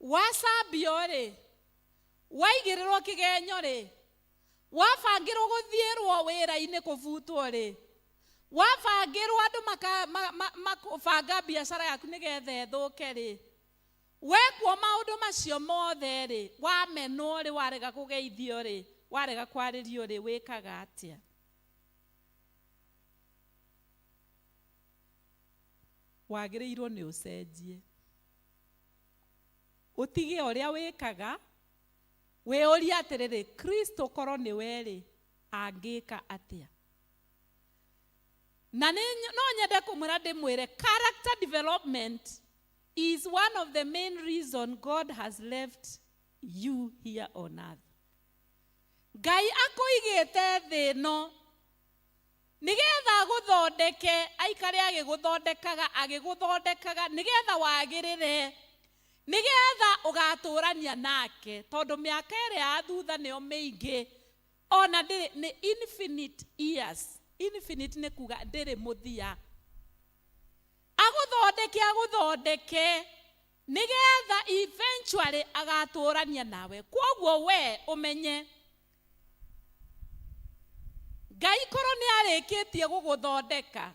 wacambio ri waigirirwo kigenyo ri wabangirwo guthierwo wira-ini kuvutwo ri wabangirwo andu makabanga biacara yaku nigetha ithuke ri wekwo maundu macio mothe ri wamenwo ri warega kugeithio ri warega kwaririo ri wikaga atia? Wagiriirwo ni ucenjie utige uria wikaga weuria atiriri Kristo korwo ni weri angika atia? Na no nyende kumwira ndimwire character development is one of the main reason God has left you here on earth. Ngai akuigite thi no nigetha guthondeke, aikare agiguthondekaga nigetha wagirire, nigetha ugaturania nake, tondu miaka iri ya thutha nio mingi, ona ni infinite years. Infinite ni kuga ndiri muthia. Aguthondeke nigetha eventually agaturania nawe. Kwoguo we umenye Ngai korwo ni arikitie guguthondeka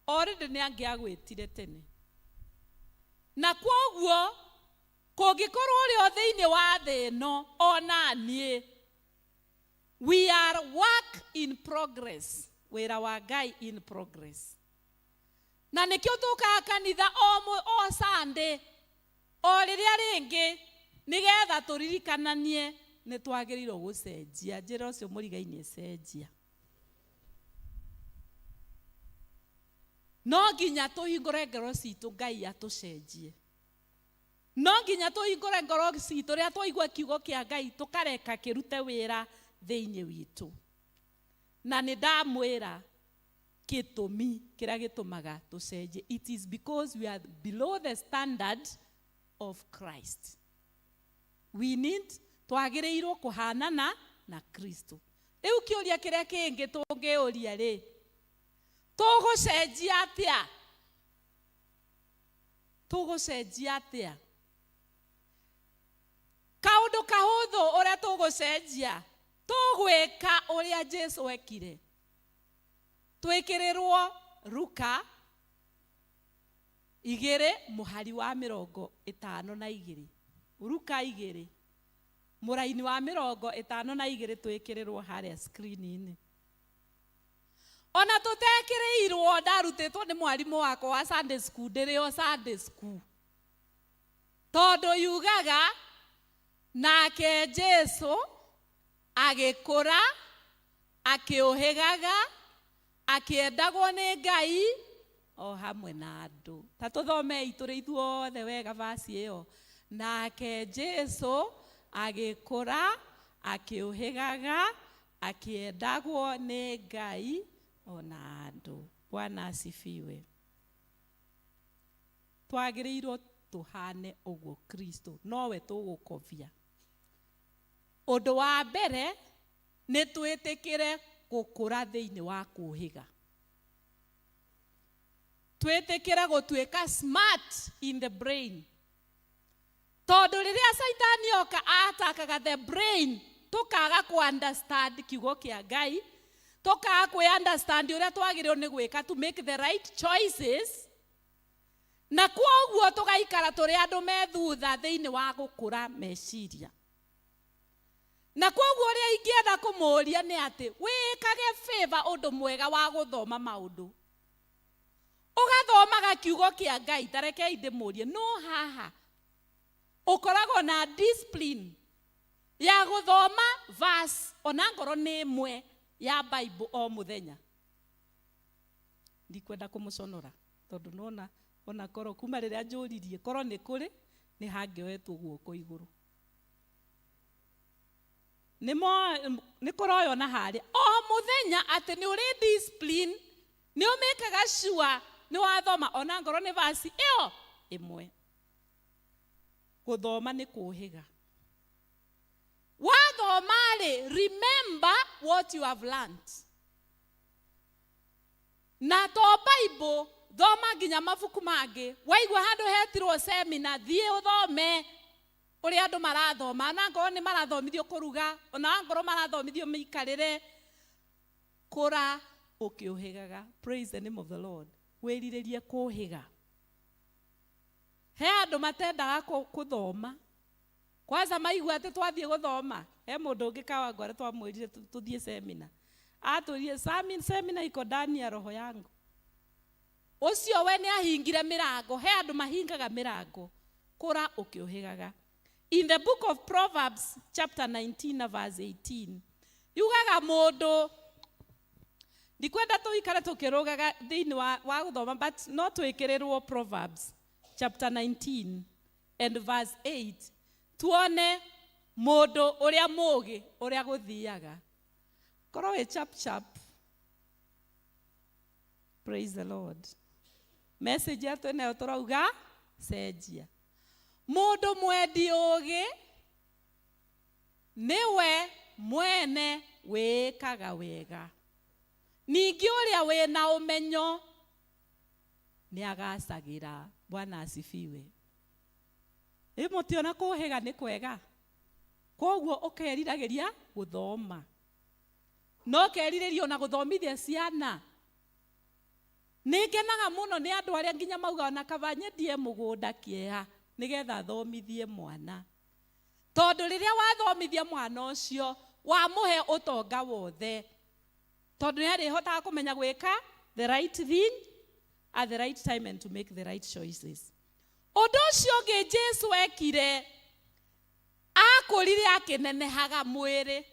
already ni angiagwitire tene. Na kwoguo kungikorwo uri o thiini wa thi no ona nie, we are work in progress. Wira wa Ngai in progress. Na nikio tukaga kanitha o Sunday o riria ringi nigetha turirikananie ni twagirirwo gucenjia. Njira ucio murigai-ini ecenjia. No nginya tuhingure ngoro citu Ngai atucenjie. No nginya tuhingure ngoro citu ria twaigua kiugo kia Ngai tukareka kirute wira thiini witu. Na ni ndamwira gitumi kiria gitumaga tucenjie, it is because we are below the standard of Christ. We need twagiriirwo kuhanana na Kristo. Riu kiuria kiria kingi tungiuria ri tugucenjia atia? Tugucenjia atia? Kaundu kahuthu uria tugucenjia, tugwika uria Jesu ekire. Twikirirwo Luka 2:52. Luka 2 muraini wa 52 twikirirwo haria screen-ini. Ona tutekirirwo ndarutitwo ni mwarimu wako wa Sunday school ndirio Sunday school. Tondu yugaga nake Jesu agikura akiuhigaga akiendagwo ni Ngai o hamwe na andu. Ta tuthomei turi ithuothe wega verse iyo. Nake Jesu agikura akiuhigaga akiendagwo ni Ngai o na andu. Bwana asifiwe. Twagirirwo tuhane uguo Kristo, nowe tugukovia. Undu wa mbere ni twitikire gukura thiini wa kuhiga. Twitikire gutuika smart in the brain. Tondu riria Saitani oka atakaga the brain, tukaga ku understand kiugo kia Ngai, tukaga ku understand uria twagirirwo ni gwika to make the right choices. Na kwoguo tugaikara turi andu methutha thiini wa gukura meciria. Na kwoguo ria ingienda kumuria ni ati wikage favor undu mwega wa guthoma maundu. Ugathomaga kiugo kia Ngai, tarekei ndimurie no haha ukoragwo na discipline ya guthoma verse ona ngoro ni imwe ya Bible o muthenya. Ndikwenda kumuconora tondu nona ona koro kuma riria njuririe koro ni kuri ni hangioetwo guoko iguru. Ni koroyo na hari o muthenya ati ni uri discipline, ni umekaga sure ni wathoma ona ngoro ni verse iyo imwe. Guthoma ni kuhiga. Wathoma ri, remember what you have learned. Na to Bible thoma nginya mabuku mangi. Waigua handu hetirwo seminar thie uthome uri andu marathoma. Na ngoro ni marathomithio kuruga, ona ngoro marathomithio mikarire. Kura ukiuhigaga. Praise the name of the Lord. Wiriririe kuhiga. he andu matendaga kuthoma kwanza maigua ati twathie guthoma he mundu ungi kawa ngore twamwirire tuthie seminar atũrie seminar iko ndani ya roho yangu ucio we ni ahingire mirango he andu mahingaga mirango kura ukiuhigaga. In the book of Proverbs chapter 19 verse 18 yugaga mundu ndikwenda tuikare tukirugaga thiini wa guthoma but no twikirirwo Proverbs chapter 19 and verse 8 tuone mundu uria mugi uria guthiaga korwo wi chap. Praise the Lord. Message yetu nayo turauga cenjia. Mundu mwendi ugi niwe mwene wikaga wega. Ningi uria wina umenyo ni agacagira. Bwana asifiwe. Mutiona kuhiga ni kwega. Koguo ukeriragiria guthoma. No keriririo na guthomithia ciana. Ningenaga muno ni andu aria nginya mauga na kabanye die mugunda kieha nigetha thomithie mwana. Tondu riria wathomithia mwana ucio wamuhe utonga wothe. Tondu ni arihotaga kumenya gwika the right thing at the right time and to make the right choices. Undu ucio ungi Jesu ekire akurire akinenehaga mwiri.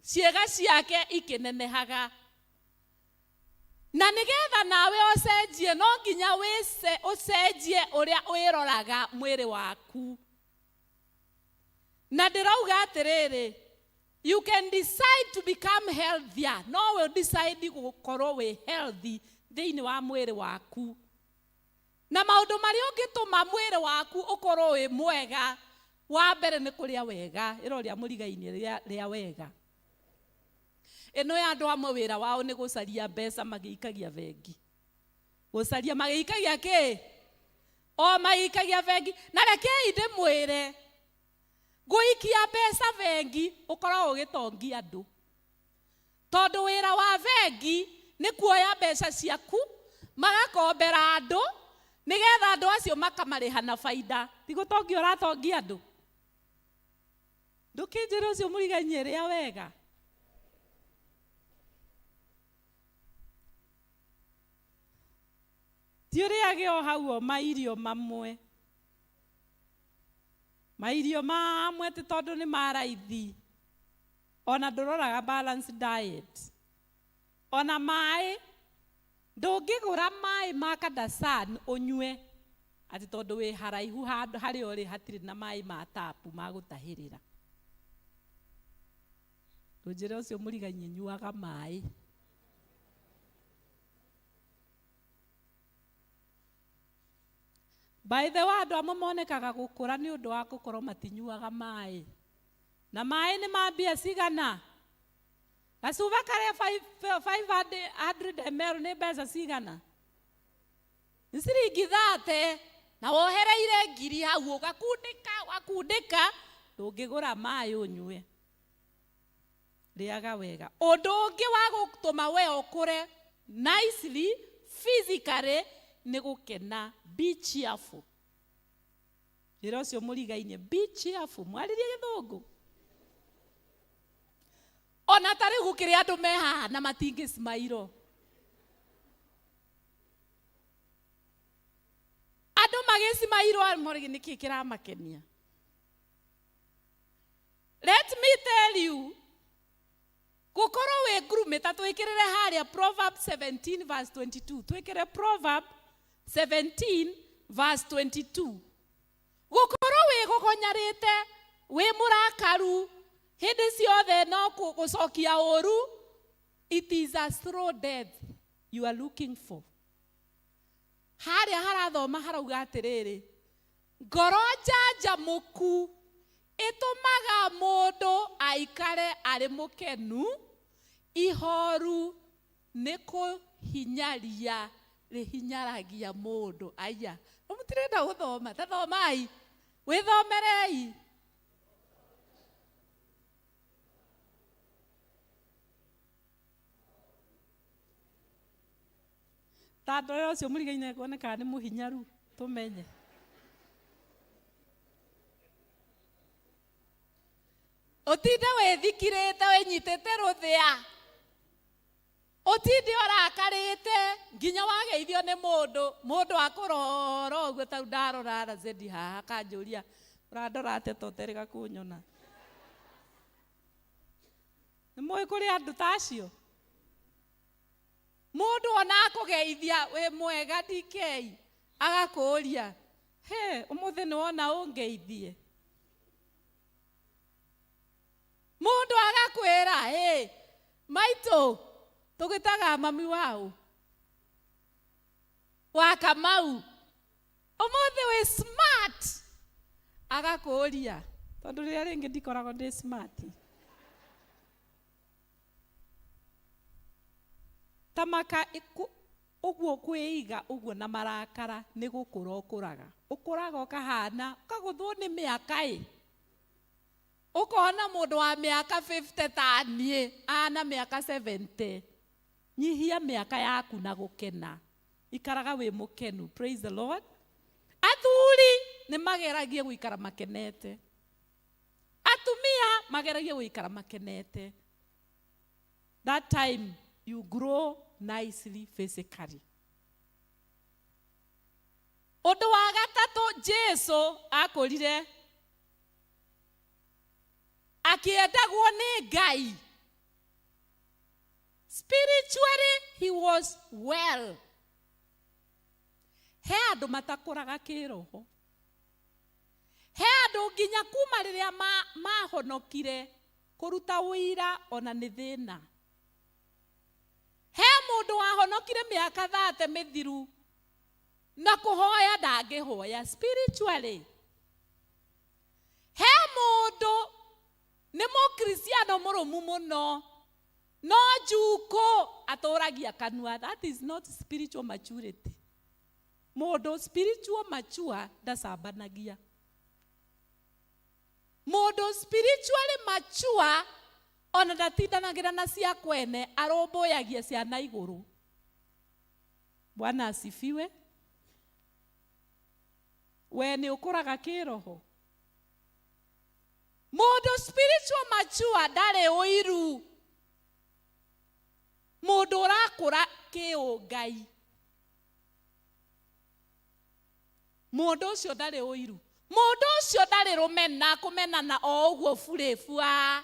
Ciega ciake ikinenehaga. Na nigetha nawe ucenjie no nginya ucenjie uria wiroraga mwiri waku. Na ndirauga atiriri, you can decide to become healthier. No we decide gukorwo wi healthy thiini wa mwiri waku. Na maundu mari ungituma mwiri waku ukorwo wi mwega, wa mbere ni kuria wega, iroria murigaini ria wega. Eno ya andu amwe wira wao ni gucaria mbeca magiikagia vengi. Gucaria magiikagia ki? O magiikagia vengi. Na rekei ndimwire, guikia mbeca vengi ukorwo ugitongia andu. Tondu wira wa vengi ni kuoya mbeca ciaku magakombera andu nigetha andu acio makamariha na faida. Ti gutongia uratongia andu. Ndukinjira ucio muriganyie ria wega. Tiuriage o hau o mairio mamwe. Mairio mamwe ti tondu ni maraithi. Ona nduroraga balanced diet. Ona mai ndungigura mai ma Kadasan unywe ati tondu wi haraihu handu hari uri hatiri na mai ma tapu ma gutahirira. Ndunjira ucio muriganyie nyuaga mai. By the way, andu amwe monekaga gukura ni undu wa gukorwo matinyuaga mai. Na mai ni mambia cigana? Gacuba kare 500 ml ni mbeca cigana? Ni ciringi 30 na wohereire ngiri hau ugakundika ndungigura mai unywe. Riaga wega. Undu ungi wa gutuma we ukure nicely physically ni gukena. Be cheerful. Jira ucio murigaine, be cheerful. Mwaririe githungu. Ona tari gukire andu me haha na matingi smairo. Andu magismairo amorigi niki kiramakenia. Let me tell you, gukorwo we group twikirire haria Proverbs 17 verse 22. Twikire Proverbs 17 verse 22. Gukorwo we gukonyarite, we murakaru, hindi ciothe no gucokia uru, it is a slow death you are looking for. Haria harathoma harauga atiriri, ngoro njanjamuku itumaga mundu aikare ari mukenu, ihoru niko hinyaria rihinyaragia mundu. Aya, mutirenda guthoma, tathomai, withomerei. Tando ucio murigaine kuoneka ni muhinyaru tumenye. Utinde withikirite winyitite ruthia. Utinde orakarite nginya wageithio ni mundu akurora uguo ta ndarora na zendi haha kanjuria urandora ate toterega kunyona. Nimwe kuri andu tacio. Mundu ona akugeithia we mwega DK agakuria he umuthi ni wona ungeithie. Mundu agakwira he maito tugitaga mami wao wa Kamau umuthi we smart agakuria tondu riria ringi ndikoragwo ndi smart. Tamaka uguo kwiiga uguo na marakara ni gukura ukuraga ukahana ukaguthwo ni miaka ukona mundu wa miaka 50 ta nie ana miaka 70 nyihia miaka yaku na gukena ikaraga wi mukenu. Praise the Lord. Athuri ni mageragie guikara makenete, atumia mageragie guikara makenete. That time you grow nicely physically. Undu wa gatatu Jesu akurire akiendagwo ni Ngai. Spiritually he was well. He andu matakuraga kiroho. He andu nginya kuma riria mahonokire kuruta wira ona ni thina. He mundu wahonokire miaka 30 mithiru na kuhoya ndangihoya spiritually. He mundu ni mukristiano murumu muno no juko atoragia kanua. That is not spiritual maturity. Mundu spiritual mature ndacambanagia. Mundu spiritually mature ona ndatindanagira na cia kwene aromboyagia ciana iguru. Bwana asifiwe. We ni ukuraga kiroho. Mundu spiritual mature ndari uiru. Mundu urakura kiungai. Mundu ucio ndari uiru. Mundu ucio ndari rumena kumenana o uguo burefua.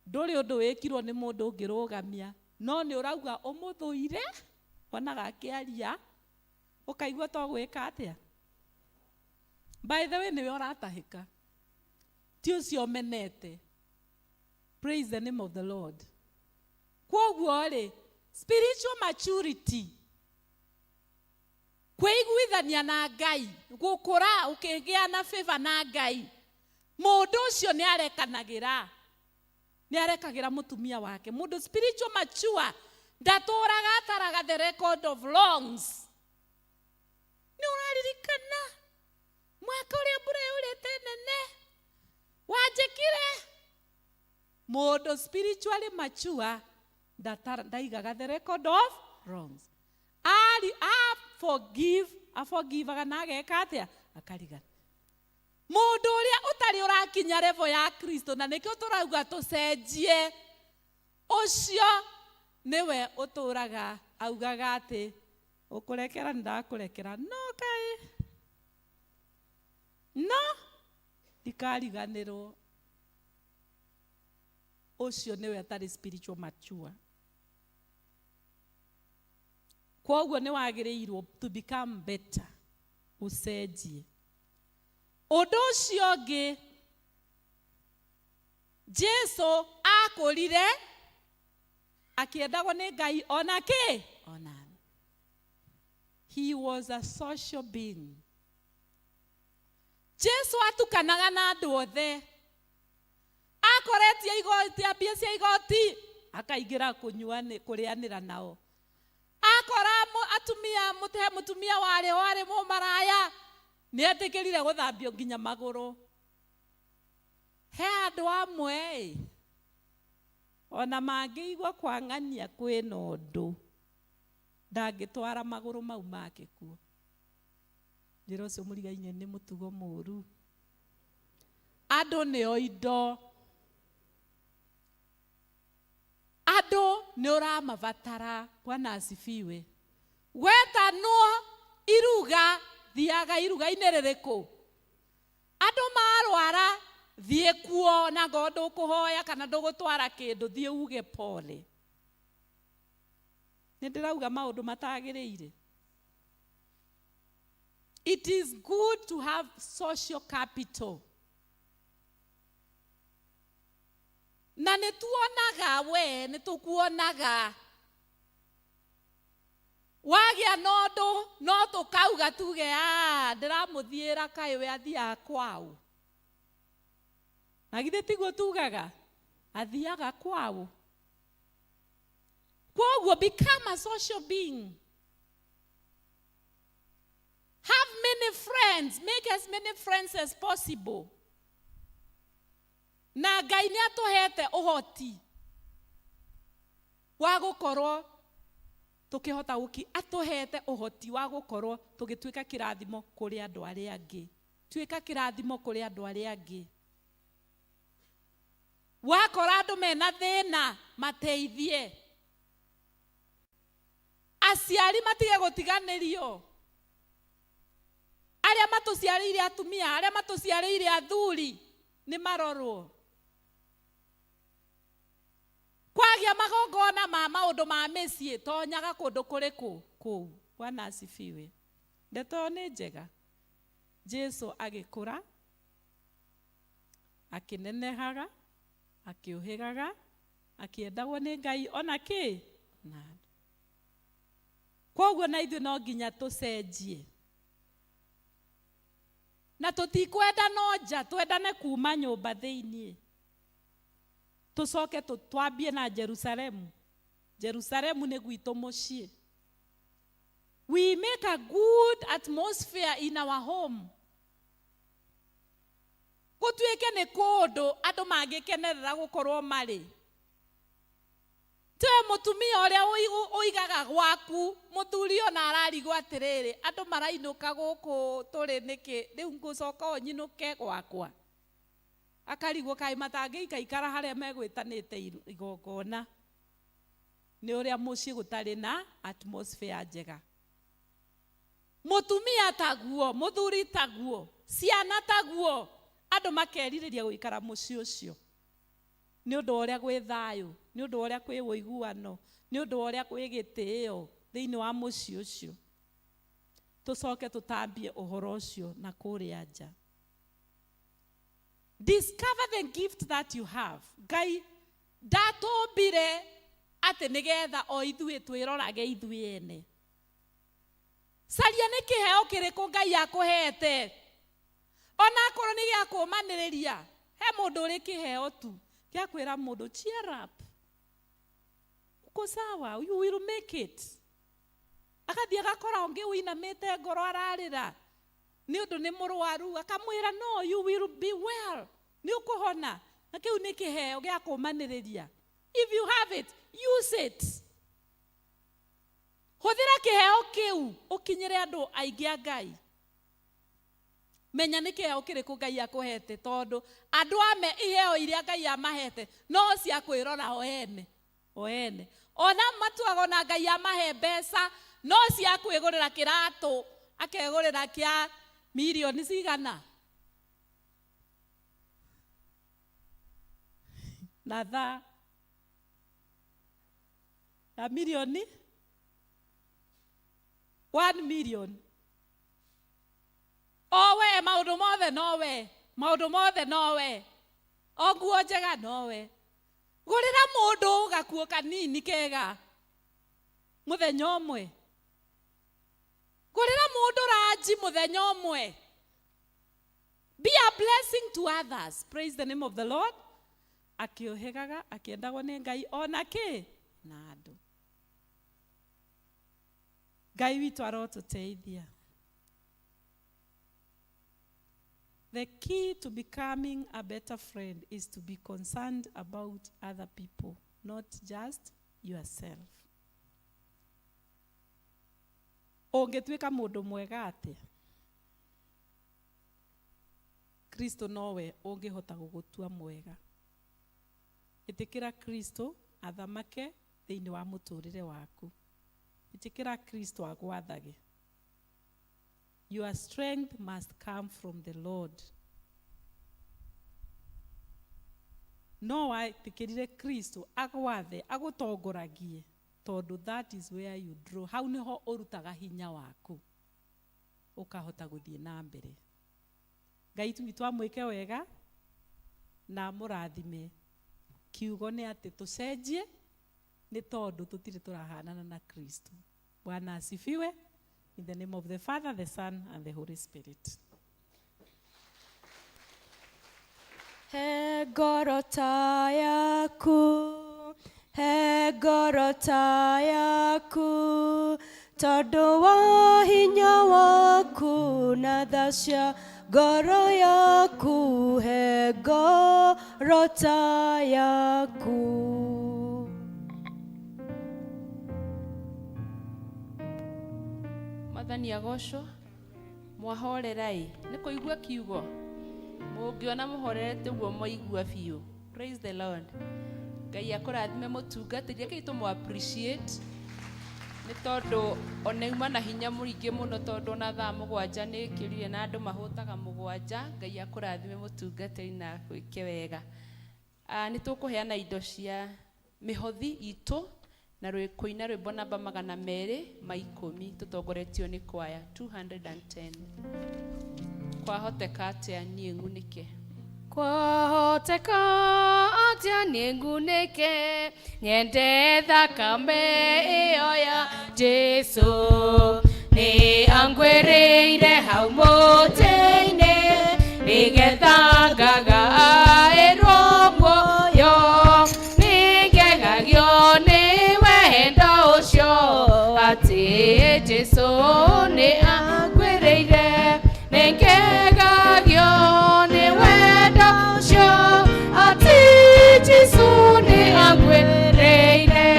Nduri undu wikirwo ni mundu ungirugamia no ni urauga umuthuire onaga akiaria ukaigua to gwika atia. By the way niwe uratahika ti ucio menete. Praise the name of the Lord. Kwoguo ri spiritual maturity kwiguithania na Ngai gukura ukigia na favor na Ngai. Mundu ucio ni arekanagira mutumia wake. Mundu spiritual mature ndaturaga ataraga the record of wrongs. Ni uraririkana mwaka uria mbura urite nene wanjikire. Mundu spiritually mature ndaigaga the record of wrongs. Aforgivaga na ageka atia akarigana. Mundu uria utari urakinya level ya Kristo na nikio turauga tucenjie ucio niwe uturaga augaga ati ukurekera ndakurekera no kai no ndikariganirwo. Ucio niwe atari spiritual mature. Kwoguo ni wagirirwo to become better ucenjie. Undu ucio ungi Jesu akurire akiendagwo ni Ngai onake onani. He was a social being. Jesu atukanaga na andu othe. Akoretie igoti ambia cia igoti akaigira kunyuani kurianira nao. Akora atumia mutumia wari mumaraya ni atikirire guthambio nginya maguru. He andu amwe ona mangiigwa kwang'ania kwina undu ndangitwara maguru mau make kuo. Njira ucio murigaine ni mutugo muru. Andũ nĩo indo. Andũ nĩ ũramabatara. Bwana asifiwe. Wetanwo iruga, thiaga iruga-inĩ rĩrĩkũ. Andũ marwara, thiĩ kuo na ngo ndũkũhoya kana ndũgũtwara kĩndũ, thiĩ uge pole. Nĩ ndĩrauga maũndũ matagĩrĩire. It is good to have social capital. Na nĩtuonaga we, nĩtũkuonaga. Wagĩa na ũndũ, no tũkauga tuge, ndĩramũthiĩra kaĩ we athiaga kwao. Na githĩ tiguo tugaga? Athiaga kwao. Kwoguo, become a social being. Have many friends. Make as many friends as possible. Na Ngai nĩ atũhete ũhoti wa gũkorwo tũkĩhota atũhete ũhoti wa gũkorwo tũgĩtuĩka kĩrathimo kũrĩ andũ arĩa angĩ. Tuĩka kĩrathimo kũrĩ andũ arĩa angĩ. Wakora andũ mena thĩna, mateithie. Aciari matige gũtiganĩrio. Arĩa matũciarĩire atumia, arĩa matũciarĩire athuri, nĩ marorwo. Kwagĩa magongona ma maũndũ ma mĩciĩ, tonyaga kũndũ kũrĩkũ kũu. Bwana asifiwe. Ndeto nĩ njega. Jesu agĩkũra, akĩnenehaga, akĩũhĩgaga, akĩendagwo nĩ Ngai ona kĩ? Na. Kwoguo na ithuĩ no nginya tũcenjie. Na tũtikwenda no nja, twendane kuma nyũmba thĩiniĩ. Tũcoke twambie na Jerusalemu. Jerusalemu nĩ gwitũ mũciĩ. We make a good atmosphere in our home. Gũtuĩke nĩ kũndũ andũ mangĩkenerera gũkorwo marĩ. Tiwe mũtumia ũrĩa ũigaga gwaku, mũthuri ona ararigwo atĩrĩrĩ, andũ marainũka gũkũ tũrĩ nĩkĩ, rĩu ngũcoka nyinũke gwakwa. Akarigwo kaĩ matangĩikaikara harĩa megwĩtanĩte igongona. Nĩ ũrĩa mũciĩ gũtarĩ na atmosphere njega. Mũtumia taguo, mũthuri taguo, ciana taguo, andũ makerirĩria gũikara mũciĩ ũcio. Nĩ ũndũ ũrĩa gwĩ thayũ, nĩ ũndũ ũrĩa kwĩ ũiguano, nĩ ũndũ ũrĩa kwĩ gĩtĩĩo thĩinĩ wa mũciĩ ũcio. Tũcoke tũtambie ũhoro ũcio na kũrĩa nja. Discover the gift that you have. Ngai ndatũmbire atĩ nĩgetha o ithuĩ twĩrorage ithuĩ ene. Caria nĩ kĩheo kĩrĩkũ Ngai akũhete. Ona akorwo nĩ gĩa kũũmanĩrĩria, he mũndũ ũrĩ kĩheo tu gĩa kwĩra mũndũ cheer up. Uko sawa, you will make it. Akathiĩ agakora ũngĩ ũinamĩte ngoro ararĩra. Nĩ ũndũ nĩ mũrwaru, akamwĩra no, you will be well. Nĩ ũkũhona. Na kĩu nĩ kĩheo gĩa kũũmanĩrĩria. If you have it, use it. Hũthĩra kĩheo kĩu ũkinyĩre andũ aingĩ a Ngai. Menya nĩ kĩheo kĩrĩkũ Ngai akũhete, tondũ andũ ame iheo iria Ngai amahete no cia kwĩrora o ene. O ene. Ona matuaga na Ngai amahe mbeca no cia kwĩgũrĩra kĩratũ, akegũrĩra kĩa milioni cigana. Na tha ya milioni 1 million. Owe maũndũ mothe nowe, maũndũ mothe nowe. O nguo njega nowe. Gũrĩra mũndũ gakuo kanini kega mũthenya ũmwe. Gũrĩra mũndũ ranji mũthenya ũmwe. Be a blessing to others. Praise the name of the Lord. Akĩũhĩgaga, akĩendagwo nĩ Ngai ona kĩ? Na andũ. Ngai witũ arotũteithia. The key to becoming a better friend is to be concerned about other people, not just yourself. Ũngĩtuĩka mũndũ mwega atĩa? Kristo nowe ũngĩhota gũgũtua mwega. Ĩtĩkĩra Kristo athamake thĩinĩ wa mũtũrĩre waku. Ĩtĩkĩra Kristo agwathage. Your strength must come from the Lord. No waitikirire Kristo agwathe agutongoragie tondu that is where you draw. Hau niho urutaga hinya waku ukahota guthie na mbere. Ngai tu amwike wega na murathime. Kiugo ni ati tucenjie ni tondu tutire turahanana na Kristo. Bwana asifiwe. In the name of the Father, the Son, and the Holy Spirit. Hegorota yaku, hegorota yaku, tondu wa hinya waku na thasha ngoro yaku, hegorota yaku. Mwathani agocwo, mwahorerai nĩ kũigua kiugo. Mũngĩona mũhorerete ũguo mwaigua biũ. Praise the Lord. Ngai akũrathime mũtungatĩri, reke tũmũ appreciate nĩ tondũ ona uma na hinya mũingĩ mũno tondũ ona thaa 7 nĩ kĩrire na andũ mahũtaga 7. Ngai akũrathime mũtungatĩri na gwĩke wega. Nĩ tũkũheana indo cia mĩhothi itũ na kũina rwĩmbo namba 210 tũtongoretio nĩ kwaya 210. Kwahoteka atĩa niĩ ngunĩke. Kwahoteka atĩa niĩ ngunĩke, nyende thakame ĩyo ya Jesu, nĩ angwĩrĩire hau mũtĩ-inĩ, nĩgetha ngagaĩrwo muoyo, nĩngegagio nĩ wendo ũcio, atĩ Jesu nĩ angwĩrĩire, nĩngegagio nĩ wendo ũcio, atĩ Jesu nĩ angwĩrĩire.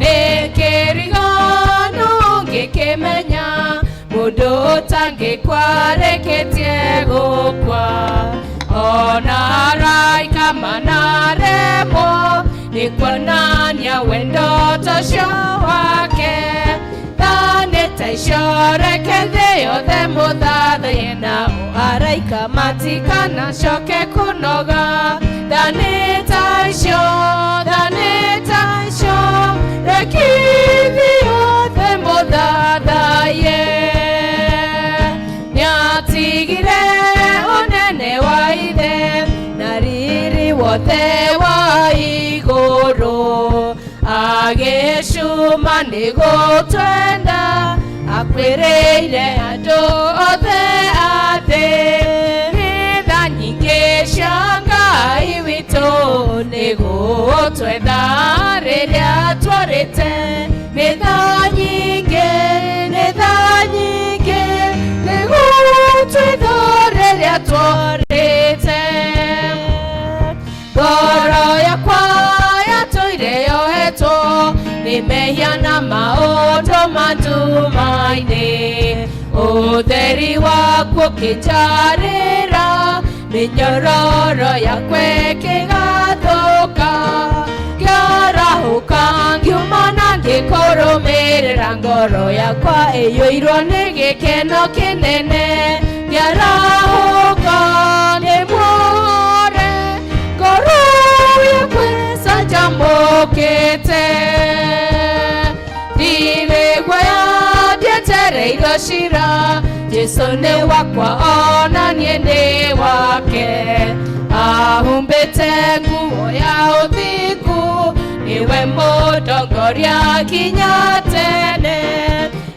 Nĩ kĩrigano ngĩkĩmenya, mũndũ ũtangĩkwa rekĩtie gũkua, ona araika manaremwo nĩ kuonania wendo tocio wake. Thanĩte icoreke thĩ yothe mũthathaiye nao araika matikanacoke kũnoga. Thanĩte icio reki thĩ yothe mũthathaiye. Nĩatigire ũnene wa ithe na riri wothe wa igũrũ, agĩcuma nĩ gũtwenda, akwĩrĩire andũ othe a thĩ. Nĩ tha nyingĩ cia Ngai witũ nĩ gũtwenda rĩrĩa twarĩte. Nĩ tha nyingĩ nĩ gũtwenda rĩrĩa twarĩte. Ngoro yakwa yatũire yohetwo nĩ mehia na maũndũ matu-mainĩ, ũtheri waku ũkĩnjarĩra, mĩnyororo yakwa ĩkĩgathũka. Ngĩarahũka ngiuma na ngĩkũrũmĩrĩra, ngoro yakwa ĩiyũirwo nĩ gĩkeno kĩnene. Ngĩarahũka nĩ muore, ngoro yakwa ĩcanjamũkĩte. Ndirĩguoya ndietereirwo cira, Jesu nĩ wakwa ona niĩ nĩ wake. Ahumbĩte nguo ya ũthingu, nĩwe mũndongoria nginya tene.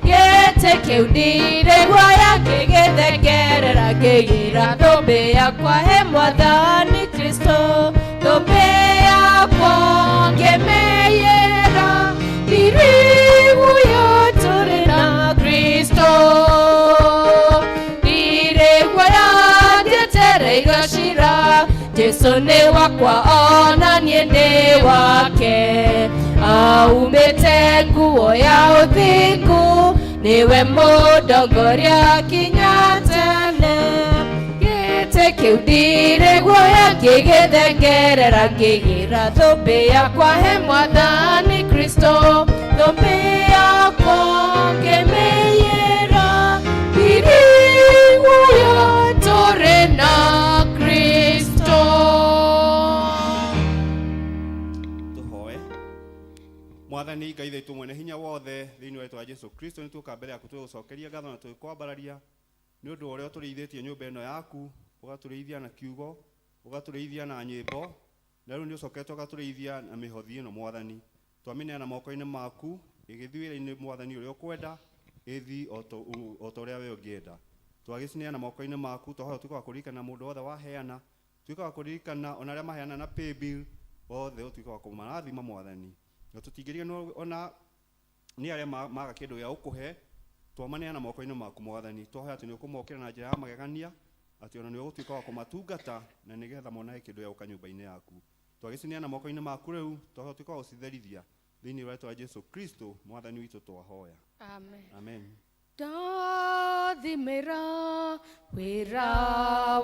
Gĩtĩ kĩu ndirĩguoya ngĩgĩthekerera, ngĩgira thũmbĩ yakwa he Mwathani Kristo. Thũmbĩ yakwa ngĩmĩiyĩra, ndirĩguoya tũrĩ na Kristo. Ndirĩguoya ndietereirwo cira, Jesu nĩ wakwa ona niĩ nĩ wake. Aumĩte nguo ya ũthingu, nĩwe mũndongoria nginya tene. kiu ndire guoya ngigithengerera ngigira thũmbĩ yakwa he Mwathani Kristo thũmbĩ yakwa ngĩmĩiyĩra ndiri guoya tũrĩ na Kristo. Tuhoe. Mwathani Ngai thaitu mwene hinya wothe thiini wa rĩĩtwa Jesu Kristo nĩ tuoka mbere yaku tũgũcokeria ngatho na tũkwambararia nĩ ũndũ ũrĩa ũtũrĩithĩtie nyũmba ĩno yaku, ũgatũrĩithia na kiugo, ũgatũrĩithia na nyĩmbo, na rĩu nĩ ũcokete ũgatũrĩithia na mĩhothi ĩno Mwathani. Twamĩneana moko-inĩ maku ĩgĩthiĩ wĩra-inĩ Mwathani ũrĩa ũkwenda ĩthiĩ o ta ũrĩa we ũngĩenda. Twagĩcineana moko-inĩ maku twahoya ũtuĩke wa kũririkana mũndũ wothe waheana, tuĩke wa kũririkana ona arĩa maheana na paybill othe ũtuĩke wa kũmarathima Mwathani. Na tũtingĩriganĩrwo ona nĩ arĩa maga kĩndũ gĩa gũkũhe, twamaneana moko-inĩ maku Mwathani, twahoya atĩ nĩ ũkũmokĩra na njĩra ya magegania, atĩ ona nĩ ũgũtuĩka wa kũmatungata na nĩgetha monage kĩndũ gĩa gũka nyũmba-inĩ yaku. Twagĩcineana moko-inĩ maku rĩu twahoya ũtuĩke wa gũcitherithia thĩinĩ wa rĩĩtwa rĩa Jesu Kristo Mwathani witũ twahoya. Amen. Amen. Ndathimĩra wĩra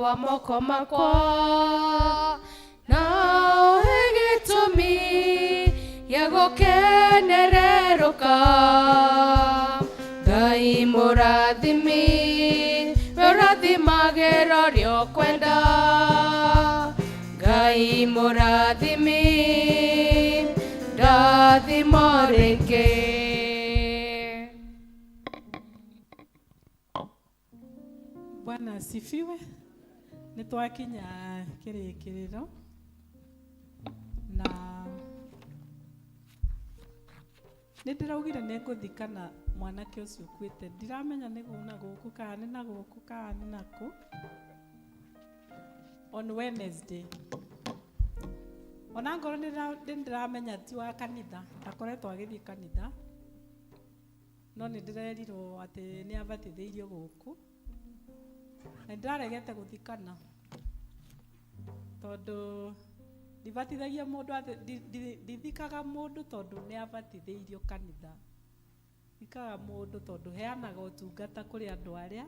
wa moko makwa na ũhe gĩtũmi gĩa gũkenererũka. Ngai mũrathimi we ũrathimagĩra ũrĩa ũkwenda. Ngai mũrathimi ndathimo rĩngĩ. Bwana asifiwe. Nĩ twakinya kĩrĩkĩrĩro na nĩ ndĩraugire nĩ ngũthikana mwanake ũcio ũkuĩte. Ndiramenya nĩ gũ na gũkũ kana nĩ na gũkũ kana nĩ nakũ. On Wednesday ona ngoro ndĩramenya ti wa kanitha, ndakoretwo agĩthiĩ kanitha, no nĩ ndĩrerirwo atĩ nĩ abatithĩirio gũkũ na ndĩraregete gũthikana tondũ ndibatithagia mũndũ, ndithikaga mũndũ tondũ nĩ abatithĩirio kanitha. Thikaga mũndũ tondũ heanaga ũtungata kũrĩ andũ arĩa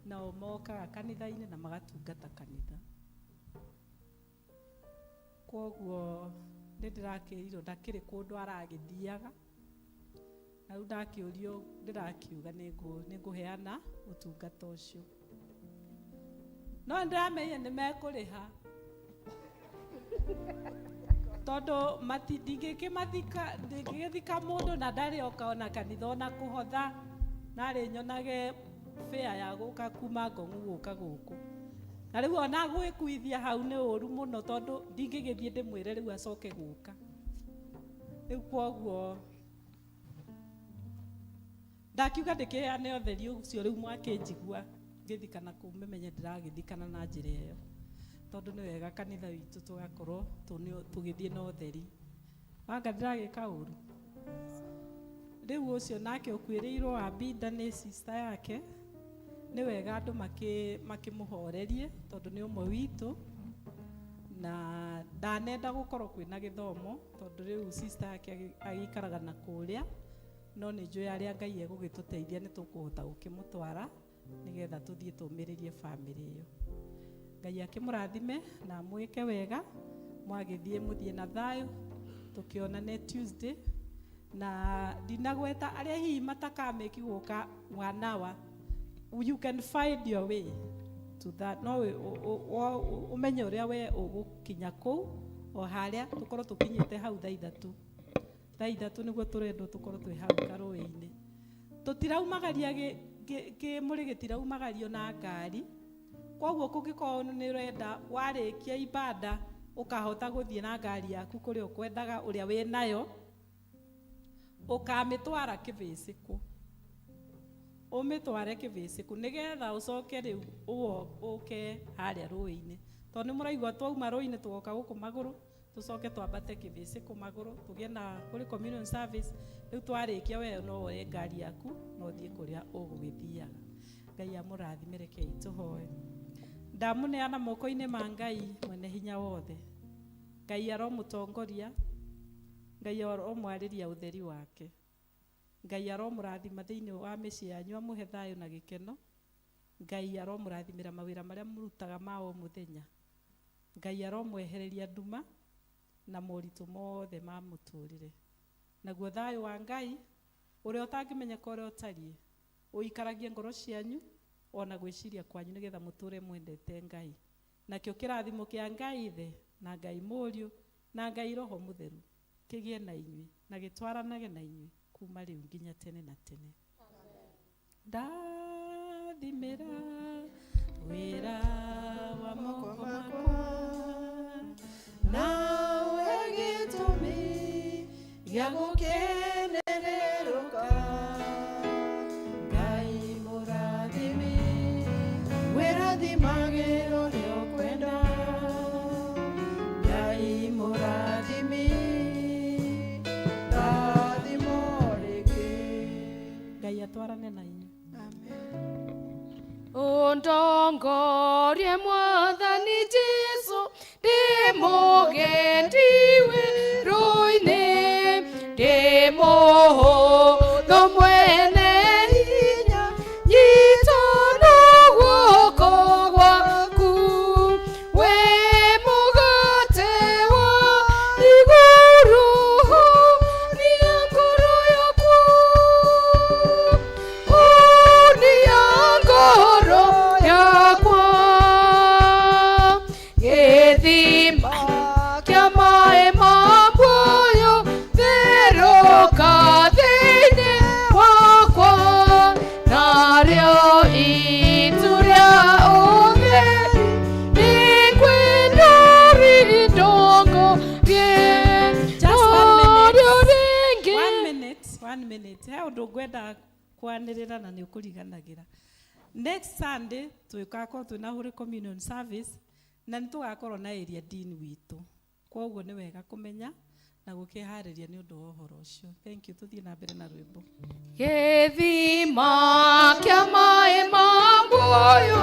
nao mokaga kanitha-inĩ na magatungata kanitha. Koguo nĩ ndĩrakĩrirwo ndakĩrĩ kũndũ aragĩthiaga, na rĩu ndakĩũrio ndĩrakiuga nĩ ngũheana ũtungata ũcio, no ndĩramenya nĩ mekũrĩha tondũ ndingĩgĩthika mũndũ na ndarĩ oka ona kanitha ona kũhotha, narĩ nyonage fare ya gũka kuma Ngong'u gũka gũkũ, na rĩu ona gwĩkuithia hau nĩ ũru mũno tondũ ndingĩgĩthiĩ ndĩmwĩre rĩu acoke gũka. Rĩu kwoguo ndakiuga ndĩkĩheane ũtheri ũcio, rĩu mwakĩnjigua ngĩthikana kũu mũmenye ndĩragĩthikana na njĩra ĩyo tondũ nĩ wega kanitha witũ tũgakorwo tũgĩthiĩ na ũtheri. Wanga ndĩragĩka ũru. Rĩu ũcio nake ũkuĩrĩirwo wa Binda nĩ sister yake, nĩ wega andũ makĩmũhorerie tondũ nĩ ũmwe witũ, na ndanenda gũkorwo kwĩna gĩthomo tondũ rĩu sister yake agĩikaraga na kũrĩa, no nĩ njũĩ arĩa Ngai egũgĩtũteithia nĩ tũkũhota gũkĩmũtwara nĩgetha tũthiĩ tũmĩrĩrie family ĩyo. Ngai akĩmũrathime na mwĩke wega, mwagĩthiĩ mũthiĩ na thayũ, tũkĩonane Tuesday, na ndinagweta arĩa hihi matakamĩki gũka mwanawa, you can find your way to that. No ũmenye ũrĩa we ũgũkinya kũu o harĩa tũkorwo tũkinyĩte hau thaa ithatũ nĩguo tũrendwo tũkorwo twĩ hau karũĩ-inĩ. Tũtiraumagaria kĩmũrĩ gĩtiraumagario na ngari, koguo kũngĩkorwo nĩ ũrenda warĩkia ibada ũkahota gũthiĩ na ngari yaku kũrĩa ũkwendaga ũrĩa wĩ nayo, ũkamĩtwara kĩbĩcĩkũ, ũmĩtware kĩbĩcĩkũ nĩgetha ũcoke rĩu ũke harĩa rũĩ-inĩ, tondũ nĩ mũraigua twauma rũĩ-inĩ tũgoka gũkũ magũrũ, tũcoke twambate kĩbĩcĩkũ magũrũ tũgĩe na kũrĩ communion service. Rĩu twarĩkia we no woe ngari yaku no thiĩ kũrĩa ũgũgĩthiaga. Ngai amũrathime, rekei tũhoe. Ndamũneana moko-inĩ ma Ngai mwene hinya wothe. Ngai aromũtongoria, Ngai aromwarĩria ũtheri wake, Ngai aromũrathima thĩinĩ wa mĩciĩ yanyu, amũhe thayũ na gĩkeno, Ngai aromũrathimĩra mawĩra marĩa mũrutaga ma o mũthenya. Ngai aromwehereria nduma na moritũ mothe ma mũtũrĩre. Naguo thayũ wa Ngai ũrĩa ũtangĩmenyeka ũrĩa ũtariĩ ũikaragie ngoro cianyu ona gwĩciria kwanyu nĩgetha mũtũre mwendete Ngai. Nakĩo kĩrathimo kĩa Ngai Ithe na Ngai Mũriũ na Ngai Roho Mũtheru kĩgĩe na inyuĩ na gĩtwaranage na inyuĩ kuma rĩu nginya tene na tene. Ndathimĩra wĩra wa moko makwa nawe gĩtũmi gĩa gũkenererũka. Ngai mũrathimi wĩrathimagĩra ũrĩa ũkwenda. Ngai mũrathimi rathimo rĩngĩ. Ngai atwarane na inyuĩ. Undongorie Mwathani Jesu ndĩmũgendi werũ-inĩ ndĩmũhũthũ mwene hinya nyitana guoko gwaku we mũgate wa igũrũ nia ngoro yaku nia ngoro yakwa gĩthima kĩa maĩ ma muoyo therũka thĩinĩ wakwa narĩo itu rĩa ũtheri nĩngwenda rĩndongorie narĩo rĩngĩ. 1 minute. He ũndũ ngwenda kwanĩrĩra na nĩ ũkũriganagĩra. Next Sunday tũgakorwo twĩna Holy Communion service na nĩ tũgakorwo na area dean witũ. Kwoguo nĩ wega kũmenya na gũkĩharĩria nĩ ũndũ wa ũhoro ũcio. Thank you. Tũthiĩ na mbere na rwĩmbo. Gĩthima kĩa maĩ ma muoyo